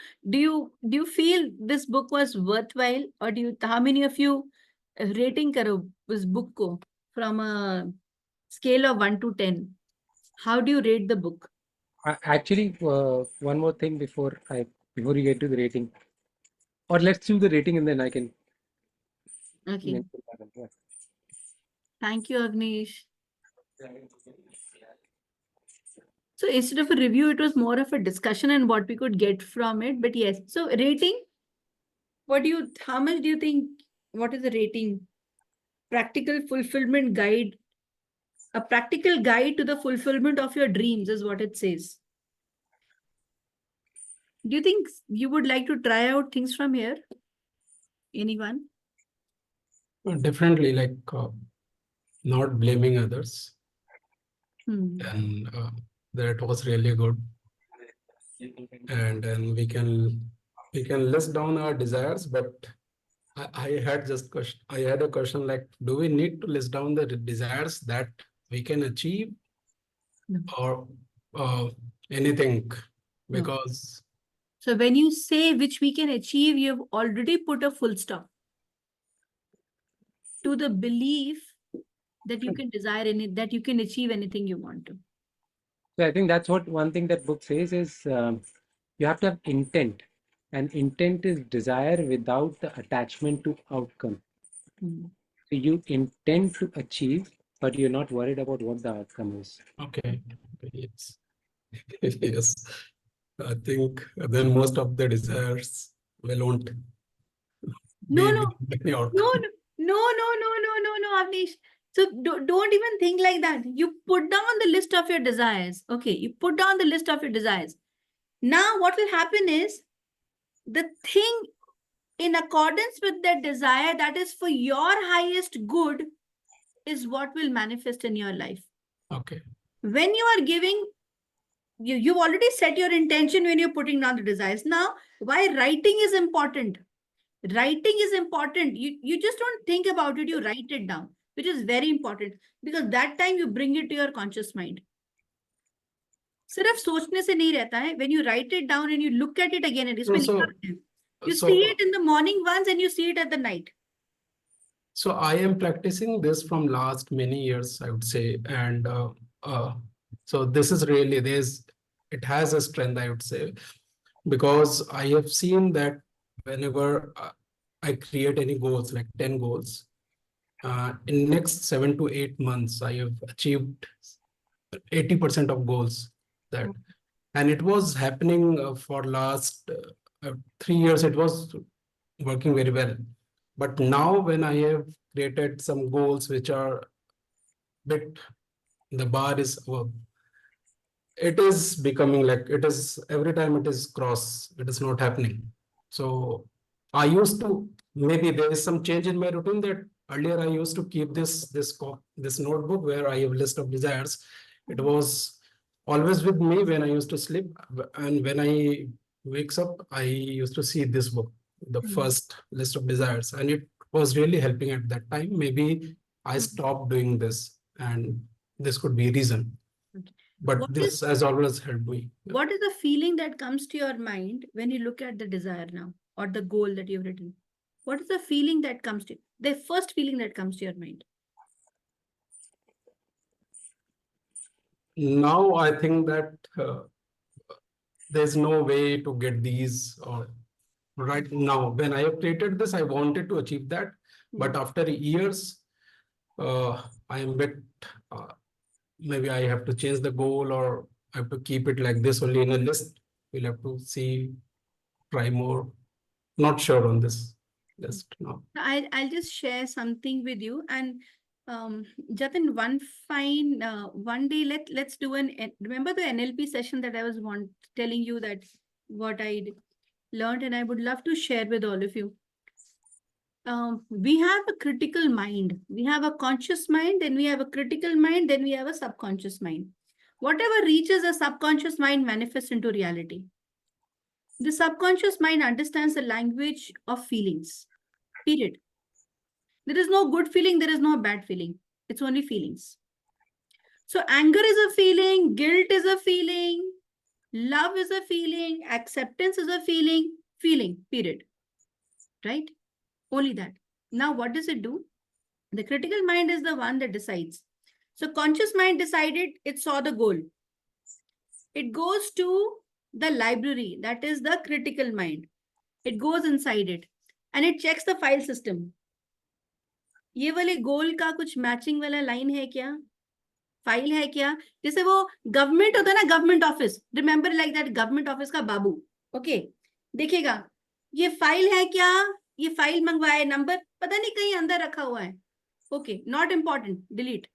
you feel this book was worthwhile, or how many of you rating karo this book ko from a scale of 1 to 10? How do you rate the book? Actually, one more thing before you get to the rating, or let's do the rating and then I can. Okay. Thank you, Agnish. So instead of a review, it was more of a discussion and what we could get from it. But yes, so rating, how much do you think, what is the rating? Practical fulfillment guide, a practical guide to the fulfillment of your dreams is what it says. Do you think you would like to try out things from here? Anyone? Differently, like not blaming others. And that was really good. And then we can list down our desires, but I had a question like, do we need to list down the desires that we can achieve? No. Or anything? No. Because so when you say which we can achieve, you've already put a full stop to the belief that you can desire that you can achieve anything you want to. So I think that's what one thing that book says is you have to have intent, and intent is desire without the attachment to outcome. So you intend to achieve, but you're not worried about what the outcome is. Okay. Yes. Yes. I think then most of the desires won't No, Avnish. So don't even think like that. You put down the list of your desires. Okay, you put down the list of your desires. Now what will happen is the thing in accordance with that desire that is for your highest good is what will manifest in your life. Okay. When you are giving, you've already set your intention when you're putting down the desires. Now, why writing is important? Writing is important. You just don't think about it, you write it down, which is very important because that time you bring it to your conscious mind. सिर्फ सोचने से नहीं रहता है. When you write it down and you look at it again, and you see it in the morning once and you see it at the night. So I am practicing this from last many years, I would say, and so this is really it has a strength, I would say, because I have seen that whenever I create any goals, like 10 goals, in next 7 to 8 months, I have achieved 80% of goals that, and it was happening for last 3 years. It was working very well. But now when I have created some goals which are bit, the bar is it is becoming like it is every time it is cross, it is not happening. So I used to, maybe there is some change in my routine, that earlier I used to keep this notebook where I have list of desires. It was always with me when I used to sleep, and when I wakes up, I used to see this book, the first list of desires, and it was really helping at that time. Maybe I stopped doing this, and this could be a reason. But What this has always helped me. What is the feeling that comes to your mind when you look at the desire now or the goal that you've written? What is the feeling that comes to the first feeling that comes to your mind? Now I think that there's no way to get these, or right now when I have created this, I wanted to achieve that, but after years, I am bit maybe I have to change the goal, or I have to keep it like this only in a list. We'll have to see, try more. Not sure on this list now. I'll just share something with you. And Jatin, one day let's do remember the NLP session that I was telling you that what I learned, and I would love to share with all of you. We have a critical mind. We have a conscious mind, then we have a critical mind, then we have a subconscious mind. Whatever reaches a subconscious mind manifests into reality. The subconscious mind understands the language of feelings, period. There is no good feeling, there is no bad feeling. It's only feelings. So anger is a feeling, guilt is a feeling, love is a feeling, acceptance is a feeling, period. Right? Only that. Now, what does it do? The critical mind is the one that decides. So conscious mind decided, it saw the goal. It goes to the library, that is the critical mind. It goes inside it and it checks the file system. ये वाले गोल का कुछ matching वाला line है क्या, file है क्या? जैसे वो गवर्नमेंट होता है ना, government office, remember like that, government office का बाबू, ओके, देखेगा ये फाइल है क्या, ये फाइल मंगवाए, नंबर पता नहीं कहीं अंदर रखा हुआ है, okay, not important, delete.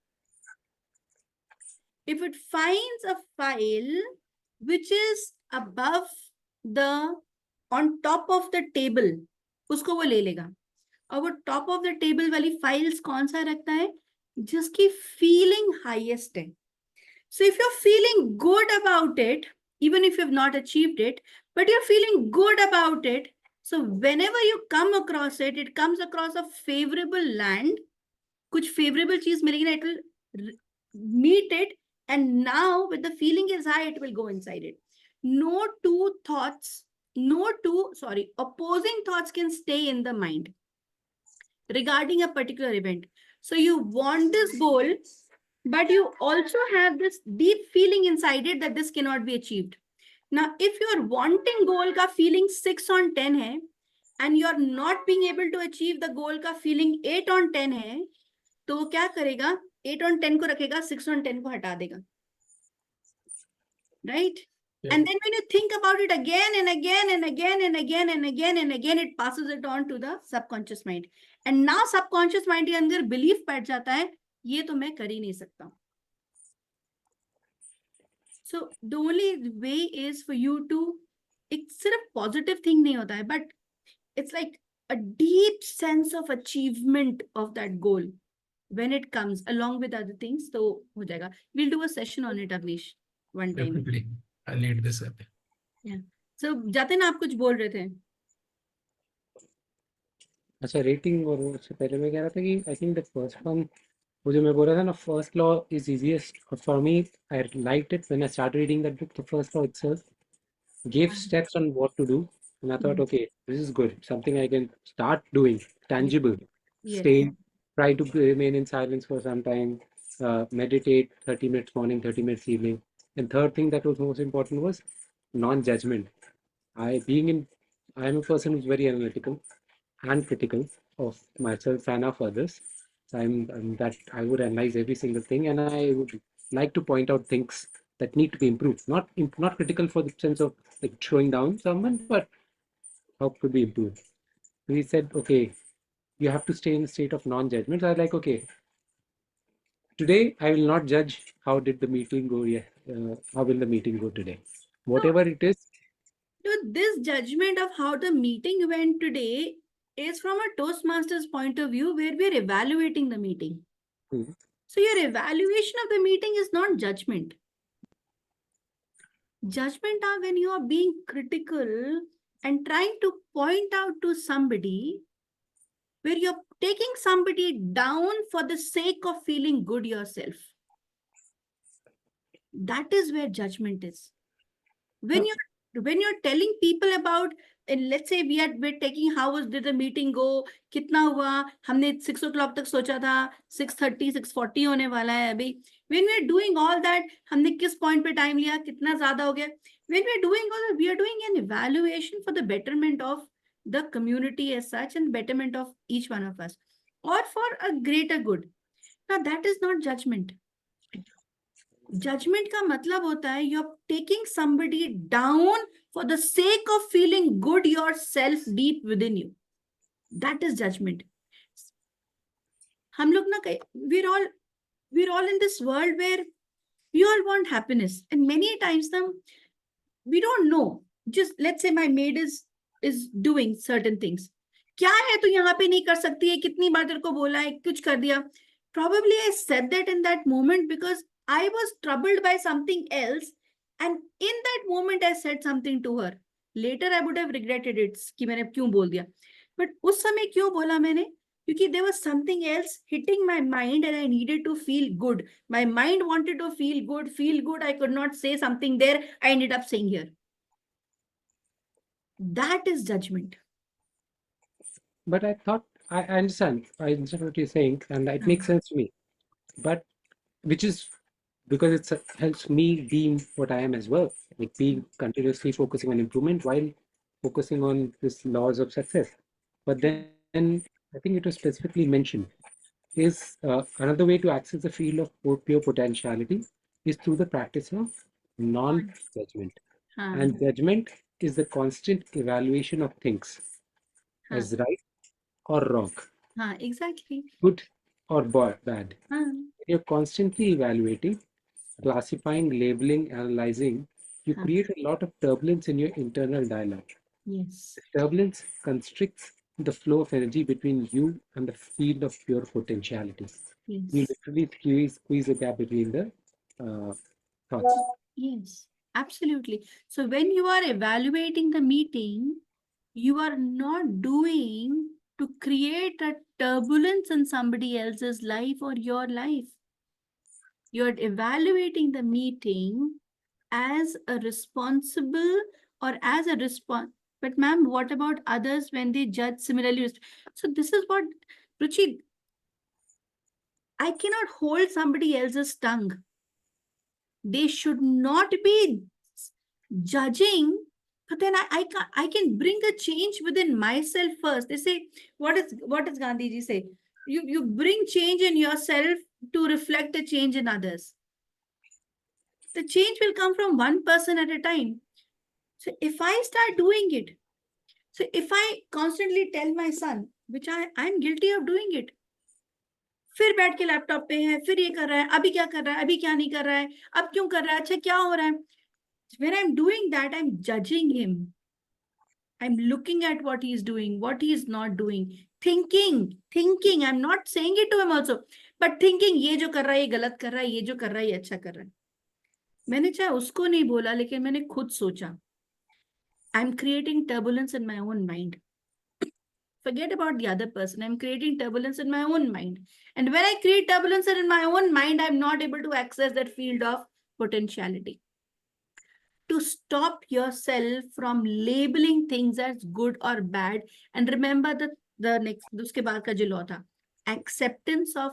If it finds a file which is above the, on top of the table, उसको वो ले लेगा. और वो टॉप ऑफ द टेबल वाली फाइल्स कौन सा रखता है? जिसकी फीलिंग हाईएस्ट है. So if you are feeling good about it, even if you have not achieved it, but you're feeling good about it, so whenever you come across it, it comes across a favorable land, कुछ favorable चीज मिलेगी ना, it will meet it, and now with the feeling is high, it will go inside it. No two thoughts, opposing thoughts can stay in the mind regarding a particular event. So you want this goal, but you also have this deep feeling inside it that this cannot be achieved. Now, if you are wanting goal ka feeling 6 on 10 hai, and you are not being able to achieve the goal ka feeling 8 on 10 hai, तो क्या करेगा? 8 on 10 को रखेगा, 6 on 10 को हटा देगा. Right? Yeah. And then when you think about it again and again and again and again and again and again, it passes it on to the subconscious mind. And now subconscious mind के अंदर belief बैठ जाता है, ये तो मैं कर ही नहीं सकता. So the only way is for you to, एक सिर्फ positive thing नहीं होता है, but it's like a deep sense of achievement of that goal. When it comes along with other things, तो हो जाएगा. We'll do a session on it, Avnish, one time. Definitely, I need this app. Yeah. So Jatin, आप कुछ बोल रहे थे? अच्छा, rating और उससे पहले मैं कह रहा था कि I think the first one, वो जो मैं बोल रहा था ना, first law is easiest for me. I liked it when I started reading that book. The first law itself gave steps on what to do, and I thought, okay, this is good, something I can start doing, tangible. Yes. Staying try to remain in silence for some time, meditate 30 minutes morning, 30 minutes evening. And third thing that was most important was non-judgment. I'm a person who's very analytical and critical of myself and of others. So I'm that I would analyze every single thing, and I would like to point out things that need to be improved. Not critical for the sense of like showing down someone, but how could be improved. So he said, okay, you have to stay in a state of non-judgment. I was like, okay, today I will not judge how did the meeting go. Yeah, how will the meeting go today? Whatever it is. So this judgment of how the meeting went today is from a Toastmasters point of view where we're evaluating the meeting. Mhm. So your evaluation of the meeting is not judgment. Judgment are when you are being critical and trying to point out to somebody where you're taking somebody down for the sake of feeling good yourself. That is where judgment is. When you're telling people about, and let's say we're taking how did the meeting go, कितना हुआ, हमने 6 o'clock तक सोचा था, 6:30 6:40 होने वाला है अभी. When we're doing all that, हमने किस point पे time लिया, कितना ज़्यादा हो गया. When we're doing all that, we are doing an evaluation for the betterment of the community as such and betterment of each one of us, or for a greater good. Now that is not judgment. Judgment का मतलब होता है you're taking somebody down for the sake of feeling good yourself deep within you. That is judgment. हम लोग ना we're all in this world where we all want happiness, and many times we don't know. Just let's say my maid is doing certain things. क्या है तू यहाँ पे नहीं कर सकती है, कितनी बार तेरे को बोला है, कुछ कर दिया. Probably I said that in that moment because I was troubled by something else, and in that moment I said something to her. Later I would have regretted it कि मैंने क्यों बोल दिया. But उस समय क्यों बोला मैंने? Because there was something else hitting my mind and I needed to feel good. My mind wanted to feel good. I could not say something there. I ended up saying here. That is judgment. But I understand. I understand what you're saying, and it makes sense to me. But which is because it helps me being what I am as well, like being continuously focusing on improvement while focusing on this laws of success. But then I think it was specifically mentioned is another way to access the field of pure potentiality is through the practice of non-judgment. And judgment is the constant evaluation of things as right or wrong, Exactly. good or bad. You're constantly evaluating, classifying, labeling, analyzing. You create a lot of turbulence in your internal dialogue. Yes. Turbulence constricts the flow of energy between you and the field of pure potentiality. Yes. You literally squeeze the gap between the thoughts. Yes, absolutely. So when you are evaluating the meeting, you are not doing to create a turbulence in somebody else's life or your life. You're evaluating the meeting as a responsible or as a response. But ma'am, what about others when they judge similarly? So this is what, Ruchi, I cannot hold somebody else's tongue. They should not be judging, but then I can bring a change within myself first. They say, what does Gandhi ji say? You bring change in yourself to reflect a change in others. The change will come from one person at a time. So if I start doing it, so if I constantly tell my son, which I'm guilty of doing it, फिर बैठ के laptop पे है, फिर ये कर रहा है, अभी क्या कर रहा है, अभी क्या नहीं कर रहा है, अब क्यों कर रहा है, अच्छा क्या हो रहा है. When I'm doing that, I'm judging him. I'm looking at what he's doing, what he's not doing, thinking. I'm not saying it to him also, but thinking ये जो कर रहा है ये गलत कर रहा है, ये जो कर रहा है ये अच्छा कर रहा है. मैंने चाहे उसको नहीं बोला, लेकिन मैंने खुद सोचा. I'm creating turbulence in my own mind. Forget about the other person. I'm creating turbulence in my own mind. And when I create turbulence in my own mind, I'm not able to access that field of potentiality. To stop yourself from labeling things as good or bad. And remember the next, उसके बाद का जो law था. acceptance of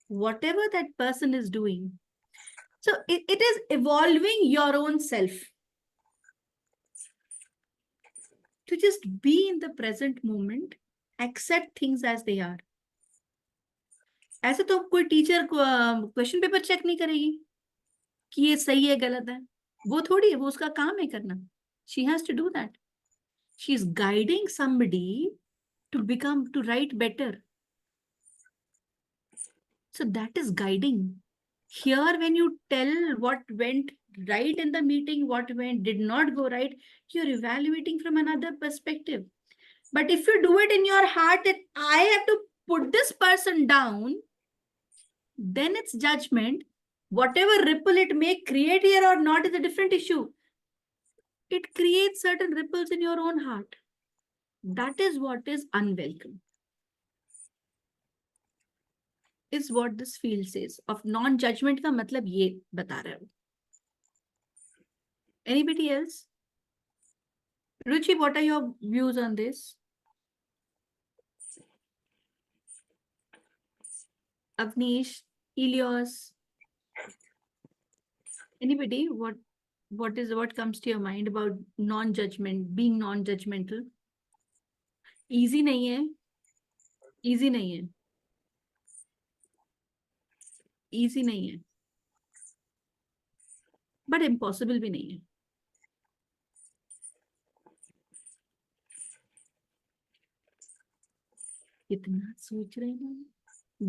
whatever that person is doing. So it is evolving your own self to just be in the present moment, accept things as they are. ऐसे तो कोई teacher question paper check नहीं करेगी कि ये सही है गलत है, वो थोड़ी है, वो उसका काम है करना. She has to do that. She is guiding somebody to write better. So that is guiding. Here, when you tell what went right in the meeting, what did not go right, you're evaluating from another perspective. But if you do it in your heart that I have to put this person down, then it's judgment. Whatever ripple it may create here or not is a different issue. It creates certain ripples in your own heart. That is what is unwelcome. Is what this field says. Of non-judgment का मतलब ये बता रहा है. Anybody else? Ruchi, what are your views on this? Avnish, Helios. Anybody? What comes to your mind about non-judgment, being non-judgmental? Easy नहीं है. Easy नहीं है. Easy नहीं है. But impossible भी नहीं है. कितना सोच रहे हैं.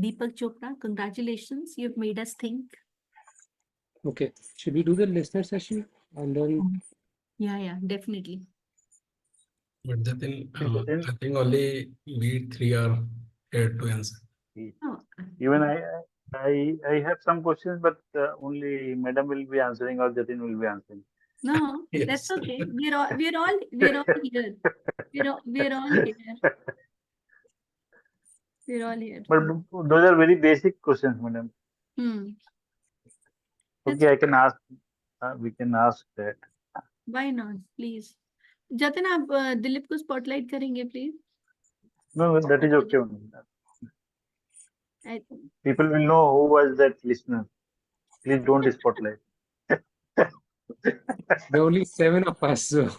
Deepak Chopra, congratulations. You've made us think. Okay. Should we do the listener session? And then Yeah, definitely. But Jatin, I think only we three are here to answer. Oh, Even I have some questions, but only Madam will be answering or Jatin will be answering. no, Yes. that's okay. We're all here. We're all here. We're all here. But those are very basic questions, Madam. That's Okay, I can ask. We can ask that. Why not? Please. Jatin, आप दिलीप को spotlight करेंगे, please? No, that is okay only. I, People will know who was that listener. Please don't spotlight. there are only 7 of us. So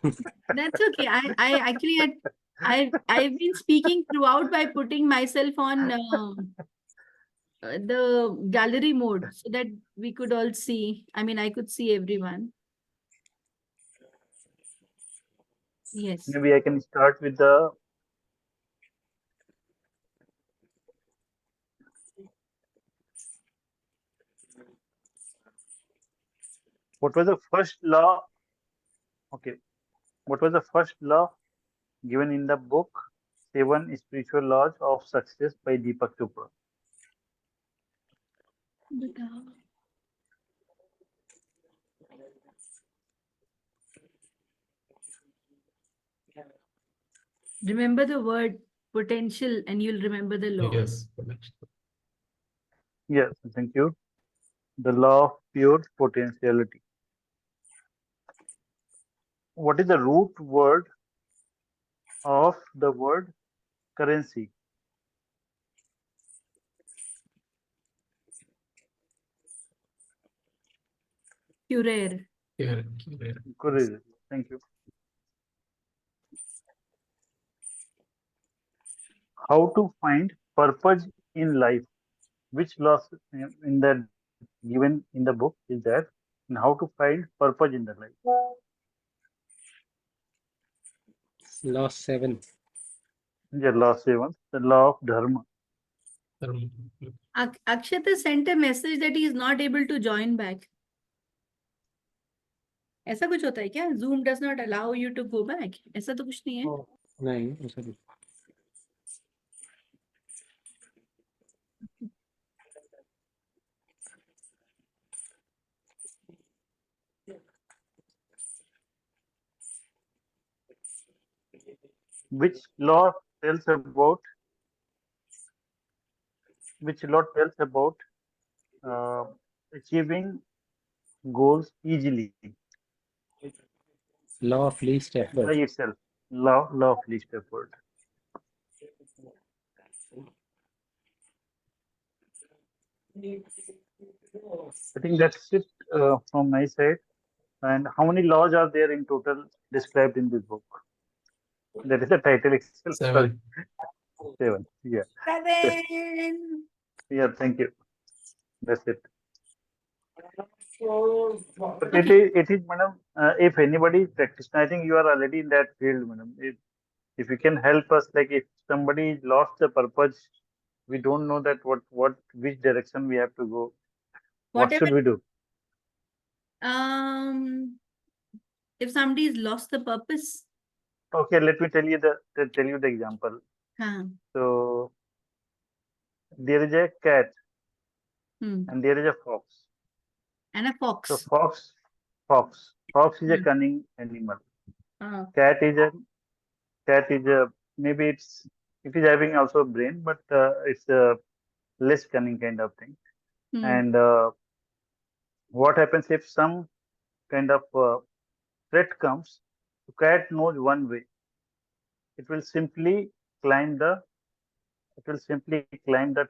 that's okay. I actually I've been speaking throughout by putting myself on the gallery mode so that we could all see. I mean, I could see everyone. Yes. Maybe I can start with the. What was the first law? Okay. What was the first law given in the book 7 Spiritual Laws of Success by Deepak Chopra? Remember the word potential and you'll remember the law. Yes. Yes, thank you. The law of pure potentiality. What is the root word of the word currency? Curer. Correct. Thank you. How to find purpose in life? Which laws in that given in the book is that, and how to find purpose in the life? law 7. Yeah, law 7, the law of dharma. Akshat sent a message that he is not able to join back. ऐसा कुछ होता है क्या? Zoom does not allow you to go back. ऐसा तो कुछ नहीं है. नहीं, ऐसा नहीं. Which law tells about achieving goals easily Law of least by effort. itself? Law of least effort. I think that's it from my side. And how many laws are there in total described in this book? That is the title itself. Sorry, 7. 7. Yeah. 7. Yeah. Thank you. That's it. But Okay. it is, madam. If anybody is practicing, I think you are already in that field, madam. If you can help us, like if somebody lost the purpose, we don't know that which direction we have to go. What Whatever. should we do? If somebody's lost the purpose. Okay, let me tell you the example. Huh. So there is a cat and there is a fox. And a So fox. fox is a Hmm. cunning animal. Ah. Cat is a maybe it is having also a brain, but it's a less cunning kind of thing. Hmm. And what happens if some kind of threat comes? The cat knows one way. It will simply climb the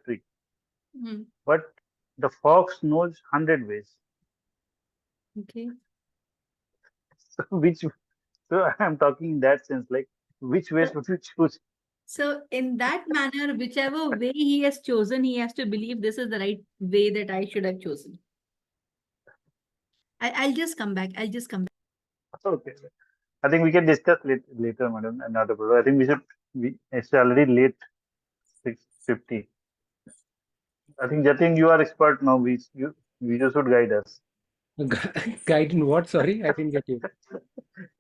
tree. Hmm. But the fox knows 100 ways. Okay. So I'm talking in that sense, like which way should you choose? So in that manner, whichever way he has chosen, he has to believe this is the right way that I should have chosen. I'll just come back. I'll just come back. Okay. I think we can discuss later, madam. And not a problem. I think it's already late, 6:50. I think Jatin, you are expert now. You should guide us. Guide in what? Sorry, I didn't get you.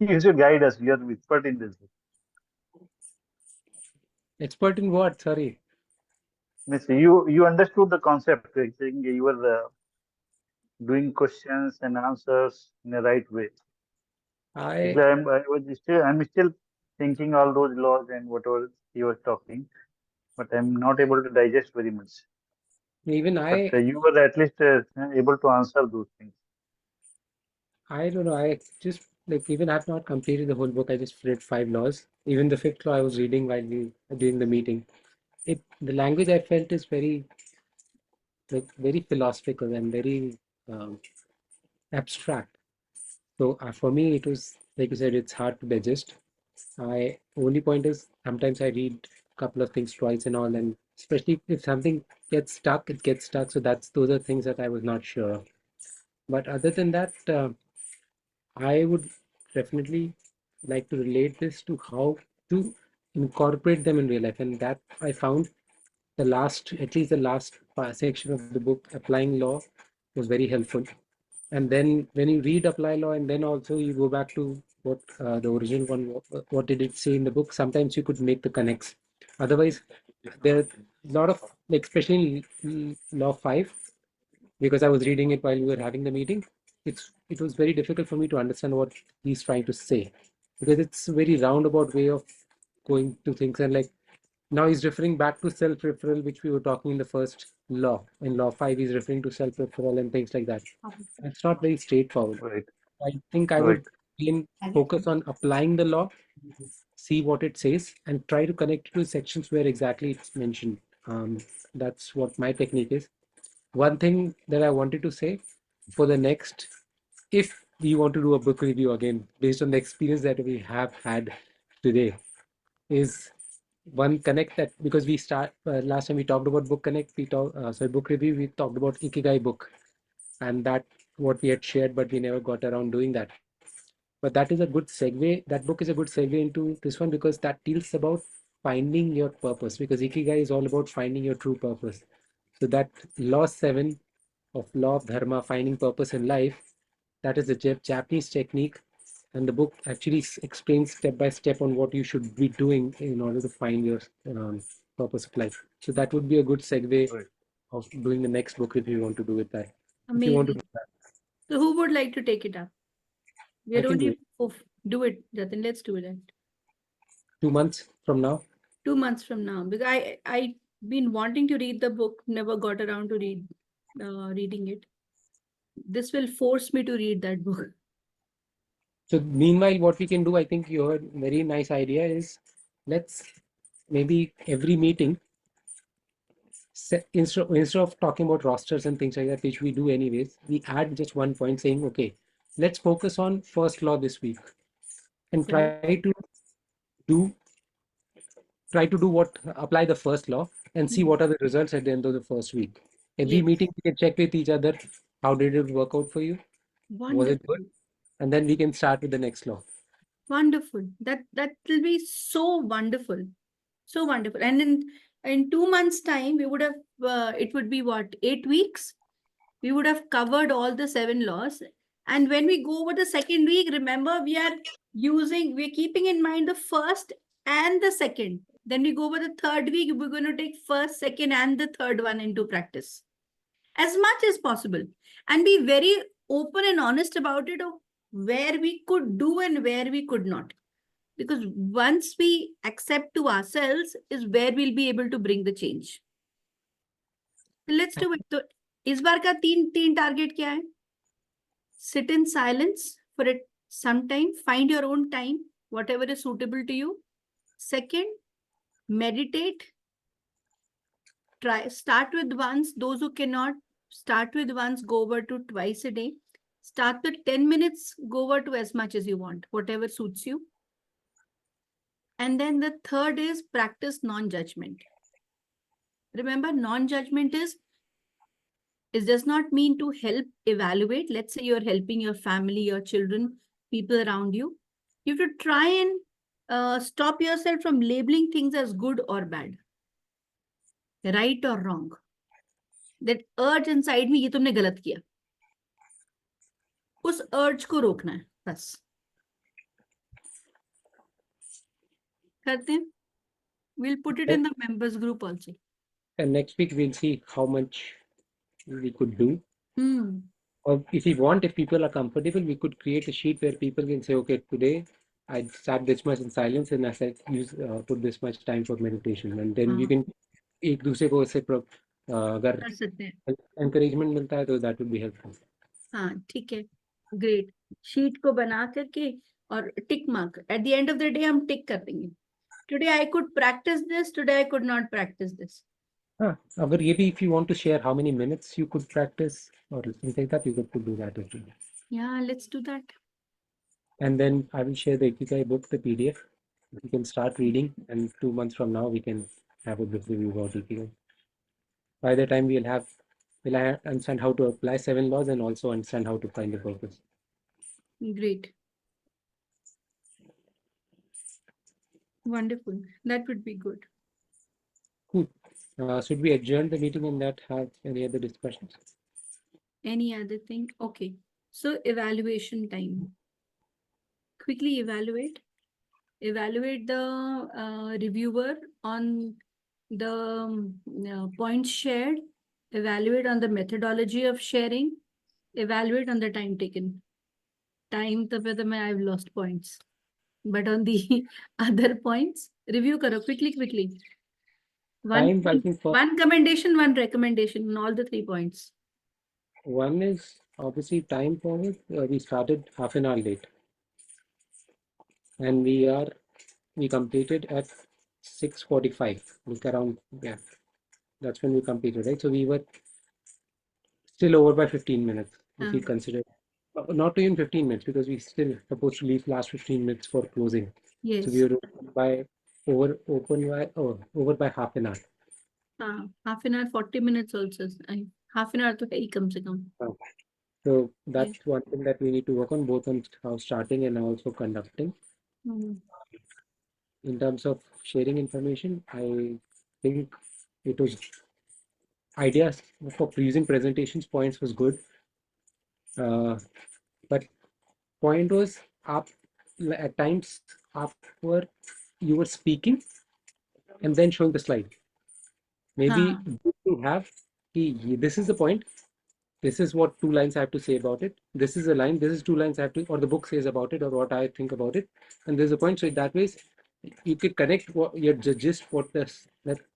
You should guide us. You are expert in this. Expert in what? Sorry. Means you understood the concept. I think you were doing questions and answers in the right way. I I'm still thinking all those laws and whatever he was talking, but I'm not able to digest very much. even But I you were at least able to answer those things. I don't know. I just like even I've not completed the whole book. I just read 5 laws. Even the fifth law I was reading while we during the meeting. The language I felt is very philosophical and very um, abstract. So for me, it was like you said, it's hard to digest. I only point is sometimes I read a couple of things twice and all, and especially if something gets stuck, it gets stuck. So those are things that I was not sure of. But other than that, I would definitely like to relate this to how to incorporate them in real life, and that I found at least the last section of the book, applying law, was very helpful. And then when you read apply law, and then also you go back to what the original one, what did it say in the book? Sometimes you could make the connects. Otherwise, there are a lot of, like, especially in law 5, because I was reading it while we were having the meeting. It was very difficult for me to understand what he's trying to say, because it's a very roundabout way of going to things. And like now he's referring back to self-referral, which we were talking in the first law. In law 5, he's referring to self-referral and things like that. It's not very straightforward. Right. I think I Right. would again focus on applying the law, see what it says, and try to connect it to sections where exactly it's mentioned. That's what my technique is. One thing that I wanted to say for the next, if we want to do a book review again, based on the experience that we have had today, is one connect that, because we start last time we talked about book connect, book review, we talked about Ikigai book, and that what we had shared, but we never got around doing that. But that is a good segue. That book is a good segue into this one, because that deals about finding your purpose, because Ikigai is all about finding your true purpose. So that law 7 of law of dharma, finding purpose in life, that is a Japanese technique, and the book actually explains step by step on what you should be doing in order to find your purpose of life. So that would be a good segue Right. of doing the next book if you want to do it that. If you want to Amazing. do that, So who would like to take it up? I We're can do only it. do it, Jatin. Let's do it. 2 months from now. 2 months from now, because I been wanting to read the book, never got around to reading it. This will force me to read that book. So meanwhile, what we can do, I think your very nice idea is, let's maybe every meeting instead of talking about rosters and things like that, which we do anyways, we add just one point saying, okay, let's focus on first law this week and do try to do what apply the first law and see what are the results at the end of the first week. Every Yes. meeting we can check with each other. How did it work out for you? Was it good? Wonderful. And then we can start with the next law. Wonderful. That will be so wonderful. So wonderful. And in 2 months' time, we would have it would be what, 8 weeks? We would have covered all the 7 laws. And when we go over the second week, remember we're keeping in mind the first and the second. Then we go over the third week, we're going to take first, second, and the third one into practice as much as possible, and be very open and honest about it of where we could do and where we could not. Because once we accept to ourselves is where we'll be able to bring the change. Let's do it. तो इस बार का तीन target क्या है? Sit in silence for some time. Find your own time, whatever is suitable to you. Second, meditate. Start with once. Those who cannot, start with once, go over to twice a day. Start with 10 minutes, go over to as much as you want, whatever suits you. And then the third is practice non-judgment. Remember, non-judgment it does not mean to help evaluate. Let's say you're helping your family, your children, people around you. You have to try and stop yourself from labeling things as good or bad, right or wrong. That urge inside me, ये तुमने गलत किया. उस urge को रोकना है, बस. करते हैं. We'll put it in the members group also. And next week we'll see how much we could do. Hmm. Or if we want, if people are comfortable, we could create a sheet where people can say, okay, today I sat this much in silence and I said put this much time for meditation, and then we can एक दूसरे को ऐसे अगर कर सकते हैं. encouragement मिलता है तो that would be helpful. हाँ, ठीक है. Great. शीट को बना करके और tick mark. At the end of the day हम टिक कर देंगे. Today I could practice this. Today I could not practice this. अगर ये भी if you want to share how many minutes you could practice or something like that, you could do that as well. Yeah, let's do that. And then I will share the Ikigai book, the PDF. You can start reading, and 2 months from now we can have a book review about Ikigai. By the time we'll understand how to apply 7 laws and also understand how to find the purpose. Great. Wonderful. That would be good. Cool. Should we adjourn the meeting and not have any other discussions? Any other thing? Okay. So evaluation time. Quickly evaluate. Evaluate the reviewer on the points shared. Evaluate on the methodology of sharing. Evaluate on the time taken. Time to I've lost points. But on the other points, review karo quickly. One commendation, one recommendation on all the 3 points. One is obviously time for it. We started half an hour late, and we completed at 6:45. Look around, yeah, that's when we completed, right? So we were still over by 15 minutes if we consider. Not even 15 minutes because we still supposed to leave last 15 minutes for closing. Yes. So we were over by half an hour. Half an hour, 40 minutes also. Half an hour to hai kam se kam. So that's one thing that we need to work on, both on how starting and also conducting. In terms of sharing information, I think it was ideas for using presentations points was good. But point was at times after you were speaking and then showing the slide. Maybe you have this is the point. This is what 2 lines I have to say about it. This is a line. This is 2 lines I have to, or the book says about it, or what I think about it. And there's a point. So that way, you could connect what your gist, what that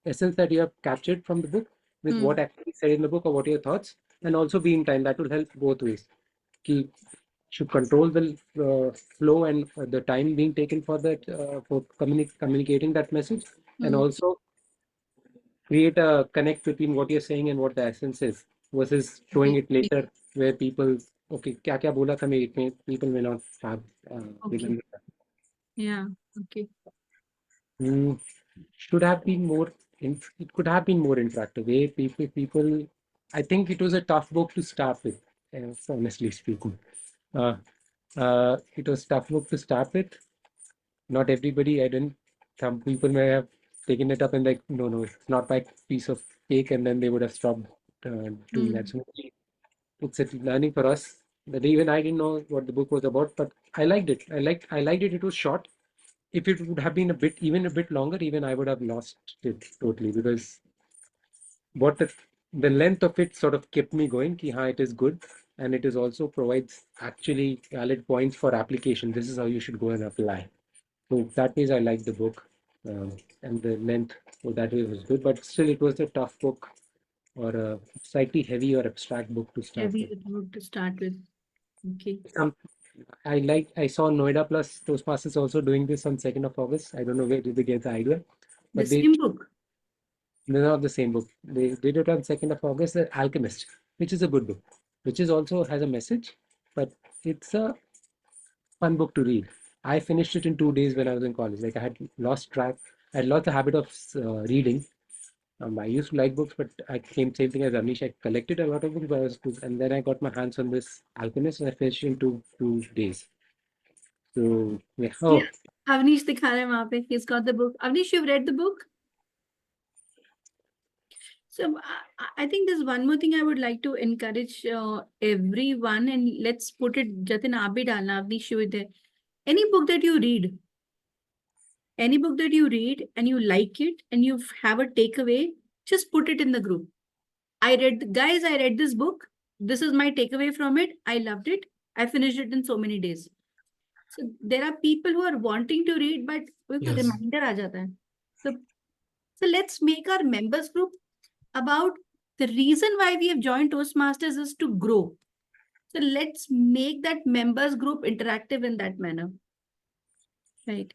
essence that you have captured from the book with what actually said in the book or what your thoughts, and also be in time. That will help both ways. Should control the flow and the time being taken for that for communicating that message, and also create a connect between what you're saying and what the essence is, versus showing it later where people, okay, क्या क्या बोला था मैं इसमें, people may not have Okay. remembered that. Yeah. Okay. Should have been more. It could have been more interactive. People. I think it was a tough book to start with. Honestly speaking, uh, it was tough book to start with. Not everybody. I didn't. Some people may have taken it up and like, no, no, it's not my piece of cake, and then they would have stopped doing that. So it's a learning for us. But even I didn't know what the book was about, but I liked it. I liked it. It was short. If it would have been even a bit longer, even I would have lost it totally, because what the length of it sort of kept me going. Ki, it is good, and it is also provides actually valid points for application. This is how you should go and apply. So that means I liked the book, and the length. So that way was good, but still it was a tough book, or a slightly heavy or abstract book to start Heavy with. book to start with. Okay. I saw Noida Plus Toastmasters also doing this on 2nd of August. I don't know where did they get the idea, The but they same book. they're not the same book. They did it on 2nd of August, The Alchemist, which is a good book, which is also has a message, but it's a fun book to read. I finished it in 2 days when I was in college. Like I had lost track. I had lost the habit of reading. I used to like books, but I came same thing as Anish. I collected a lot of books, but and then I got my hands on this Alchemist, and I finished it in two days. So yeah. Oh, Yeah. Avnish दिखा रहा है वहाँ पे. He's got the book. Avnish, you've read the book? So I think there's one more thing I would like to encourage everyone, and let's put it, Jatin, aap bhi dalna, Avnish, you there. Any book that you read, and you like it and you have a takeaway, just put it in the group. I read this book. This is my takeaway from it. I loved it. I finished it in so many days. So there are people who are wanting to read, but Yes. reminder aa jata hai. So let's make our members group about the reason why we have joined Toastmasters is to grow. So let's make that members group interactive in that manner. Right.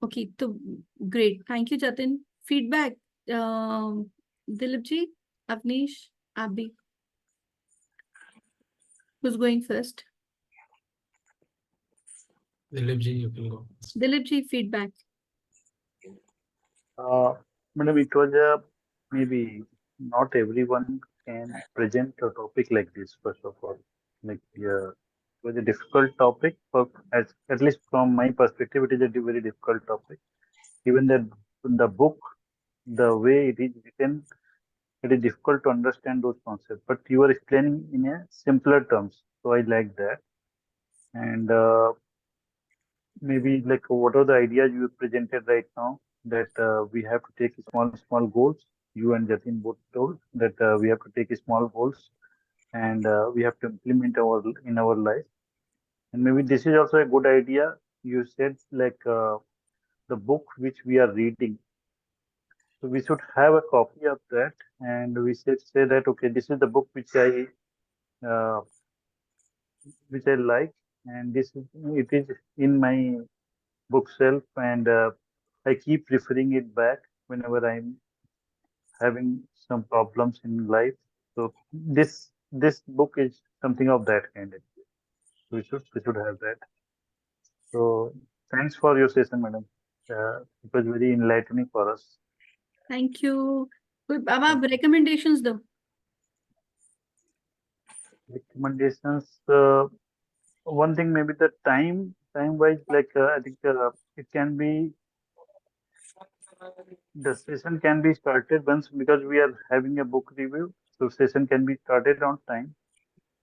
Okay. So great. Thank you, Jatin. Feedback. Dilipji, Avnish, Abhi. Who's going first? Dilipji, you can go. Dilipji, feedback. Madam, it was maybe not everyone can present a topic like this, first of all. Like, it was a difficult topic, but at least from my perspective, it is a very difficult topic. Even the book, the way it is written, it is difficult to understand those concepts. But you are explaining in a simpler terms, so I like that. And maybe like what are the ideas you presented right now, that we have to take small goals. You and Jatin both told that we have to take small goals, and we have to implement in our life. And maybe this is also a good idea. You said like the book which we are reading, so we should have a copy of that, and we should say that okay, this is the book uh, which I like, and it is in my bookshelf, and I keep referring it back whenever I'm having some problems in life. So this book is something of that kind. We should have that. So thanks for your session, madam. It was very enlightening for us. Thank you. Good. Abba, recommendations though. Recommendations. One thing, maybe the time wise, like I think it can be, the session can be started once, because we are having a book review. So session can be started on time.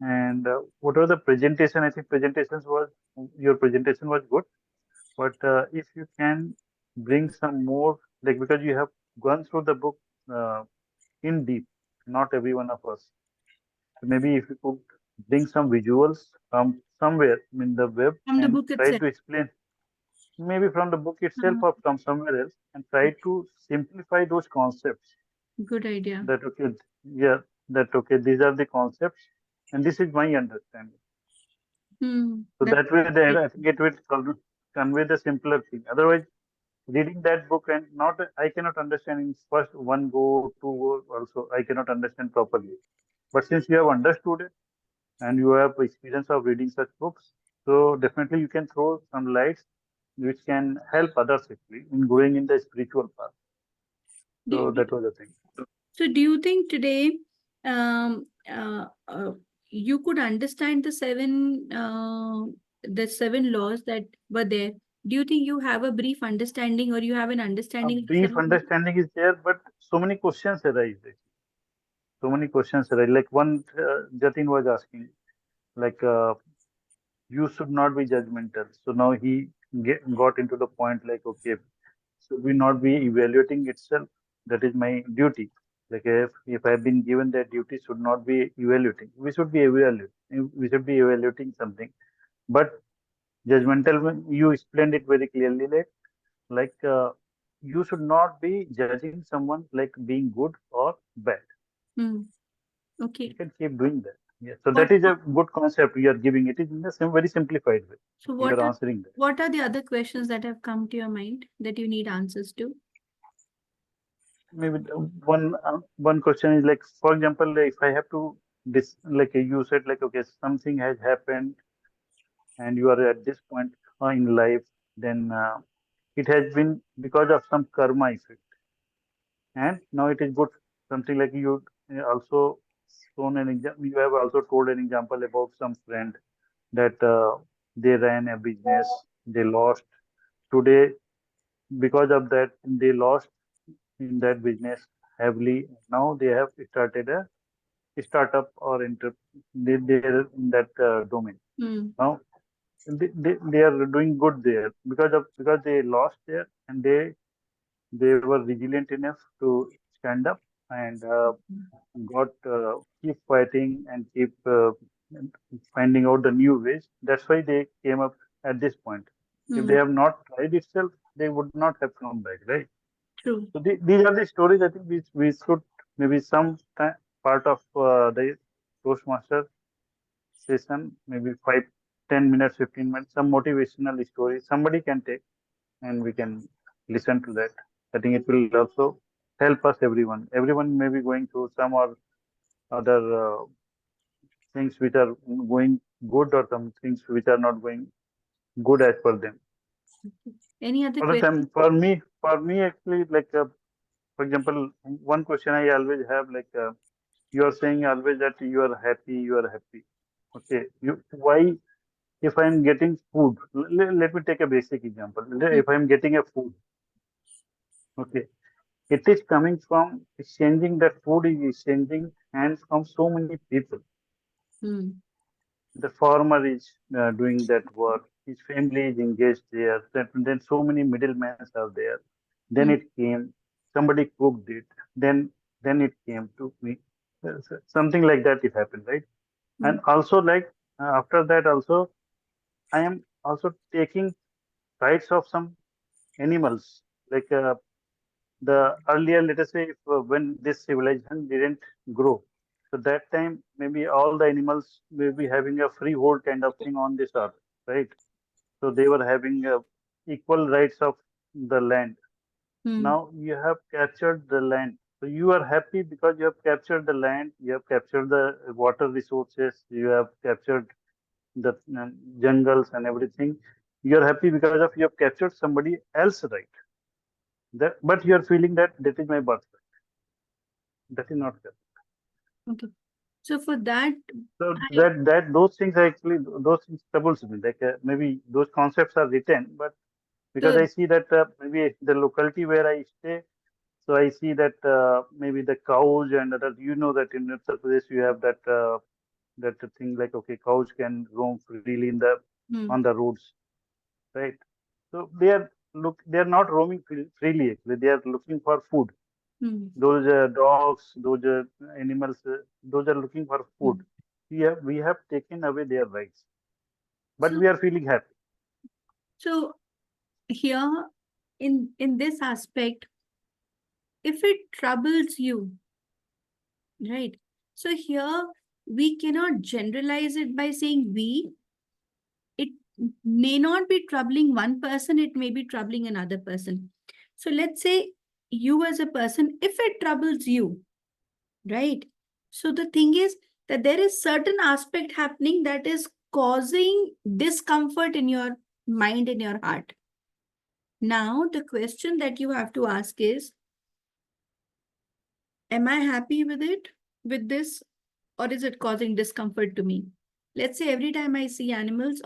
And what was the presentation? I think your presentation was good. But if you can bring some more, like, because you have gone through the book uh, in deep, not every one of us. So maybe if you could bring some visuals from somewhere in the web From the and book try itself. to explain, maybe from the book itself or from somewhere else, and try to simplify those concepts. Good idea. That okay, yeah, that okay, these are the concepts, and this is my understanding. So That's that way, great. I think it will convey the simpler thing. Otherwise, reading that book and not I cannot understand in first one go, two go also I cannot understand properly. But since you have understood it and you have experience of reading such books, so definitely you can throw some lights which can help others actually in going in the spiritual path. So that was the thing. So do you think today um, you could understand the seven laws that were there? Do you think you have a brief understanding or you have an A understanding of the brief seven laws? understanding is there, but so many questions arise. So many questions arise. Like one, Jatin was asking, like you should not be judgmental. So now he got into the point like, okay, should we not be evaluating itself? That is my duty. Like if I've been given that duty, should not be evaluating. We should be evaluating. We should be evaluating something. But judgmental, you explained it very clearly. Like you should not be judging someone like being good or bad. Okay. You can keep doing that. Yeah. So What that is a good concept you are giving. It is in a very simplified way. So You are answering that. what are the other questions that have come to your mind that you need answers to? Maybe one question is like, for example, if I have to this like you said like okay something has happened and you are at this point in life, then it has been because of some karma effect, and now it is good something like you also shown an example. You have also told an example about some friend that they ran a business, they lost. Today, because of that, they lost in that business heavily. Now they have started a startup or they're in that domain. Now they are doing good there because they lost there and they were resilient enough to stand up and got keep fighting and keep finding out the new ways. That's why they came up at this point. If they have not tried itself, they would not have come back, right? True. So these are the stories I think we should maybe some part of the Toastmaster session, maybe 5, 10 minutes, 15 minutes, some motivational story somebody can take and we can listen to that. I think it will also help us everyone. Everyone may be going through some or other things which are going good or some things which are not going good as per them. Any other For questions? them, for me actually, like for example, one question I always have like you are saying always that you are happy. Okay, you why if I'm getting food, let me take a basic example. If I'm getting a food, okay, it is coming from exchanging that food is exchanging hands from so many people. The farmer is doing that work. His family is engaged there. Then so many middlemen are there. Then it came. Somebody cooked it. Then it came to me. Something like that. It happened, right? And also like after that also I am also taking rights of some animals. Like the earlier, let us say, if, when this civilization didn't grow, so that time maybe all the animals may be having a freehold kind of thing on this earth, right? So they were having equal rights of the land. Now you have captured the land. So you are happy because you have captured the land, you have captured the water resources, you have captured the jungles and everything. You are happy because of you have captured somebody else's right. That, but you are feeling that that is my birthright. That is not correct. Okay. So for that, So that those things actually those things troubles me. Like maybe those concepts are written, but because I see that maybe the locality where I stay, so I see that maybe the cows and other. You know that in Uttar Pradesh you have that that thing like okay, cows can roam freely in the on the roads, right? So they are not roaming freely. Actually, they are looking for food. Those dogs, those animals, those are looking for food. We have taken away their rights, but we are feeling happy. So here in this aspect, if it troubles you, right? So here we cannot generalize it by saying we. It may not be troubling one person, it may be troubling another person. So let's say you as a person, if it troubles you, right? So the thing is that there is certain aspect happening that is causing discomfort in your mind, in your heart. Now, the question that you have to ask is, am I happy with it, with this, or is it causing discomfort to me? Let's say every time I see animals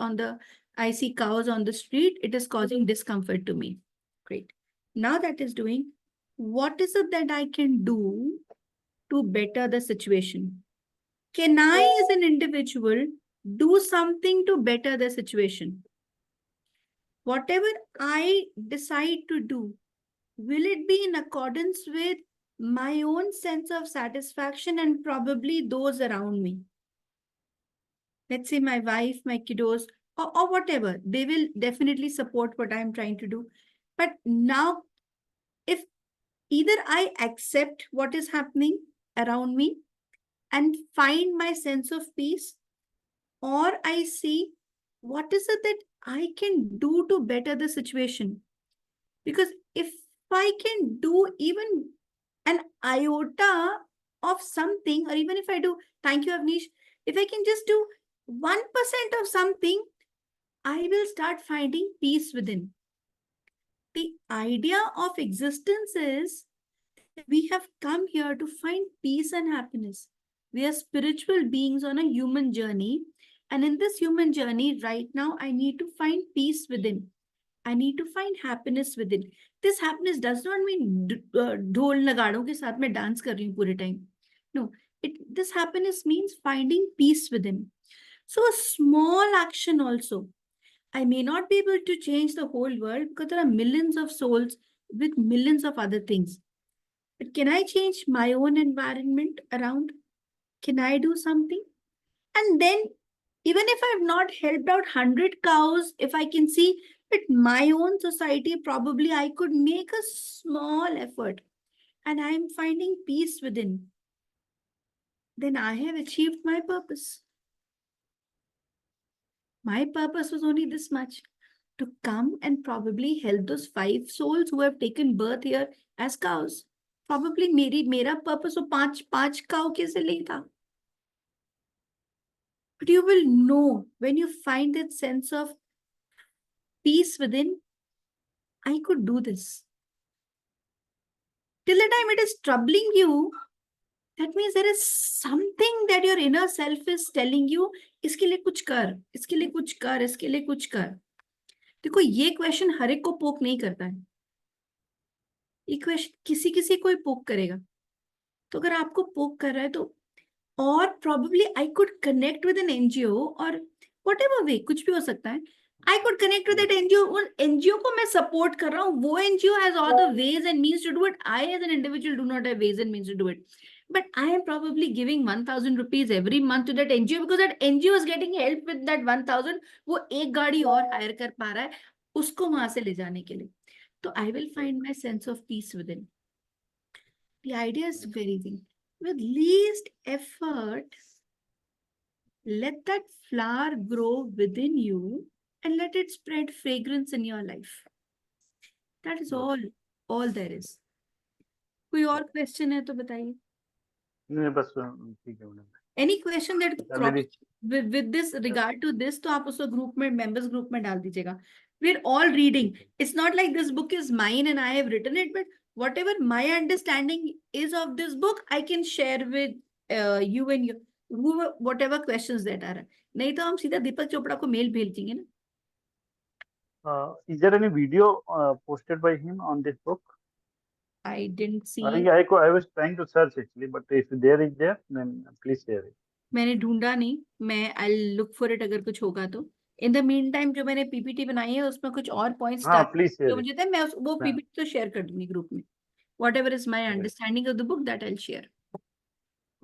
I see cows on the street, it is causing discomfort to me. Great. Now that is doing, what is it that I can do to better the situation? Can I, as an individual, do something to better the situation? Whatever I decide to do, will it be in accordance with my own sense of satisfaction and probably those around me? Let's say my wife, my kiddos, or whatever, they will definitely support what I'm trying to do. But now, if either I accept what is happening around me and find my sense of peace, or I see what is it that I can do to better the situation. Because if I can do even an iota of something, or even if I do, thank you, Avnish, if I can just do 1% of something, I will start finding peace within. The idea of existence is we have come here to find peace and happiness. We are spiritual beings on a human journey. And in this human journey, right now, I need to find peace within. I need to find happiness within. This happiness does not mean dhol nagadon ke saath mein dance kar rahi hu pure time. No, this happiness means finding peace within. So a small action also. I may not be able to change the whole world because there are millions of souls with millions of other things. But can I change my own environment around? Can I do something? And then, even if I've not helped out 100 cows, if I can see that my own society, probably I could make a small effort and I'm finding peace within, then I have achieved my purpose. My purpose was only this much, to come and probably help those 5 souls who have taken birth here as cows. Probably mera purpose wo पांच cow कैसे ले था. But you will know when you find that sense of peace within, I could do this. Till the time it is troubling you, that means there is something that your inner self is telling you, इसके लिए कुछ कर, इसके लिए कुछ कर, इसके लिए कुछ कर. देखो ये क्वेश्चन हर एक को पोक नहीं करता है. ये क्वेश्चन किसी किसी को ही पोक करेगा. तो अगर आपको पोक कर रहा है तो, और probably I could connect with an NGO or whatever way, कुछ भी हो सकता है. I could connect with that NGO. उन NGO को मैं support कर रहा हूँ. वो NGO has all the ways and means to do it. I as an individual do not have ways and means to do it. But I am probably giving 1,000 rupees every month to that NGO because that NGO is getting help with that 1,000. वो एक गाड़ी और hire कर पा रहा है उसको वहां से ले जाने के लिए. तो I will find my sense of peace within. The idea is very easy. With least effort, let that flower grow within you and let it spread fragrance in your life. That is all there is. कोई और question है तो बताइए. नहीं बस ठीक है madam. Any question that Already. with this regard to this, तो आप उसको group में, members group में डाल दीजिएगा. We're all reading. It's not like this book is mine and I have written it, but whatever my understanding is of this book, I can share with you and you, whatever questions that are. नहीं तो हम सीधा दीपक चोपड़ा को mail भेज देंगे ना. Is there any video posted by him on this book? I didn't see. I was trying to search actually, but if there is there, then please share it. मैंने ढूंढा नहीं. मैं I'll look for it अगर कुछ होगा तो. In the meantime जो मैंने PPT बनाई है उसमें कुछ और points हाँ please share जो it. मुझे थे मैं वो PPT तो share कर दूंगी group में. Whatever is my understanding of the book, that I'll share.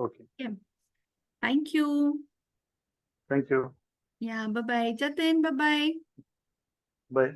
Okay. Yeah. Thank you. Thank you. Yeah. Bye bye. Jatin. Bye bye. Bye.